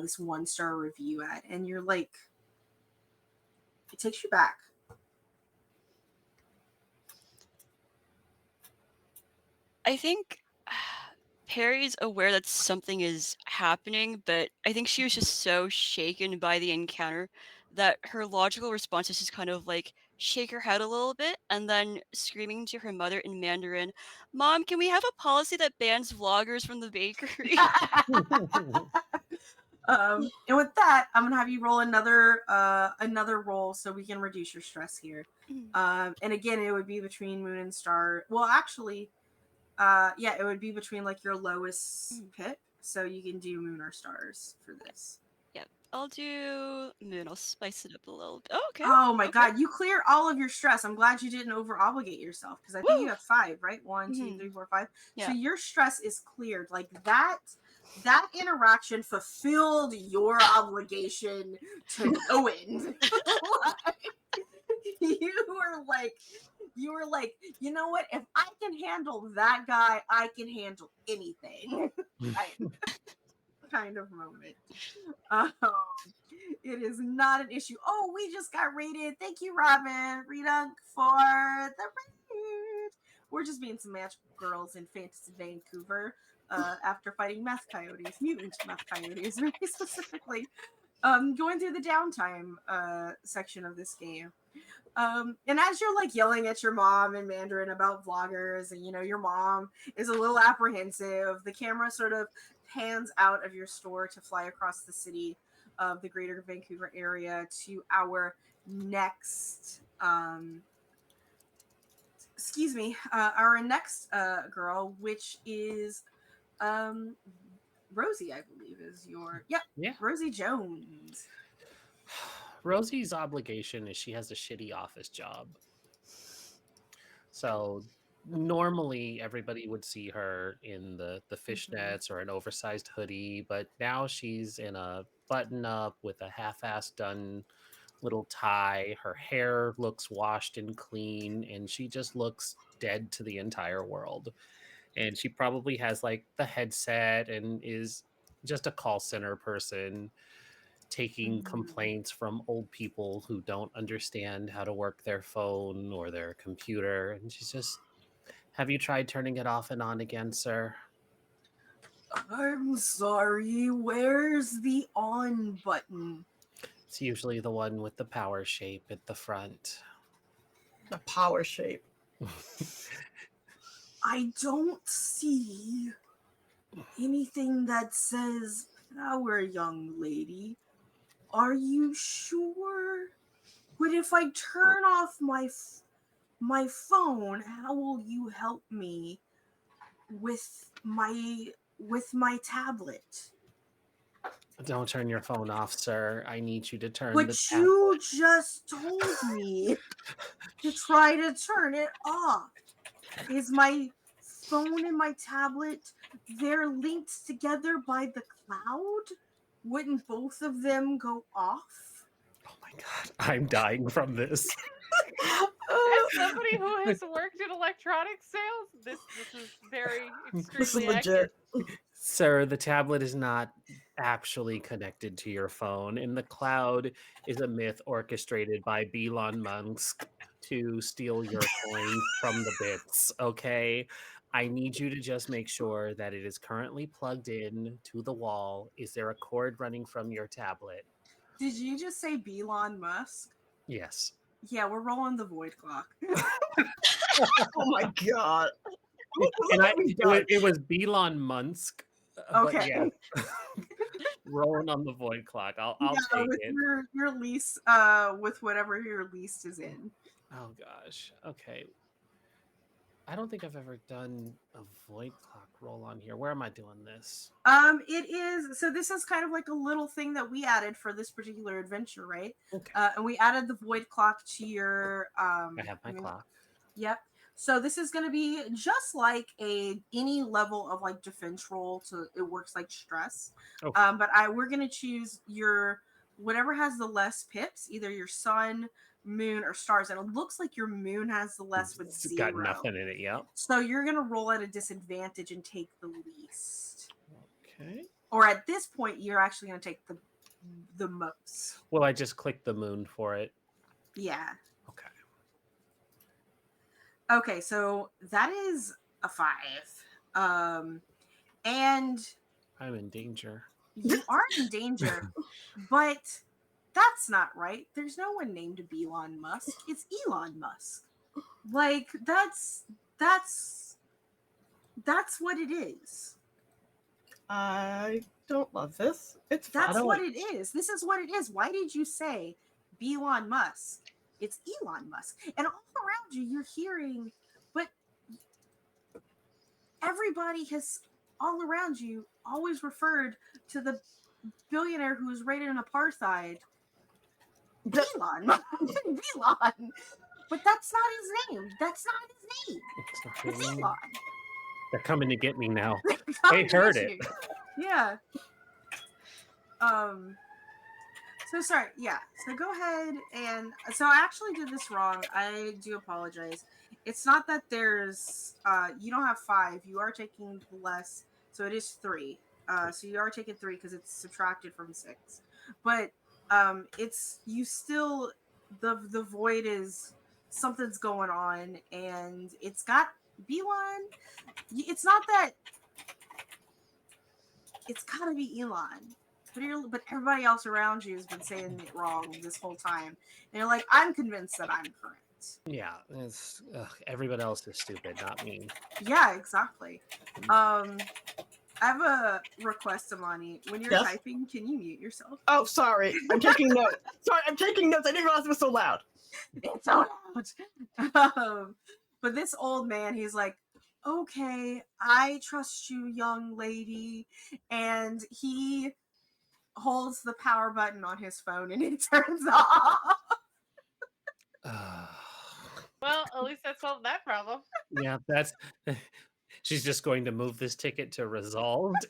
Speaker 1: this 1-star review at, and you're like, it takes you back.
Speaker 4: I think Perry's aware that something is happening, but I think she was just so shaken by the encounter that her logical response is just kind of like shake her head a little bit and then screaming to her mother in Mandarin, "Mom, can we have a policy that bans vloggers from the bakery?"
Speaker 1: And with that, I'm gonna have you roll another roll so we can reduce your stress here. And again, it would be between Moon and Star. Well, actually, yeah, it would be between like your lowest pip, so you can do Moon or Stars for this.
Speaker 4: Yep, I'll do Moon. I'll spice it up a little bit. Oh, okay.
Speaker 1: Oh my
Speaker 4: okay.
Speaker 1: god, you clear all of your stress. I'm glad you didn't over obligate yourself because I think you
Speaker 4: Woo!
Speaker 1: have 5, right? 1, 2, 3, 4, 5.
Speaker 4: Yeah.
Speaker 1: So your stress is cleared. Like that interaction fulfilled your obligation to no end. Like, you were like, you know what? If I can handle that guy, I can handle anything. kind of moment. Um, it is not an issue. Oh, we just got rated. Thank you, Robin Redunk, for the raid. We're just being some magical girls in Fantasy Vancouver after fighting meth coyotes, mutant meth coyotes, very specifically. Going through the downtime section of this game. And as you're like yelling at your mom in Mandarin about vloggers, and you know, your mom is a little apprehensive, the camera sort of pans out of your store to fly across the city of the greater Vancouver area to our next our next girl, which is Rosie, I believe is your
Speaker 6: Yeah.
Speaker 1: Rosie Jones.
Speaker 6: Rosie's obligation is she has a shitty office job. So normally everybody would see her in the fishnets or an oversized hoodie, but now she's in a button up with a half-ass done little tie. Her hair looks washed and clean, and she just looks dead to the entire world. And she probably has like the headset and is just a call center person taking complaints from old people who don't understand how to work their phone or their computer. And she's just, have you tried turning it off and on again, sir?
Speaker 1: I'm sorry, where's the on button?
Speaker 6: It's usually the one with the power shape at the front.
Speaker 2: The power shape.
Speaker 1: I don't see anything that says power, young lady. Are you sure? But if I turn off my my phone. How will you help me with my tablet?
Speaker 6: Don't turn your phone off, sir. I need you to turn
Speaker 1: But
Speaker 6: the
Speaker 1: you just told me to try to turn it off. Is my phone and my tablet, they're linked together by the cloud? Wouldn't both of them go off?
Speaker 6: Oh my god, I'm dying from this.
Speaker 3: As somebody who has worked in electronics sales, this is very
Speaker 2: This is
Speaker 3: extremely accurate.
Speaker 2: legit.
Speaker 6: Sir, the tablet is not actually connected to your phone, and the cloud is a myth orchestrated by Elon Musk to steal your coins from the bits, okay? I need you to just make sure that it is currently plugged in to the wall. Is there a cord running from your tablet?
Speaker 1: Did you just say Elon Musk?
Speaker 6: Yes.
Speaker 1: Yeah, we're rolling the void clock.
Speaker 2: Oh my god.
Speaker 6: And
Speaker 2: What have we done?
Speaker 6: it was Elon Musk. But
Speaker 1: Okay.
Speaker 6: yeah, rolling on the void clock. I'll
Speaker 1: Yeah,
Speaker 6: take
Speaker 1: with
Speaker 6: it.
Speaker 1: your lease, with whatever your lease is in.
Speaker 6: Oh gosh. Okay. I don't think I've ever done a void clock roll on here. Where am I doing this?
Speaker 1: It is, so this is kind of like a little thing that we added for this particular adventure, right?
Speaker 6: Okay.
Speaker 1: And we added the void clock to your
Speaker 6: I have my clock.
Speaker 1: Yep. So this is going to be just like any level of like defense roll. So it works like stress.
Speaker 6: Okay.
Speaker 1: But we're going to choose your whatever has the less pips, either your sun, moon, or stars. And it looks like your moon has the less with
Speaker 6: It's
Speaker 1: 0.
Speaker 6: got nothing in it. Yep.
Speaker 1: So you're going to roll at a disadvantage and take the least.
Speaker 6: Okay.
Speaker 1: Or at this point, you're actually going to take the most.
Speaker 6: Well, I just clicked the moon for it.
Speaker 1: Yeah.
Speaker 6: Okay.
Speaker 1: Okay, so that is a 5. And
Speaker 6: I'm in danger.
Speaker 1: you are in danger, but that's not right. There's no one named Elon Musk. It's Elon Musk. Like that's what it is.
Speaker 2: I don't love this. It's
Speaker 1: That's
Speaker 2: fine.
Speaker 1: what it is. This is what it is. Why did you say Elon Musk? It's Elon Musk. And all around you, you're hearing, but everybody has all around you always referred to the billionaire who was raided in apartheid. Elon. Elon. But that's not his name. That's not his name. It's Elon.
Speaker 6: They're coming to get me now.
Speaker 1: They
Speaker 6: They heard it.
Speaker 1: Yeah. So sorry. Yeah. So go ahead and so I actually did this wrong. I do apologize. It's not that there's you don't have 5. You are taking less. So it is 3. So you are taking 3 because it's subtracted from 6. But it's you still the void is something's going on and it's got Elon. It's not that it's gotta be Elon. But everybody else around you has been saying it wrong this whole time. And you're like, I'm convinced that I'm correct.
Speaker 6: Yeah, everybody else is stupid, not me.
Speaker 1: Yeah, exactly. I have a request, Amani. When you're typing, can you mute yourself?
Speaker 2: Oh, sorry. I'm taking notes. Sorry, I'm taking notes. I didn't realize it was so loud.
Speaker 1: It's so loud. But this old man, he's like, okay, I trust you, young lady. And he holds the power button on his phone and it turns off.
Speaker 3: Well, at least that solved that problem.
Speaker 6: Yeah, that's. She's just going to move this ticket to resolved.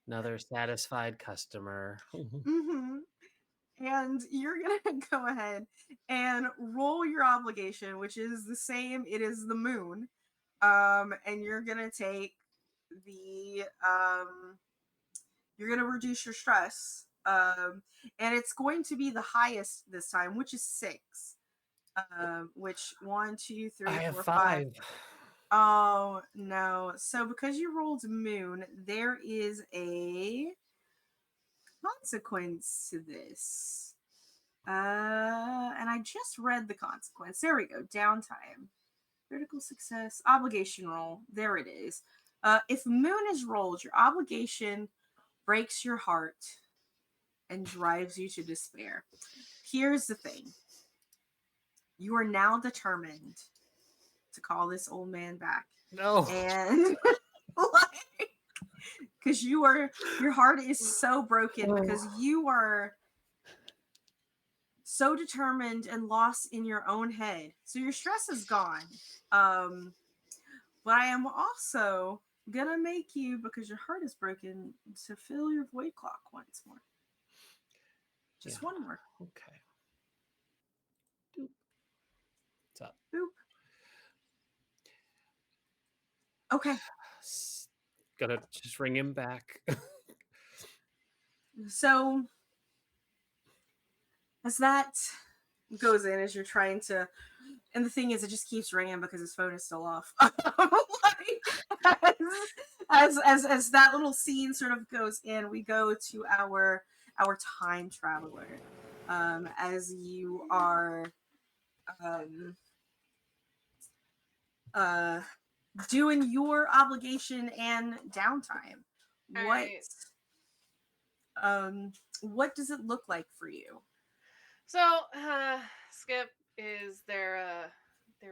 Speaker 6: Another satisfied customer.
Speaker 1: Mm-hmm. And you're gonna go ahead and roll your obligation, which is the same. It is the moon. And you're gonna take the you're gonna reduce your stress. And it's going to be the highest this time, which is 6. Which 1, 2, 3,
Speaker 6: I have
Speaker 1: 4,
Speaker 6: 5.
Speaker 1: Oh no. So because you rolled moon, there is a consequence to this. And I just read the consequence. There we go. Downtime. Critical success. Obligation roll. There it is. If moon is rolled, your obligation breaks your heart and drives you to despair. Here's the thing. you are now determined to call this old man back.
Speaker 6: No.
Speaker 1: And like, because your heart is so broken because you are so determined and lost in your own head. So your stress is gone. But I am also gonna make you, because your heart is broken, to fill your void clock once more. Just one more.
Speaker 6: Okay. Doop. What's up?
Speaker 1: Boop. Okay.
Speaker 6: Gotta just ring him back.
Speaker 1: So as that goes in, as you're trying to, and the thing is, it just keeps ringing because his phone is still off. Like, as that little scene sort of goes in, we go to our time traveler. As you are doing your obligation and downtime. What does it look like for you?
Speaker 3: So, Skip is their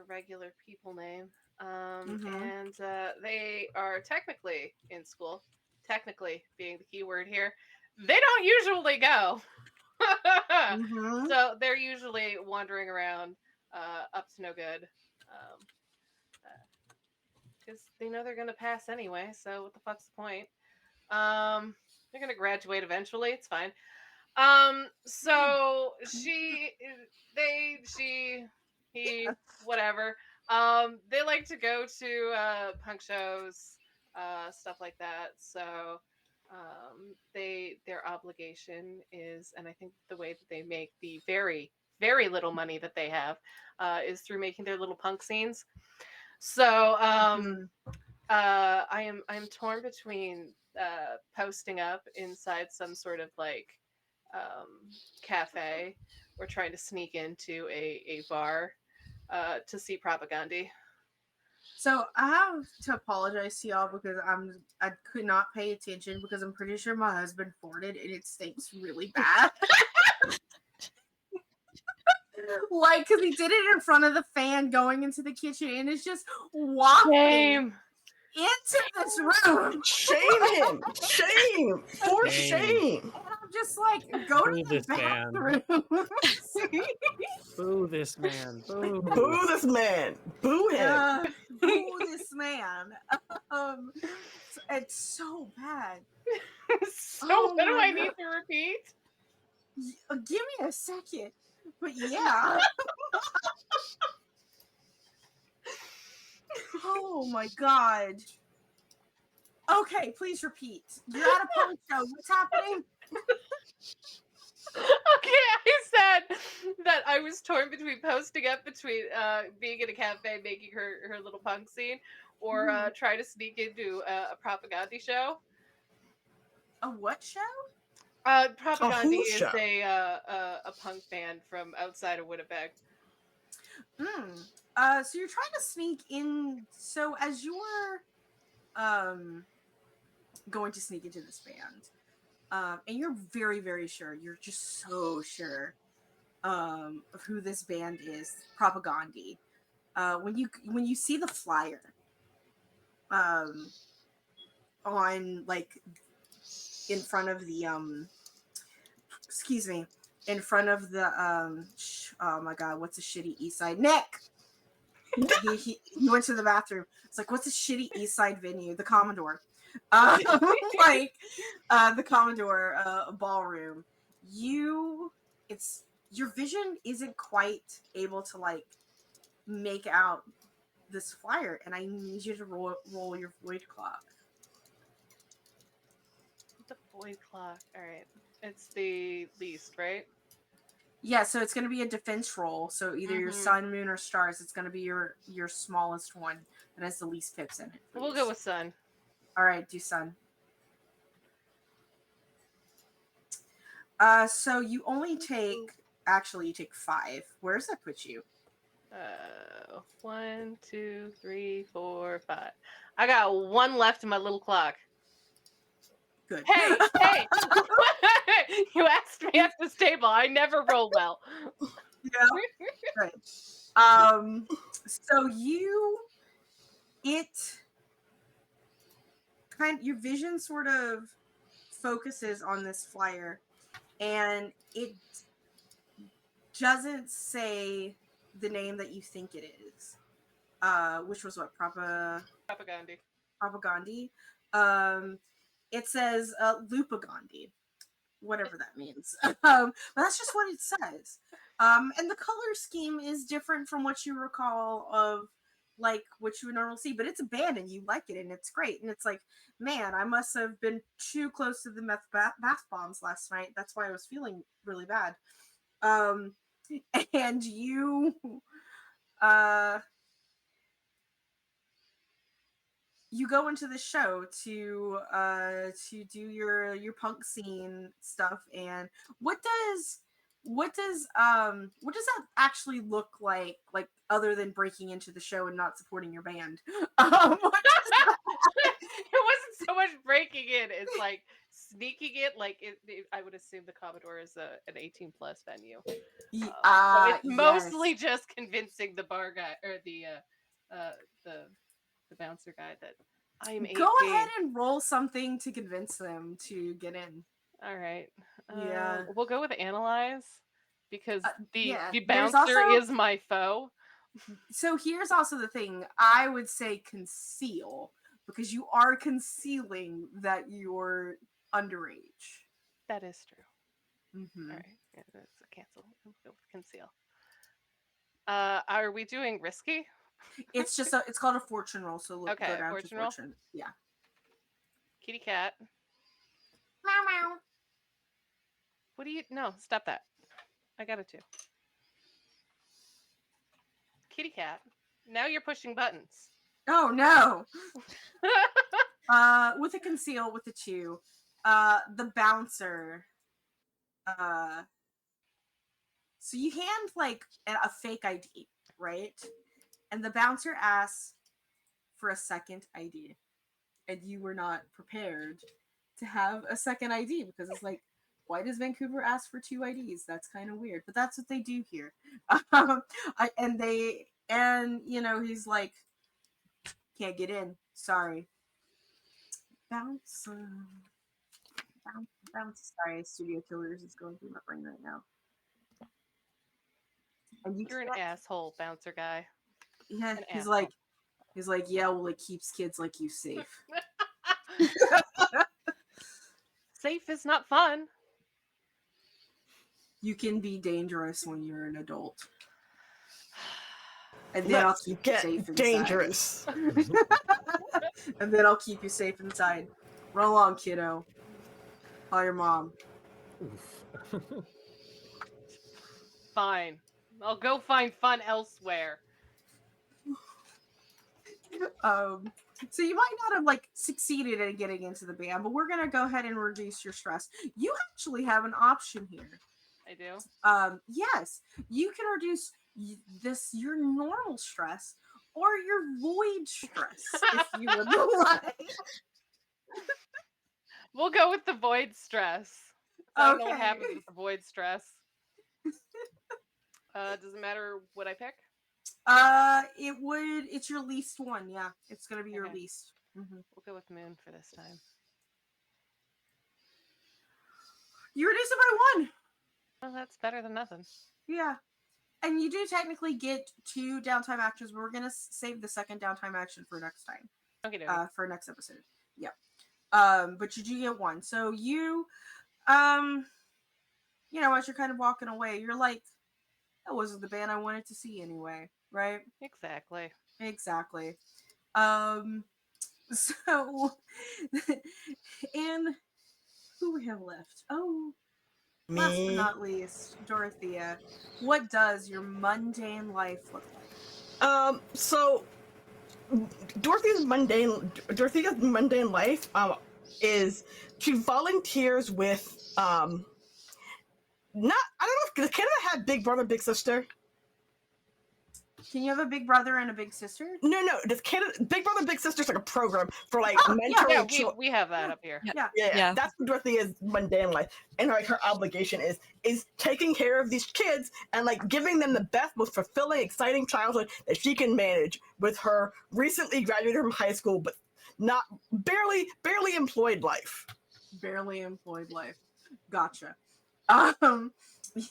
Speaker 3: regular people name. And they are technically in school. Technically being the key word here. They don't usually go. So they're usually wandering around, up to no good. Because they know they're going to pass anyway, so what the fuck's the point? They're going to graduate eventually, it's fine. So he, whatever. They like to go to punk shows, stuff like that. So their obligation is, and I think the way that they make the very, very little money that they have is through making their little punk scenes. So I'm torn between posting up inside some sort of like cafe or trying to sneak into a bar to see propaganda.
Speaker 1: So I have to apologize to y'all because I could not pay attention because I'm pretty sure my husband farted and it stinks really bad. Like, because he did it in front of the fan going into the kitchen and it's just wafting into this room.
Speaker 2: Shame him! Shame! For shame!
Speaker 1: And I'm just like, go to the bathroom.
Speaker 6: Boo this man. Boo.
Speaker 2: Boo this man. Boo him.
Speaker 1: Boo this man. It's so bad.
Speaker 3: So what do I need to repeat?
Speaker 1: Give me a second. But yeah. Oh my god. Okay, please repeat. You're at a punk show. What's happening?
Speaker 3: Okay, I said that I was torn between posting up between being in a cafe making her little punk scene or try to sneak into a propaganda show.
Speaker 1: A what show?
Speaker 3: Propaganda is a punk band from outside of Winnipeg.
Speaker 1: So you're trying to sneak in. So as you're going to sneak into this band, and you're very, very sure, you're just so sure of who this band is, Propaganda. When you see the flyer on like in front of the in front of the oh my god, what's a shitty East Side? Nick. he went to the bathroom. It's like, what's a shitty East Side venue? The Commodore. Like the Commodore ballroom. Your vision isn't quite able to like make out this flyer, and I need you to roll your void clock.
Speaker 3: The void clock. All right, it's the least, right?
Speaker 1: Yeah, so it's going to be a defense roll. So either your sun, moon, or stars. It's going to be your smallest one that has the least pips in it. Please.
Speaker 3: We'll go with sun.
Speaker 1: All right, do sun. So you only take. Actually, you take 5. Where does that put you?
Speaker 3: 1, 2, 3, 4, 5. I got 1 left in my little clock.
Speaker 1: Good.
Speaker 3: Hey! You asked me at this table. I never roll well.
Speaker 1: Yeah. Right. So your vision sort of focuses on this flyer, and it doesn't say the name that you think it is, which was what,
Speaker 3: Propaganda.
Speaker 1: Propagandi. It says Lupagandi, whatever that means. But that's just what it says. And the color scheme is different from what you recall of like what you would normally see, but it's a band and you like it and it's great. And it's like, man, I must have been too close to the meth bath bombs last night. That's why I was feeling really bad. And you go into the show to do your punk scene stuff. And what does that actually look like other than breaking into the show and not supporting your band?
Speaker 3: It wasn't so much breaking in; it's like sneaking it. Like I would assume the Commodore is an 18+ venue. So it's mostly just convincing the bar guy or the bouncer guy that I'm 18.
Speaker 1: Go ahead and roll something to convince them to get in.
Speaker 3: All right.
Speaker 1: Yeah.
Speaker 3: We'll go with analyze because the
Speaker 1: There's
Speaker 3: bouncer
Speaker 1: also-
Speaker 3: is my foe.
Speaker 1: So here's also the thing. I would say conceal, because you are concealing that you're underage.
Speaker 3: That is true.
Speaker 1: Mm-hmm.
Speaker 3: All right. Yeah, that's a cancel. We'll go with conceal. Are we doing risky?
Speaker 1: It's just it's called a fortune roll. So look,
Speaker 3: Okay,
Speaker 1: go down
Speaker 3: fortune
Speaker 1: to
Speaker 3: roll?
Speaker 1: fortune. Yeah.
Speaker 3: Kitty cat.
Speaker 1: Meow meow.
Speaker 3: What do you? No, stop that. I got it too. Kitty cat. Now you're pushing buttons.
Speaker 1: Oh no. With a conceal with the 2, the bouncer. So you hand like a fake ID, right? And the bouncer asks for a second ID, and you were not prepared to have a second ID because it's like, why does Vancouver ask for 2 IDs? That's kind of weird, but that's what they do here. And he's like, can't get in. Sorry. Bounce. Sorry, Studio Killers is going through my brain right now. And
Speaker 3: You're an asshole, bouncer guy.
Speaker 1: Yeah,
Speaker 3: An
Speaker 1: he's
Speaker 3: asshole.
Speaker 1: like, yeah, well, it keeps kids like you safe.
Speaker 3: Safe is not fun.
Speaker 1: You can be dangerous when you're an adult. And then I'll keep you safe inside.
Speaker 2: Dangerous.
Speaker 1: And then I'll keep you safe inside. Run along, kiddo. Call your mom.
Speaker 3: Fine. I'll go find fun elsewhere.
Speaker 1: So you might not have succeeded in getting into the band, but we're gonna go ahead and reduce your stress. You actually have an option here.
Speaker 3: I do.
Speaker 1: Yes, you can reduce your normal stress or your void stress if you would like.
Speaker 3: We'll go with the void stress. I don't know what happens with the void stress. Does it matter what I pick?
Speaker 1: It's your least one. Yeah, it's gonna be your least. Mm-hmm.
Speaker 3: We'll go with moon for this time.
Speaker 1: You reduce it by 1.
Speaker 3: Well, that's better than nothing.
Speaker 1: Yeah. And you do technically get 2 downtime actions, but we're gonna save the second downtime action for next time.
Speaker 3: Okay.
Speaker 1: For next episode. Yeah. But you do get 1. So you, as you're kind of walking away, you're like, that wasn't the band I wanted to see anyway, right?
Speaker 3: Exactly.
Speaker 1: So, and who we have left? Oh,
Speaker 2: Me.
Speaker 1: last but not least, Dorothea. What does your mundane life look like?
Speaker 2: So Dorothea's mundane life is she volunteers with I don't know if Canada had Big Brother Big Sister.
Speaker 1: Can you have a big brother and a big sister?
Speaker 2: No, this Big Brother Big Sister's like a program for like
Speaker 1: Oh, yeah.
Speaker 2: mentoring.
Speaker 3: Yeah, we have that up here.
Speaker 1: Yeah.
Speaker 2: That's what Dorothea's mundane life, and like her obligation is taking care of these kids and like giving them the best, most fulfilling, exciting childhood that she can manage with her recently graduated from high school, but not barely employed life.
Speaker 1: Barely employed life. Gotcha.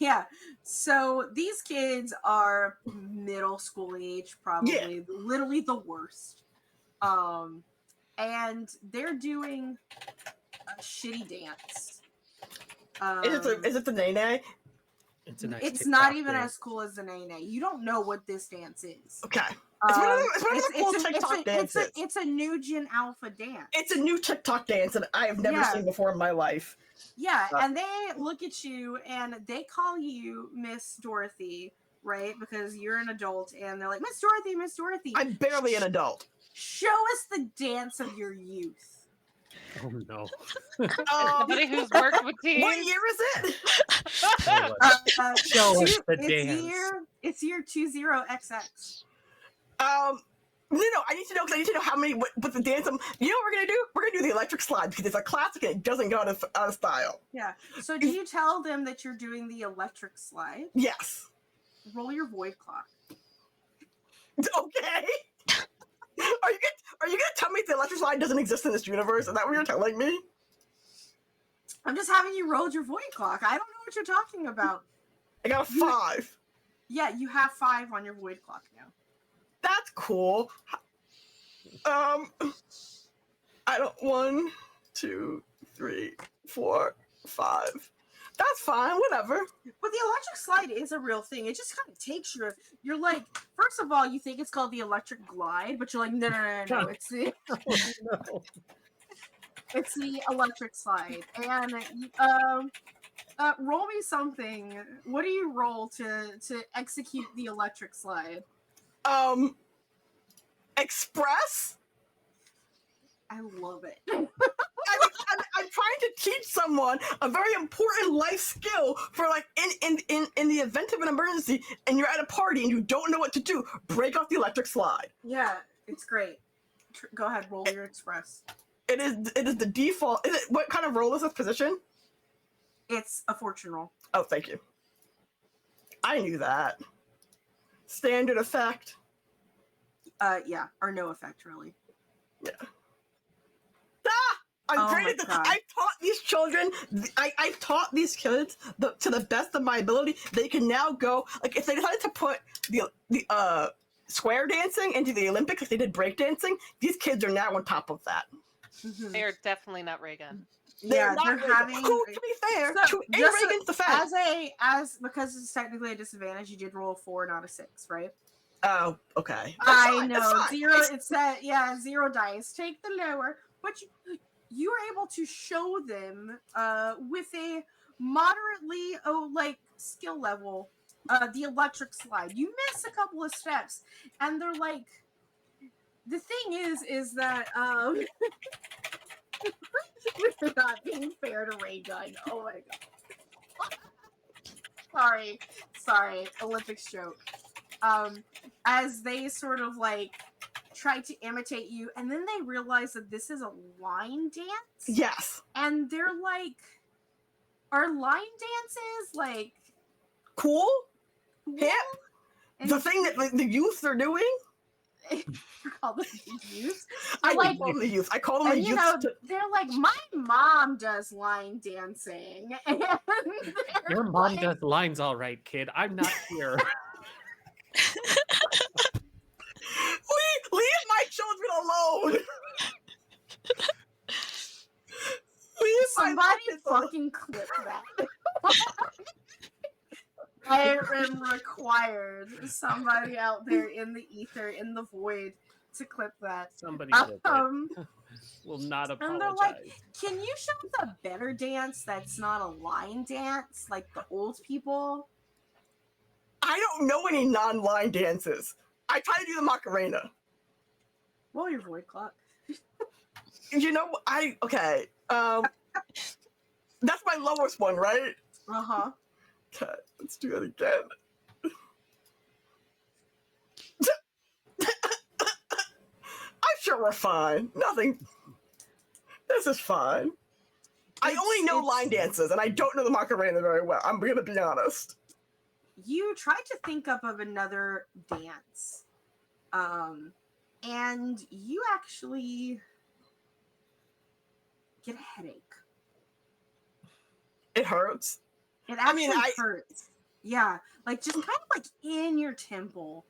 Speaker 1: Yeah. So these kids are middle school age, probably literally the worst. And they're doing a shitty dance.
Speaker 2: Is it the Nene?
Speaker 6: It's a nice
Speaker 1: It's not
Speaker 6: TikTok
Speaker 1: even
Speaker 6: dance.
Speaker 1: as cool as the Nene. You don't know what this dance is.
Speaker 2: Okay. It's one of the cool TikTok dances.
Speaker 1: It's a new Gen Alpha dance.
Speaker 2: It's a new TikTok dance that I have never seen before in my life.
Speaker 1: Yeah, and they look at you and they call you Miss Dorothy, right? Because you're an adult, and they're like, Miss Dorothy, Miss Dorothy.
Speaker 2: I'm barely an adult.
Speaker 1: Show us the dance of your youth.
Speaker 6: Oh no.
Speaker 3: Somebody who's worked with teens.
Speaker 2: What year is it?
Speaker 6: Show us the dance.
Speaker 1: It's year 20XX.
Speaker 2: No, I need to know because I need to know how many what the dance. You know what we're gonna do? We're gonna do the electric slide because it's a classic and it doesn't go out of style.
Speaker 1: Yeah. So do you tell them that you're doing the electric slide?
Speaker 2: Yes.
Speaker 1: Roll your void clock.
Speaker 2: Okay. Are you gonna tell me the electric slide doesn't exist in this universe? Is that what you're telling me?
Speaker 1: I'm just having you roll your void clock. I don't know what you're talking about.
Speaker 2: I got a 5.
Speaker 1: Yeah, you have 5 on your void clock now.
Speaker 2: That's cool. I don't 1, 2, 3, 4, 5. That's fine, whatever.
Speaker 1: But the electric slide is a real thing. It just kind of takes you're like, first of all, you think it's called the electric glide, but you're like, no, it's the it's the electric slide. And roll me something. What do you roll to execute the electric slide?
Speaker 2: Express?
Speaker 1: I love it.
Speaker 2: I'm trying to teach someone a very important life skill for like in the event of an emergency and you're at a party and you don't know what to do. Break off the electric slide.
Speaker 1: Yeah, it's great. Go ahead, roll your express.
Speaker 2: It is the default. Is it what kind of roll is this position?
Speaker 1: It's a fortune roll.
Speaker 2: Oh, thank you. I knew that. Standard effect.
Speaker 1: Yeah, or no effect really.
Speaker 2: Yeah. I've taught these children. I've taught these kids to the best of my ability. They can now go like if they decided to put the square dancing into the Olympics, like they did breakdancing. These kids are now on top of that.
Speaker 1: Mm-hmm.
Speaker 3: They are definitely not Reagan.
Speaker 1: Yeah, they're having.
Speaker 2: Who, to be fair,
Speaker 1: So,
Speaker 2: Reagan's defense.
Speaker 1: As because it's technically a disadvantage, you did roll a 4, not a 6, right?
Speaker 2: Oh, okay.
Speaker 1: I know. Zero. It said, 0 dice. Take the lower, but you were able to show them with a moderately skill level the electric slide. You miss a couple of steps, and they're like, the thing is that we're not being fair to Ray Gun. Oh my god. Sorry, Olympics joke. As they sort of like try to imitate you, and then they realize that this is a line dance.
Speaker 2: Yes.
Speaker 1: And they're like, are line dances like
Speaker 2: cool?
Speaker 1: Hip?
Speaker 2: And the thing that the youth are doing?
Speaker 1: You call them the youth?
Speaker 2: I call them the youth. I call them the youth.
Speaker 1: They're like, my mom does line dancing. And
Speaker 6: your mom does lines all right, kid. I'm not here.
Speaker 2: Leave my children alone.
Speaker 1: Somebody fucking clip that. I am required somebody out there in the ether, in the void, to clip that.
Speaker 6: Somebody clip it. Will not apologize.
Speaker 1: And they're like, can you show us a better dance that's not a line dance like the old people?
Speaker 2: I don't know any non-line dances. I try to do the Macarena.
Speaker 1: Roll your void clock.
Speaker 2: You know, okay. That's my lowest one, right?
Speaker 1: Uh-huh.
Speaker 2: Okay, let's do that again. sure we're fine. Nothing. This is fine. I only know line dances, and I don't know the Macarena very well. I'm gonna be honest.
Speaker 1: You tried to think up of another dance, and you actually get a headache.
Speaker 2: It hurts.
Speaker 1: It actually hurts. Yeah, like just kind of like in your temple,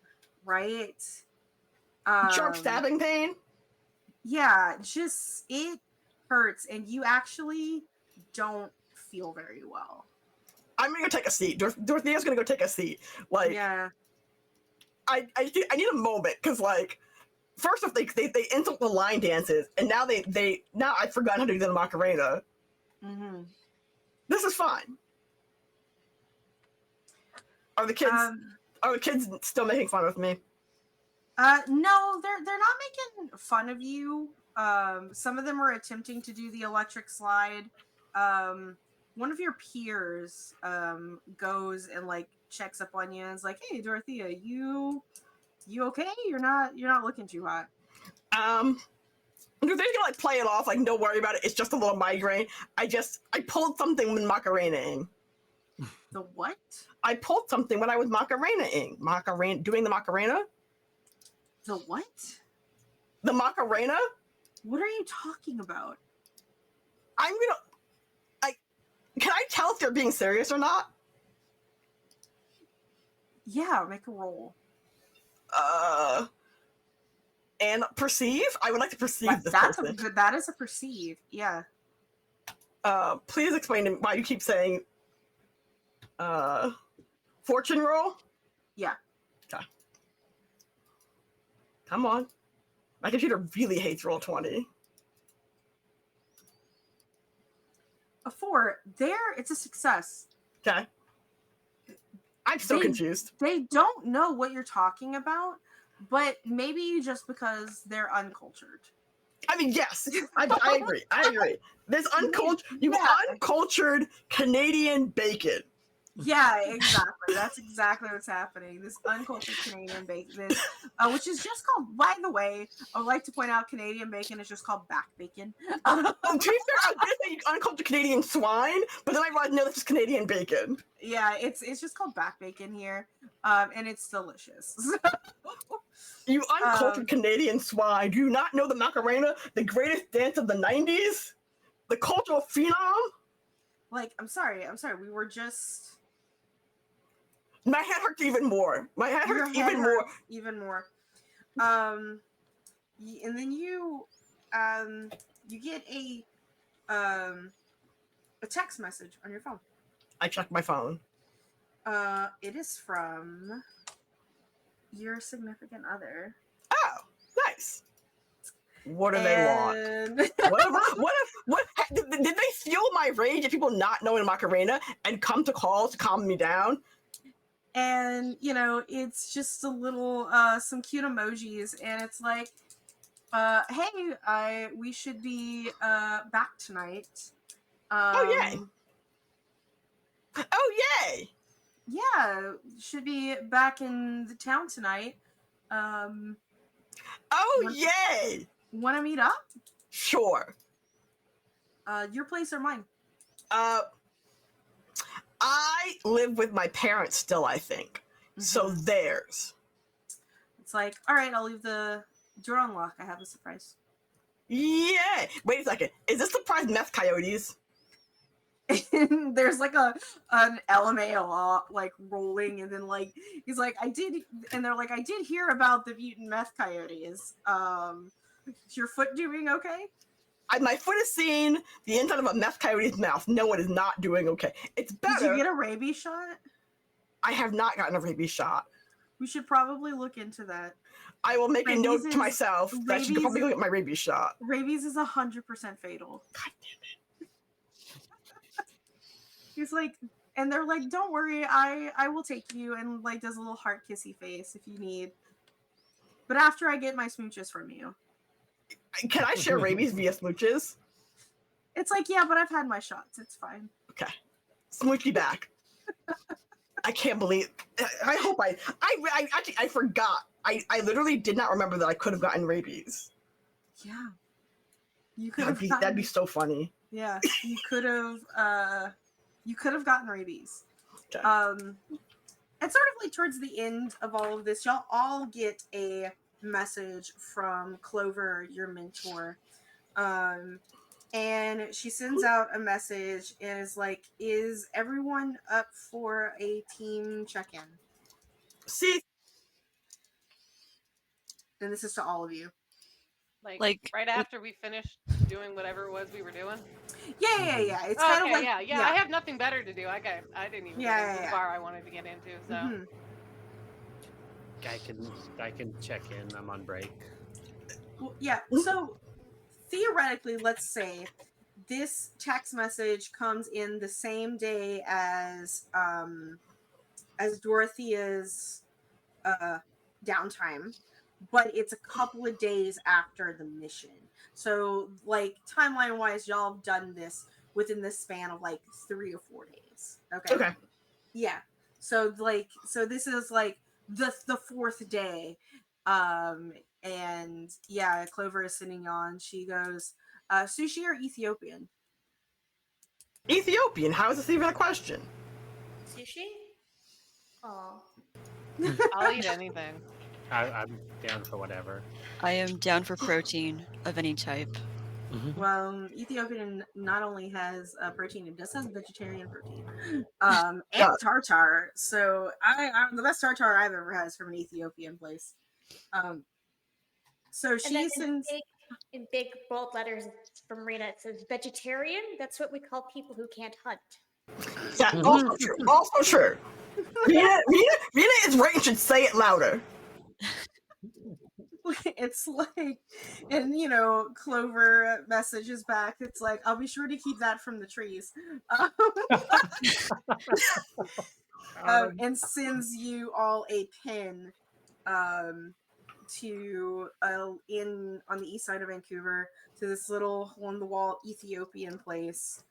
Speaker 1: right?
Speaker 2: Sharp stabbing pain.
Speaker 1: Yeah, just it hurts, and you actually don't feel very well.
Speaker 2: I'm gonna go take a seat. Dorothea's gonna go take a seat. Like,
Speaker 1: yeah,
Speaker 2: I need a moment because, like, first off, they insult the line dances, and now now I've forgotten how to do the Macarena.
Speaker 1: Mm-hmm.
Speaker 2: This is fine. Are the kids still making fun of me?
Speaker 1: No, they're not making fun of you. Some of them are attempting to do the electric slide. One of your peers goes and like checks up on you and is like, "Hey, Dorothea, you okay? You're not looking too hot."
Speaker 2: They're gonna like play it off, like, don't worry about it. It's just a little migraine. I pulled something when Macarenaing.
Speaker 1: The what?
Speaker 2: I pulled something when I was Macarenaing. Doing the Macarena.
Speaker 1: The what?
Speaker 2: The Macarena?
Speaker 1: What are you talking about?
Speaker 2: Can I tell if they're being serious or not?
Speaker 1: Yeah, make a roll.
Speaker 2: And perceive? I would like to perceive this
Speaker 1: That is a perceive, yeah.
Speaker 2: Please explain to me why you keep saying fortune roll?
Speaker 1: Yeah.
Speaker 2: Okay. Come on. My computer really hates Roll20.
Speaker 1: A 4. There, it's a success.
Speaker 2: Okay. I'm so confused.
Speaker 1: They don't know what you're talking about, but maybe just because they're uncultured.
Speaker 2: I mean, yes, I agree. This uncultured Canadian bacon.
Speaker 1: Yeah, exactly. That's exactly what's happening. This uncultured Canadian bacon, which is just called, by the way, I would like to point out Canadian bacon is just called back bacon.
Speaker 2: To be fair, I was going to say uncultured Canadian swine, but then I realized, no, this is Canadian bacon.
Speaker 1: Yeah, it's just called back bacon here, and it's delicious.
Speaker 2: You uncultured Canadian swine. Do you not know the Macarena, the greatest dance of the 90s? The cultural phenom?
Speaker 1: Like, I'm sorry. We were just...
Speaker 2: My head hurts even more.
Speaker 1: Even more. And then you get a text message on your phone.
Speaker 2: I checked my phone.
Speaker 1: It is from your significant other.
Speaker 2: Oh, nice. What do they want? What did they fuel my rage at people not knowing Macarena and come to calls to calm me down?
Speaker 1: And, it's just a little, some cute emojis, and it's like, hey, we should be, back tonight.
Speaker 2: Oh, yay. Oh, yay.
Speaker 1: Yeah, should be back in the town tonight.
Speaker 2: Yay.
Speaker 1: Want to meet up?
Speaker 2: Sure.
Speaker 1: Your place or mine?
Speaker 2: I live with my parents still, I think. Mm-hmm. So theirs.
Speaker 1: It's like, all right, I'll leave the door unlocked. I have a surprise.
Speaker 2: Yeah. Wait a second. Is this surprise meth coyotes?
Speaker 1: There's like an LMAO like rolling, and then like he's like, and they're like, I did hear about the mutant meth coyotes. Is your foot doing okay?
Speaker 2: My foot has seen the inside of a meth coyote's mouth. No, it is not doing okay. It's better.
Speaker 1: Did you get a rabies shot?
Speaker 2: I have not gotten a rabies shot.
Speaker 1: We should probably look into that.
Speaker 2: I will make a note to myself that I should probably go get my rabies shot.
Speaker 1: Rabies is 100% fatal.
Speaker 2: God damn it.
Speaker 1: He's like, and they're like, don't worry, I will take you, and like does a little heart kissy face if you need. But after I get my smooches from you.
Speaker 2: Can I share rabies via smooches?
Speaker 1: It's like, yeah, but I've had my shots. It's fine.
Speaker 2: Okay. Smoochy back. I can't believe. I hope I actually, I forgot. I literally did not remember that I could have gotten rabies.
Speaker 1: Yeah. You could have
Speaker 2: That'd be so funny.
Speaker 1: Yeah, you could have gotten rabies.
Speaker 2: Okay.
Speaker 1: And sort of like towards the end of all of this, y'all all get a message from Clover, your mentor. And she sends out a message and is like, is everyone up for a team check-in?
Speaker 2: See,
Speaker 1: And this is to all of you.
Speaker 3: Like right after we finished doing whatever it was we were doing.
Speaker 1: Yeah. It's
Speaker 3: Okay,
Speaker 1: kind of like
Speaker 3: yeah. I have nothing better to do. I didn't even get into the
Speaker 1: Yeah.
Speaker 3: bar I wanted to get into. So
Speaker 1: Mhm.
Speaker 6: I can check in. I'm on break.
Speaker 1: Well, yeah. So theoretically, let's say this text message comes in the same day as Dorothea's downtime, but it's a couple of days after the mission. So, like, timeline wise, y'all have done this within the span of like 3 or 4 days. Okay. Yeah. So this is like the fourth day. And yeah, Clover is sitting on. She goes, sushi or Ethiopian?
Speaker 2: Ethiopian. How is this even a question?
Speaker 5: Sushi? Oh.
Speaker 3: I'll eat anything.
Speaker 6: I'm down for whatever.
Speaker 4: I am down for protein of any type.
Speaker 1: Well, Ethiopian not only has protein, it does have vegetarian protein, and tartar. So I'm the best tartar I've ever had is from an Ethiopian place. So she sends
Speaker 5: in big bold letters from Rena. It says vegetarian. That's what we call people who can't hunt.
Speaker 2: Yeah, also true. Also true. Rena is right and should say it louder.
Speaker 1: It's like, and Clover messages back. It's like, I'll be sure to keep that from the trees, and sends you all a pin, to in on the east side of Vancouver to this little hole in the wall Ethiopian place,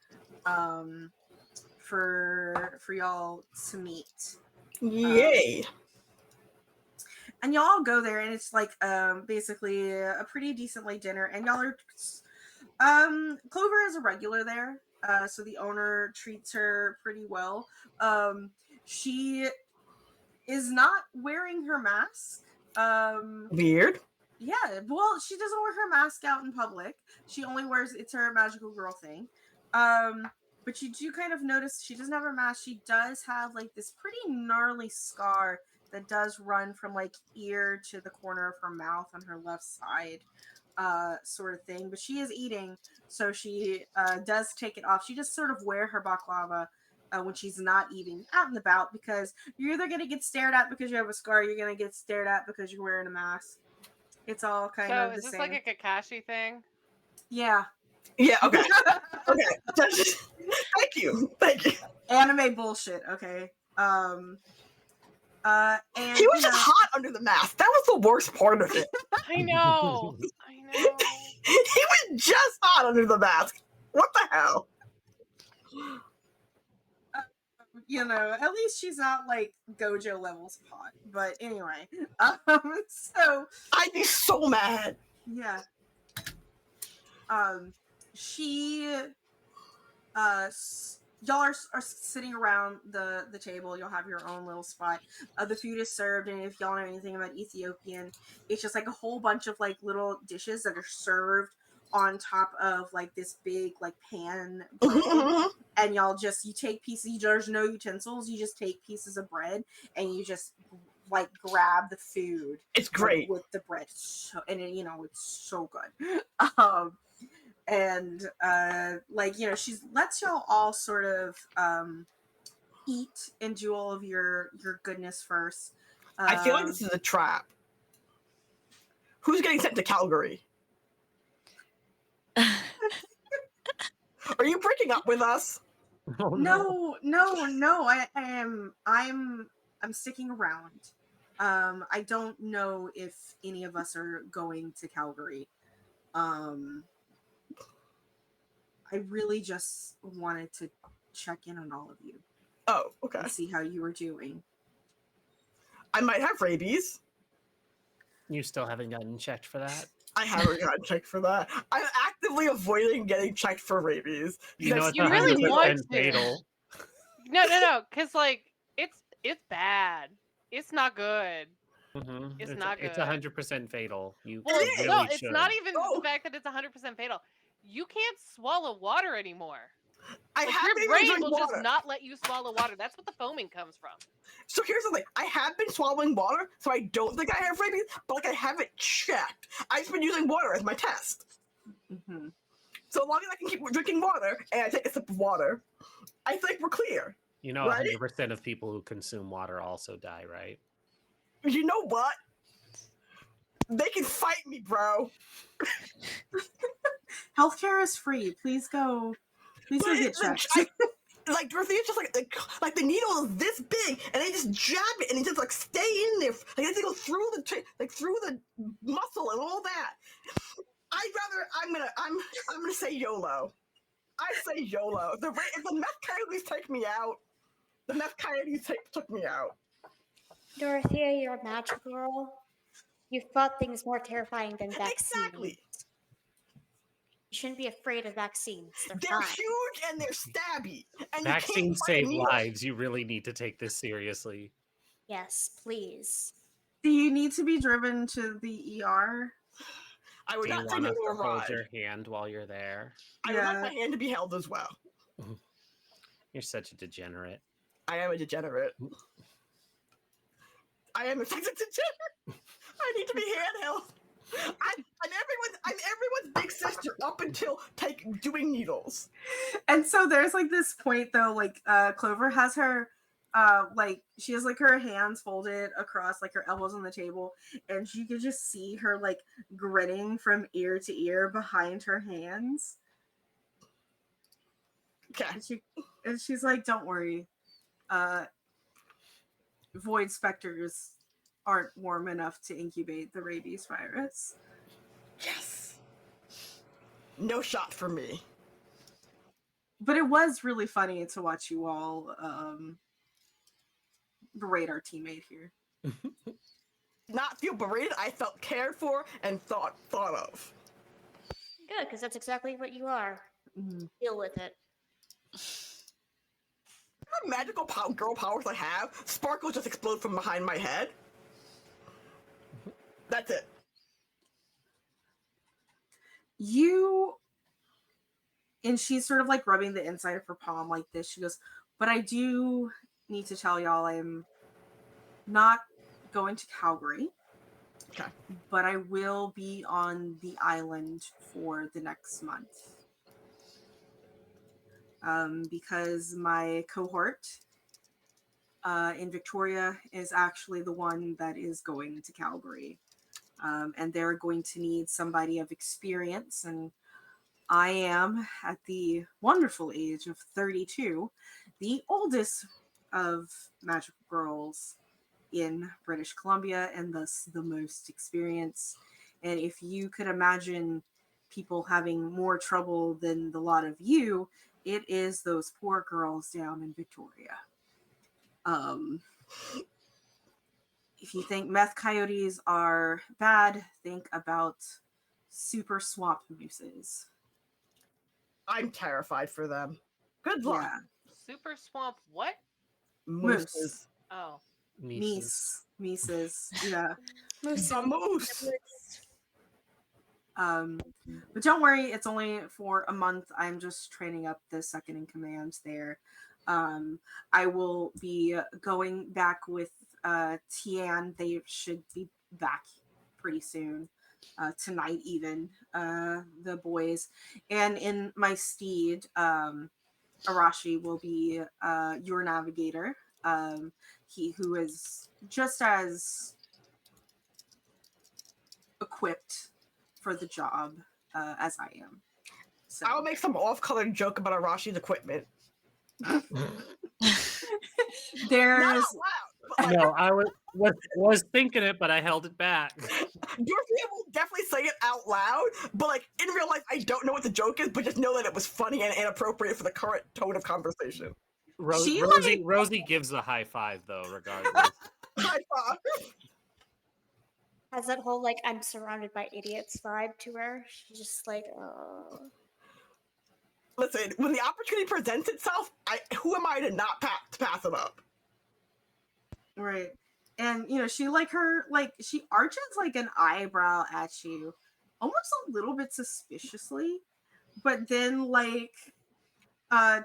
Speaker 1: for y'all to meet.
Speaker 2: Yay.
Speaker 1: And y'all go there, and it's like basically a pretty decent late dinner, and y'all are Clover is a regular there, so the owner treats her pretty well. She is not wearing her mask.
Speaker 2: Weird.
Speaker 1: Yeah, well, she doesn't wear her mask out in public. She only wears, it's her magical girl thing. But you do kind of notice she doesn't have her mask. She does have like this pretty gnarly scar that does run from like ear to the corner of her mouth on her left side, sort of thing. But she is eating, so she does take it off. She just sort of wear her baklava when she's not eating out and about, because you're either going to get stared at because you have a scar, you're going to get stared at because you're wearing a mask. It's all kind of the same.
Speaker 3: So is this like a Kakashi thing?
Speaker 1: Yeah.
Speaker 2: Yeah, okay. Okay. Thank you.
Speaker 1: Anime bullshit, okay. And
Speaker 2: he was just hot under the mask. That was the worst part of it.
Speaker 3: I know.
Speaker 2: He was just hot under the mask. What the hell?
Speaker 1: At least she's not like Gojo levels of hot. But anyway, so
Speaker 2: I'd be so mad.
Speaker 1: Yeah. She y'all are sitting around the table. You'll have your own little spot. The food is served, and if y'all know anything about Ethiopian, it's just like a whole bunch of like little dishes that are served on top of like this big like pan bread. And y'all you take pieces. There's no utensils. You just take pieces of bread and you just like grab the food.
Speaker 2: It's great
Speaker 1: with the bread. It's so good. She lets y'all all sort of eat and do all of your goodness first.
Speaker 2: I feel like this is a trap. Who's getting sent to Calgary? Are you breaking up with us?
Speaker 1: Oh, no. I'm sticking around. I don't know if any of us are going to Calgary. I really just wanted to check in on all of you.
Speaker 2: Oh, okay.
Speaker 1: And see how you were doing.
Speaker 2: I might have rabies.
Speaker 6: You still haven't gotten checked for that?
Speaker 2: I haven't gotten checked for that. I'm actively avoiding getting checked for rabies.
Speaker 6: You know, it's
Speaker 3: You really
Speaker 6: 100%
Speaker 3: want to.
Speaker 6: fatal.
Speaker 3: No, because like it's bad. It's not good. It's not
Speaker 6: It's
Speaker 3: good.
Speaker 6: 100% fatal. You
Speaker 3: Well,
Speaker 2: It
Speaker 3: no,
Speaker 6: really
Speaker 3: it's
Speaker 6: should.
Speaker 3: not even
Speaker 2: Oh.
Speaker 3: the fact that it's 100% fatal. You can't swallow water anymore.
Speaker 2: I
Speaker 3: Like,
Speaker 2: haven't
Speaker 3: your
Speaker 2: even
Speaker 3: brain
Speaker 2: drank
Speaker 3: will
Speaker 2: water.
Speaker 3: just not let you swallow water. That's what the foaming comes from.
Speaker 2: So here's the thing. I have been swallowing water, so I don't think I have rabies, but like I haven't checked. I've been using water as my test.
Speaker 1: Mm-hmm.
Speaker 2: So long as I can keep drinking water and I take a sip of water, I think we're clear.
Speaker 6: You know,
Speaker 2: Right?
Speaker 6: 100% of people who consume water also die, right?
Speaker 2: You know what? They can fight me, bro.
Speaker 1: Healthcare is free. Please go. Please go get checked.
Speaker 2: Like Dorothea's just like the needle is this big, and they just jab it, and it just like stay in there. Like they have to go through through the muscle and all that. I'm gonna say YOLO. I say YOLO. If the meth coyotes take me out, the meth coyotes took me out.
Speaker 5: Dorothea, you're a magical girl. You've fought things more terrifying than vaccines.
Speaker 2: Exactly.
Speaker 5: You shouldn't be afraid of vaccines.
Speaker 2: They're
Speaker 5: fine.
Speaker 2: huge and they're stabby. And
Speaker 6: Vaccines save lives. You really need to take this seriously.
Speaker 5: Yes, please.
Speaker 1: Do you need to be driven to the ER?
Speaker 2: I would
Speaker 6: Do you
Speaker 2: not take
Speaker 6: want
Speaker 2: it
Speaker 6: us
Speaker 2: to a
Speaker 6: to hold
Speaker 2: ride.
Speaker 6: your hand while you're there?
Speaker 2: I would like my hand to be held as well.
Speaker 6: You're such a degenerate.
Speaker 2: I am a degenerate. I am a degenerate. I need to be handheld. I'm everyone's big sister up until doing needles.
Speaker 1: And so there's like this point though, like Clover has her like she has like her hands folded across like her elbows on the table, and you could just see her like grinning from ear to ear behind her hands.
Speaker 2: Okay.
Speaker 1: And she's like, don't worry. Void specters aren't warm enough to incubate the rabies virus.
Speaker 2: Yes. No shot for me.
Speaker 1: But it was really funny to watch you all berate our teammate here.
Speaker 2: Not feel berated. I felt cared for and thought of.
Speaker 5: Good, because that's exactly what you are.
Speaker 1: Mm-hmm.
Speaker 5: Deal with it.
Speaker 2: The magical girl powers I have, sparkles just explode from behind my head. That's it.
Speaker 1: And she's sort of like rubbing the inside of her palm like this. She goes, but I do need to tell y'all I'm not going to Calgary.
Speaker 2: Okay.
Speaker 1: But I will be on the island for the next month. Because my cohort in Victoria is actually the one that is going to Calgary. And they're going to need somebody of experience. And I am, at the wonderful age of 32, the oldest of magical girls in British Columbia, and thus the most experience. And if you could imagine people having more trouble than the lot of you, it is those poor girls down in Victoria. If you think meth coyotes are bad, think about super swamp mooses.
Speaker 2: I'm terrified for them. Good luck.
Speaker 1: Yeah.
Speaker 3: Super swamp what?
Speaker 1: Moose.
Speaker 3: Oh.
Speaker 1: Mises. Yeah.
Speaker 5: Moose.
Speaker 2: A moose.
Speaker 1: But don't worry, it's only for a month. I'm just training up the second in command there. I will be going back with Tian. They should be back pretty soon. Tonight even, the boys. And in my steed, Arashi will be your navigator. He who is just as equipped for the job as I am. So
Speaker 2: I'll make some off-colored joke about Arashi's equipment.
Speaker 1: there's
Speaker 2: Not out loud, but like,
Speaker 6: No, I was thinking it, but I held it back.
Speaker 2: Dorothea will definitely say it out loud, but like in real life, I don't know what the joke is, but just know that it was funny and inappropriate for the current tone of conversation.
Speaker 6: Rosie gives the high five though, regardless.
Speaker 2: High five.
Speaker 5: has that whole like I'm surrounded by idiots vibe to her. She's just like, oh.
Speaker 2: Listen, when the opportunity presents itself, who am I to not pass it up?
Speaker 1: Right. And she she arches like an eyebrow at you, almost a little bit suspiciously, but then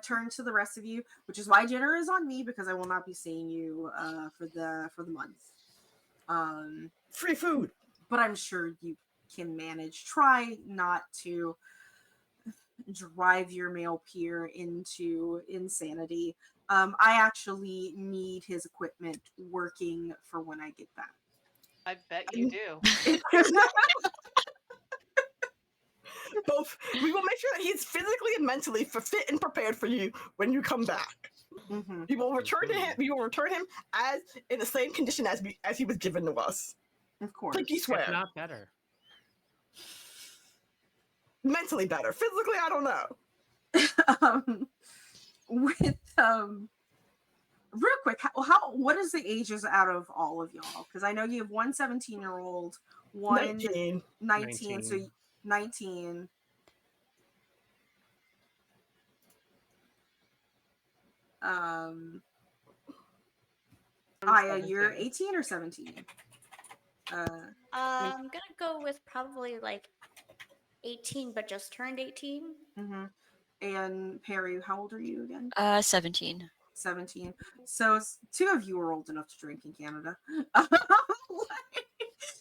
Speaker 1: turn to the rest of you, which is why dinner is on me, because I will not be seeing you for the month.
Speaker 2: Free food.
Speaker 1: But I'm sure you can manage. Try not to drive your male peer into insanity. I actually need his equipment working for when I get back.
Speaker 3: I bet you do.
Speaker 2: Both. We will make sure that he's physically and mentally fit and prepared for you when you come back.
Speaker 1: Mm-hmm.
Speaker 2: We will return to him. We will return him as in the same condition as he was given to us.
Speaker 1: Of course.
Speaker 2: Pinky swear.
Speaker 6: If not better.
Speaker 2: Mentally better. Physically, I don't know.
Speaker 1: Real quick, what is the ages out of all of y'all? Because I know you have one 17-year-old, one 19, so 19. Aya, you're 18 or 17?
Speaker 5: I'm gonna go with probably like 18, but just turned 18.
Speaker 1: Mm-hmm. And Perry, how old are you again?
Speaker 4: 17.
Speaker 1: 17. So two of you are old enough to drink in Canada.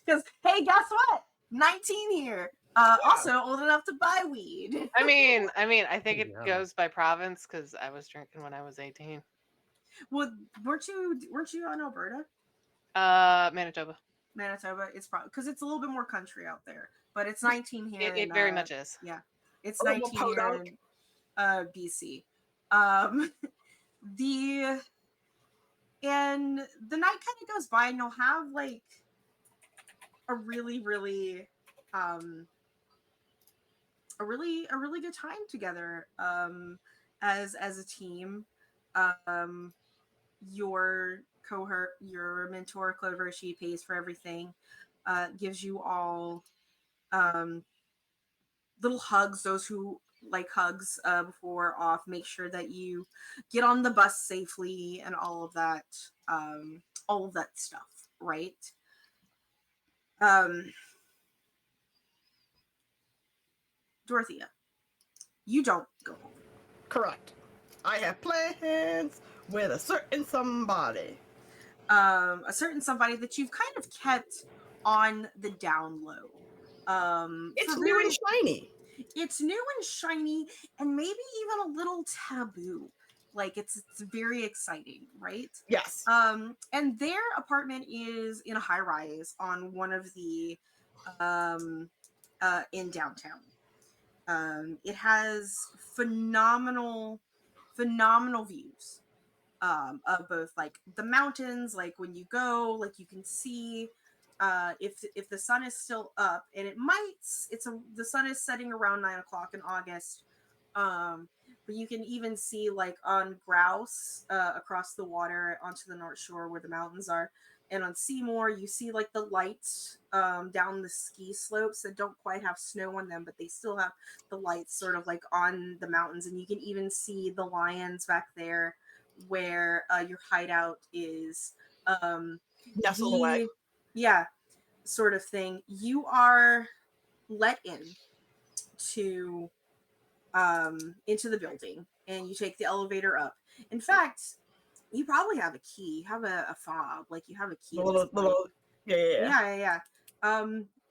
Speaker 1: Because hey, guess what? 19 here. Also old enough to buy weed.
Speaker 3: I mean, I think it
Speaker 6: Yeah.
Speaker 3: goes by province because I was drinking when I was 18.
Speaker 1: Well, weren't you in Alberta?
Speaker 3: Manitoba.
Speaker 1: Manitoba. It's probably because it's a little bit more country out there, but it's 19 here.
Speaker 3: It very much is.
Speaker 1: Yeah, it's 19 here in BC. And the night kind of goes by, and you'll have like a really good time together as a team. Your mentor Clover, she pays for everything, gives you all little hugs, those who like hugs before off, make sure that you get on the bus safely and all of that stuff, right? Dorothea, you don't go home.
Speaker 2: Correct. I have plans with a certain somebody.
Speaker 1: A certain somebody that you've kind of kept on the down low.
Speaker 2: It's new and shiny.
Speaker 1: It's new and shiny, and maybe even a little taboo. Like it's very exciting, right?
Speaker 2: Yes.
Speaker 1: And their apartment is in a high rise on one of the in downtown. It has phenomenal views of both like the mountains, like when you go, like you can see if the sun is still up, and the sun is setting around 9 o'clock in August, but you can even see like on Grouse across the water onto the North Shore where the mountains are, and on Seymour you see like the lights down the ski slopes that don't quite have snow on them, but they still have the lights sort of like on the mountains, and you can even see the lions back there where your hideout is.
Speaker 2: Nestled away.
Speaker 1: Yeah, sort of thing. You are let in to into the building, and you take the elevator up. In fact, you probably have a key. You have a fob, like you have a key. Yeah.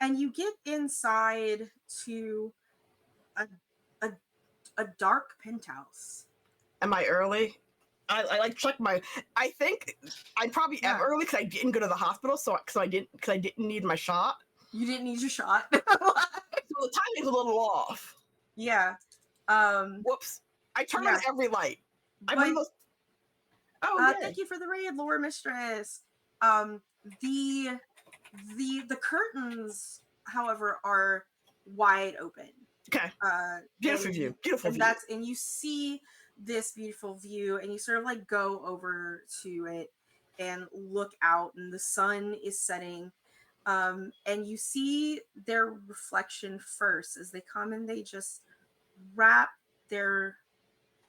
Speaker 1: And you get inside to a dark penthouse.
Speaker 2: Am I early? I like check my. I think I probably am early because I didn't go to the hospital, so I didn't need my shot.
Speaker 1: You didn't need your shot.
Speaker 2: So the timing's a little off.
Speaker 1: Yeah.
Speaker 2: Whoops. I turned on every light.
Speaker 1: Thank you for the raid, lore mistress. The curtains, however, are wide open.
Speaker 2: Okay. Beautiful view.
Speaker 1: And you see this beautiful view, and you sort of like go over to it and look out, and the sun is setting. And you see their reflection first as they come, and they just wrap their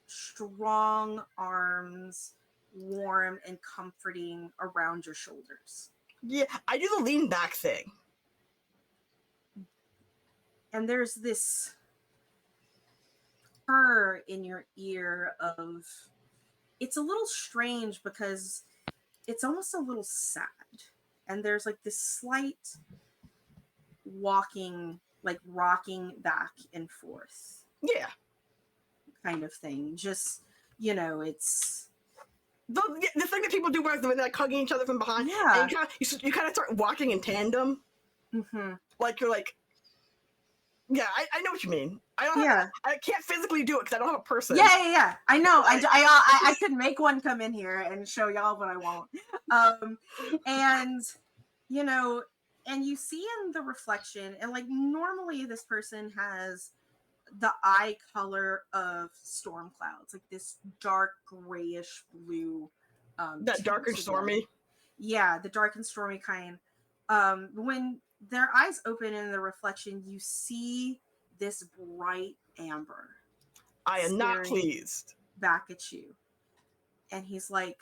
Speaker 1: strong arms, warm and comforting, around your shoulders.
Speaker 2: Yeah, I do the lean back thing.
Speaker 1: And there's this purr in your ear of, it's a little strange because it's almost a little sad. And there's like this slight walking, like rocking back and forth
Speaker 2: Yeah.
Speaker 1: kind of thing. Just, you know, it's
Speaker 2: The thing that people do where they're like hugging each other from behind.
Speaker 1: Yeah.
Speaker 2: And you kind of start walking in tandem.
Speaker 1: mm-hmm.
Speaker 2: Like you're like, yeah, I know what you mean. I can't physically do it because I don't have a person.
Speaker 1: Yeah. I know. I could make one come in here and show y'all, but I won't. And you know, and you see in the reflection, and like normally this person has the eye color of storm clouds, like this dark grayish blue.
Speaker 2: That dark and stormy.
Speaker 1: Yeah, the dark and stormy kind. When their eyes open in the reflection, you see this bright amber.
Speaker 2: I am not pleased.
Speaker 1: Back at you. And he's like,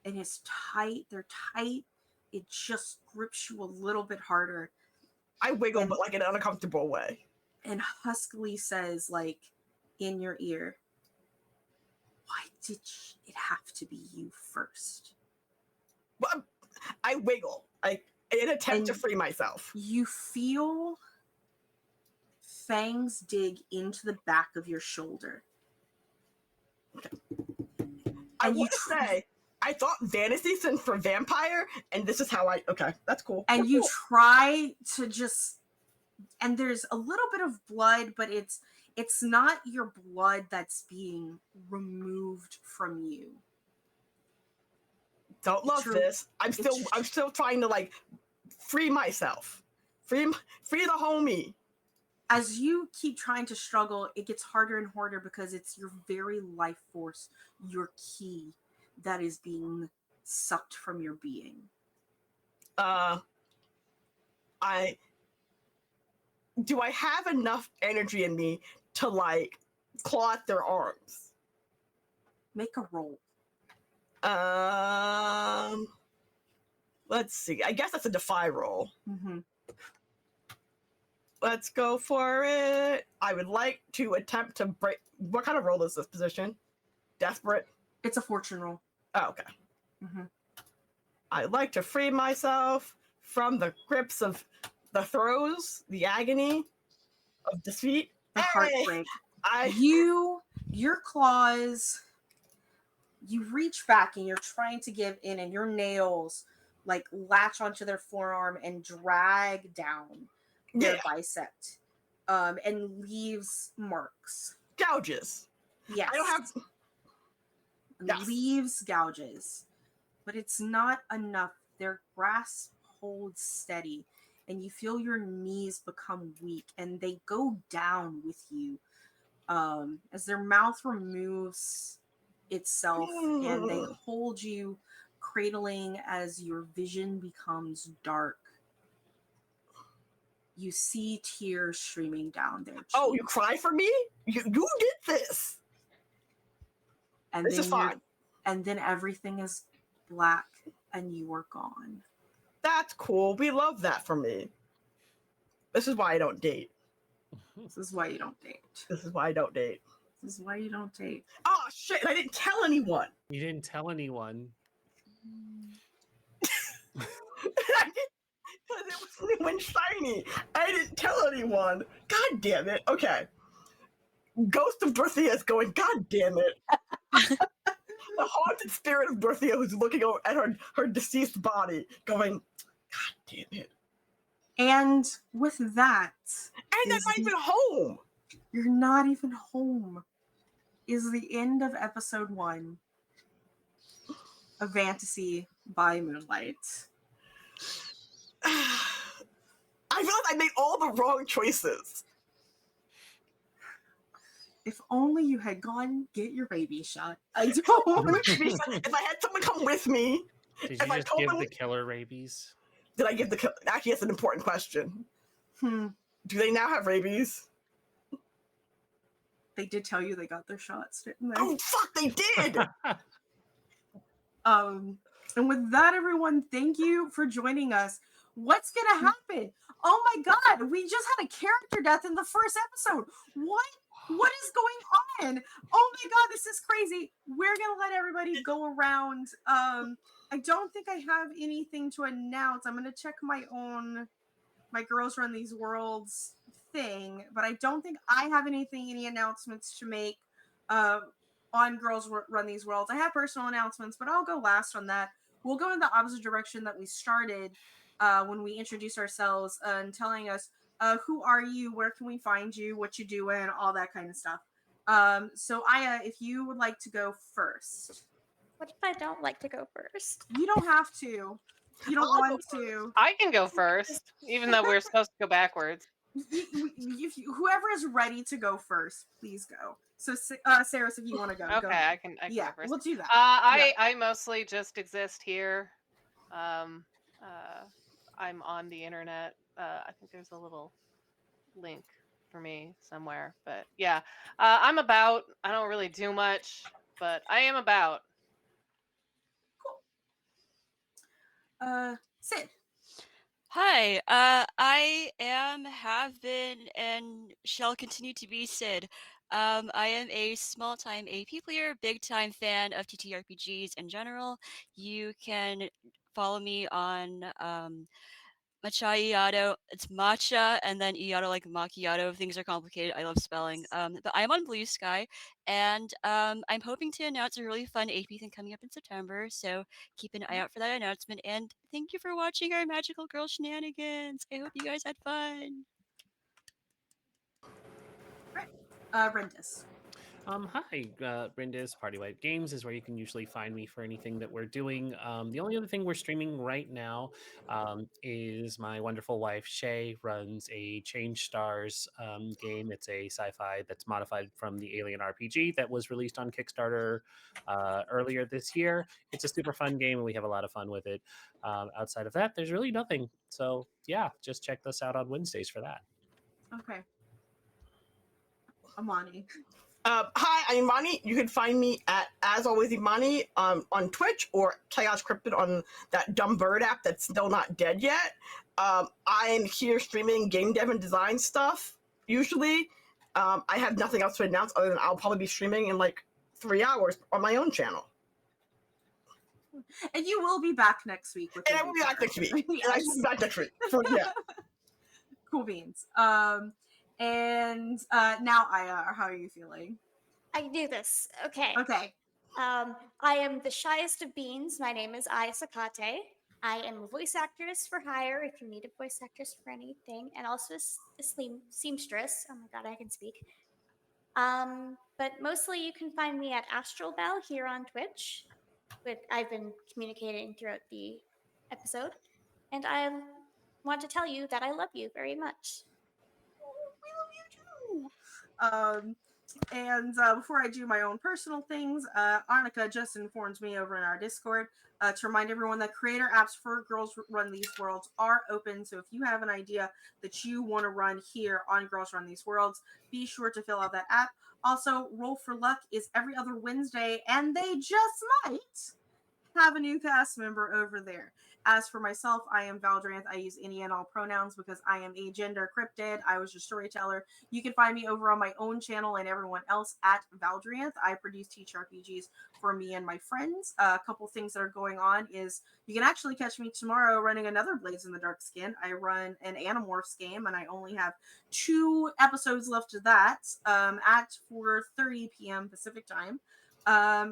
Speaker 1: and it's tight, they're tight. It just grips you a little bit harder.
Speaker 2: I wiggle, but like in an uncomfortable way.
Speaker 1: And huskily says, like, in your ear, why did it have to be you first?
Speaker 2: Well, I wiggle, like in an attempt to free myself.
Speaker 1: You feel fangs dig into the back of your shoulder.
Speaker 2: Okay. I would say I thought Vantasy stands for vampire, and this is how okay, that's cool.
Speaker 1: And you try to just, and there's a little bit of blood, but it's not your blood that's being removed from you.
Speaker 2: Don't love this. I'm still trying to like free myself. Free the homie.
Speaker 1: As you keep trying to struggle, it gets harder and harder because it's your very life force, your key, that is being sucked from your being.
Speaker 2: Do I have enough energy in me to like claw at their arms?
Speaker 1: Make a roll.
Speaker 2: Let's see. I guess that's a defy roll.
Speaker 1: Mm-hmm.
Speaker 2: Let's go for it. I would like to attempt to break. What kind of roll is this position? Desperate?
Speaker 1: It's a fortune roll.
Speaker 2: Oh, okay.
Speaker 1: Mm-hmm.
Speaker 2: I'd like to free myself from the grips of the throes, the agony of defeat.
Speaker 1: The heartbreak. Your claws, you reach back and you're trying to give in, and your nails like latch onto their forearm and drag down their bicep, and leaves marks.
Speaker 2: Gouges.
Speaker 1: Yes.
Speaker 2: I don't have... Yes.
Speaker 1: Leaves gouges. But it's not enough. Their grasp holds steady, and you feel your knees become weak, and they go down with you as their mouth removes itself, and they hold you, cradling as your vision becomes dark. You see tears streaming down their cheeks.
Speaker 2: Oh, you cry for me? You did this.
Speaker 1: And
Speaker 2: this is fine.
Speaker 1: And then everything is black and you are gone.
Speaker 2: That's cool. We love that for me. This is why I don't date.
Speaker 1: This is why you don't date.
Speaker 2: This is why I don't date.
Speaker 1: This is why you don't date.
Speaker 2: Oh, shit. I didn't tell anyone.
Speaker 6: You didn't tell anyone.
Speaker 2: Because it was new and shiny. I didn't tell anyone. God damn it. Okay. Ghost of Dorothea is going, God damn it. The haunted spirit of Dorothea who's looking at her deceased body, going, God damn it.
Speaker 1: And with that...
Speaker 2: And I'm not even home.
Speaker 1: You're not even home. Is the end of episode 1 of Vantasy by Moonlight.
Speaker 2: I feel like I made all the wrong choices.
Speaker 1: If only you had gone get your baby shot. I don't.
Speaker 2: If I had someone come with me.
Speaker 6: Did you just give the killer rabies?
Speaker 2: Did I give the... Actually, that's an important question.
Speaker 1: Hmm.
Speaker 2: Do they now have rabies?
Speaker 1: They did tell you they got their shots, didn't they?
Speaker 2: Oh, fuck, they did!
Speaker 1: And with that, everyone, thank you for joining us. What's gonna happen? Oh my god, we just had a character death in the first episode. What is going on? Oh my god, this is crazy. We're gonna let everybody go around. I don't think I have anything to announce. I'm gonna check my Girls Run These Worlds thing, but I don't think I have any announcements to make on Girls Run These Worlds. I have personal announcements, but I'll go last on that. We'll go in the opposite direction that we started when we introduced ourselves and telling us who are you, where can we find you, what you doing, all that kind of stuff. So Aya, if you would like to go first.
Speaker 5: What if I don't like to go first?
Speaker 1: You don't have to. You don't
Speaker 2: I'll go
Speaker 1: want to.
Speaker 3: I can go first, even though we're supposed to go backwards.
Speaker 1: Whoever is ready to go first, please go. So, Sarah, if you want to go,
Speaker 3: Okay,
Speaker 1: go ahead.
Speaker 3: I can
Speaker 1: Yeah,
Speaker 3: go first.
Speaker 1: we'll do that.
Speaker 3: I mostly just exist here. I'm on the internet. I think there's a little link for me somewhere, but yeah, I'm about. I don't really do much, but I am about.
Speaker 1: Sid.
Speaker 4: Hi, I am, have been, and shall continue to be Sid. I am a small-time AP player, big-time fan of TTRPGs in general. You can follow me on Matcha Iato. It's matcha and then Iato like macchiato. Things are complicated. I love spelling. But I'm on Blue Sky, and I'm hoping to announce a really fun AP thing coming up in September. So keep an eye out for that announcement. And thank you for watching our magical girl shenanigans. I hope you guys had fun.
Speaker 1: Rendis.
Speaker 6: Hi, Brindis. Party Wipe Games is where you can usually find me for anything that we're doing. The only other thing we're streaming right now is my wonderful wife, Shay, runs a Change Stars game. It's a sci-fi that's modified from the Alien RPG that was released on Kickstarter earlier this year. It's a super fun game, and we have a lot of fun with it. Outside of that, there's really nothing. So, yeah, just check us out on Wednesdays for that.
Speaker 1: Okay. Amani.
Speaker 2: Hi, I'm Imani. You can find me at, as always, Imani on Twitch or Chaos Cryptid on that dumb bird app that's still not dead yet. I am here streaming game dev and design stuff, usually. I have nothing else to announce other than I'll probably be streaming in like 3 hours on my own channel.
Speaker 1: And you will be back next week.
Speaker 2: And I will be back next week.
Speaker 1: Yes.
Speaker 2: And I will be back next week. So, yeah.
Speaker 1: Cool beans. And now, Aya, how are you feeling?
Speaker 5: I can do this. Okay.
Speaker 1: Okay.
Speaker 5: I am the shyest of beans. My name is Aya Sakate. I am a voice actress for hire if you need a voice actress for anything, and also a seamstress. Oh my god, I can speak. But mostly you can find me at Astral Bell here on Twitch. I've been communicating throughout the episode, and I want to tell you that I love you very much.
Speaker 1: We love you too. And before I do my own personal things, Arnica just informed me over in our Discord to remind everyone that creator apps for Girls Run These Worlds are open. So if you have an idea that you want to run here on Girls Run These Worlds, be sure to fill out that app. Also, Roll for Luck is every other Wednesday, and they just might have a new cast member over there. As for myself, I am Valdranth. I use any and all pronouns because I am a gender cryptid. I was your storyteller. You can find me over on my own channel and everyone else at Valdranth. I produce TTRPGs for me and my friends. A couple things that are going on is you can actually catch me tomorrow running another Blades in the Dark Skin. I run an Animorphs game, and I only have 2 episodes left of that at 4:30 p.m. Pacific time.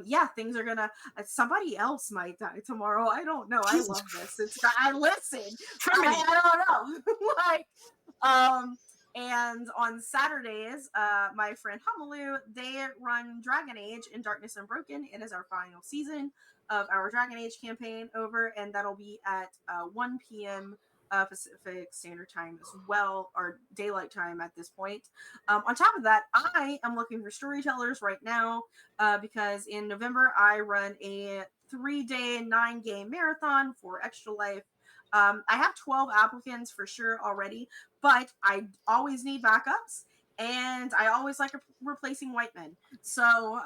Speaker 1: Yeah, things are gonna somebody else might die tomorrow. I don't know. I love this. I listen. I don't know. Like and on Saturdays, my friend Hummelu, they run Dragon Age in Darkness Unbroken. It is our final season of our Dragon Age campaign over, and that'll be at 1 p.m. Pacific Standard Time as well, or daylight time at this point. On top of that, I am looking for storytellers right now because in November I run a 3-day, 9-game marathon for Extra Life. I have 12 applicants for sure already, but I always need backups. And I always like replacing white men. So,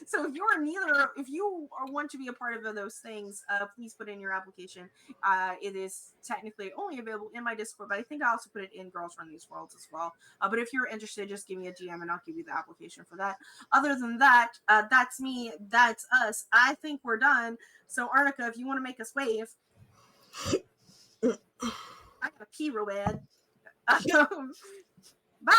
Speaker 1: so if you want to be a part of those things, please put in your application. It is technically only available in my Discord, but I think I also put it in Girls Run These Worlds as well. But if you're interested, just give me a DM and I'll give you the application for that. Other than that, that's me. That's us. I think we're done. So, Arnica, if you want to make us wave, I got a pee real bad. Bye.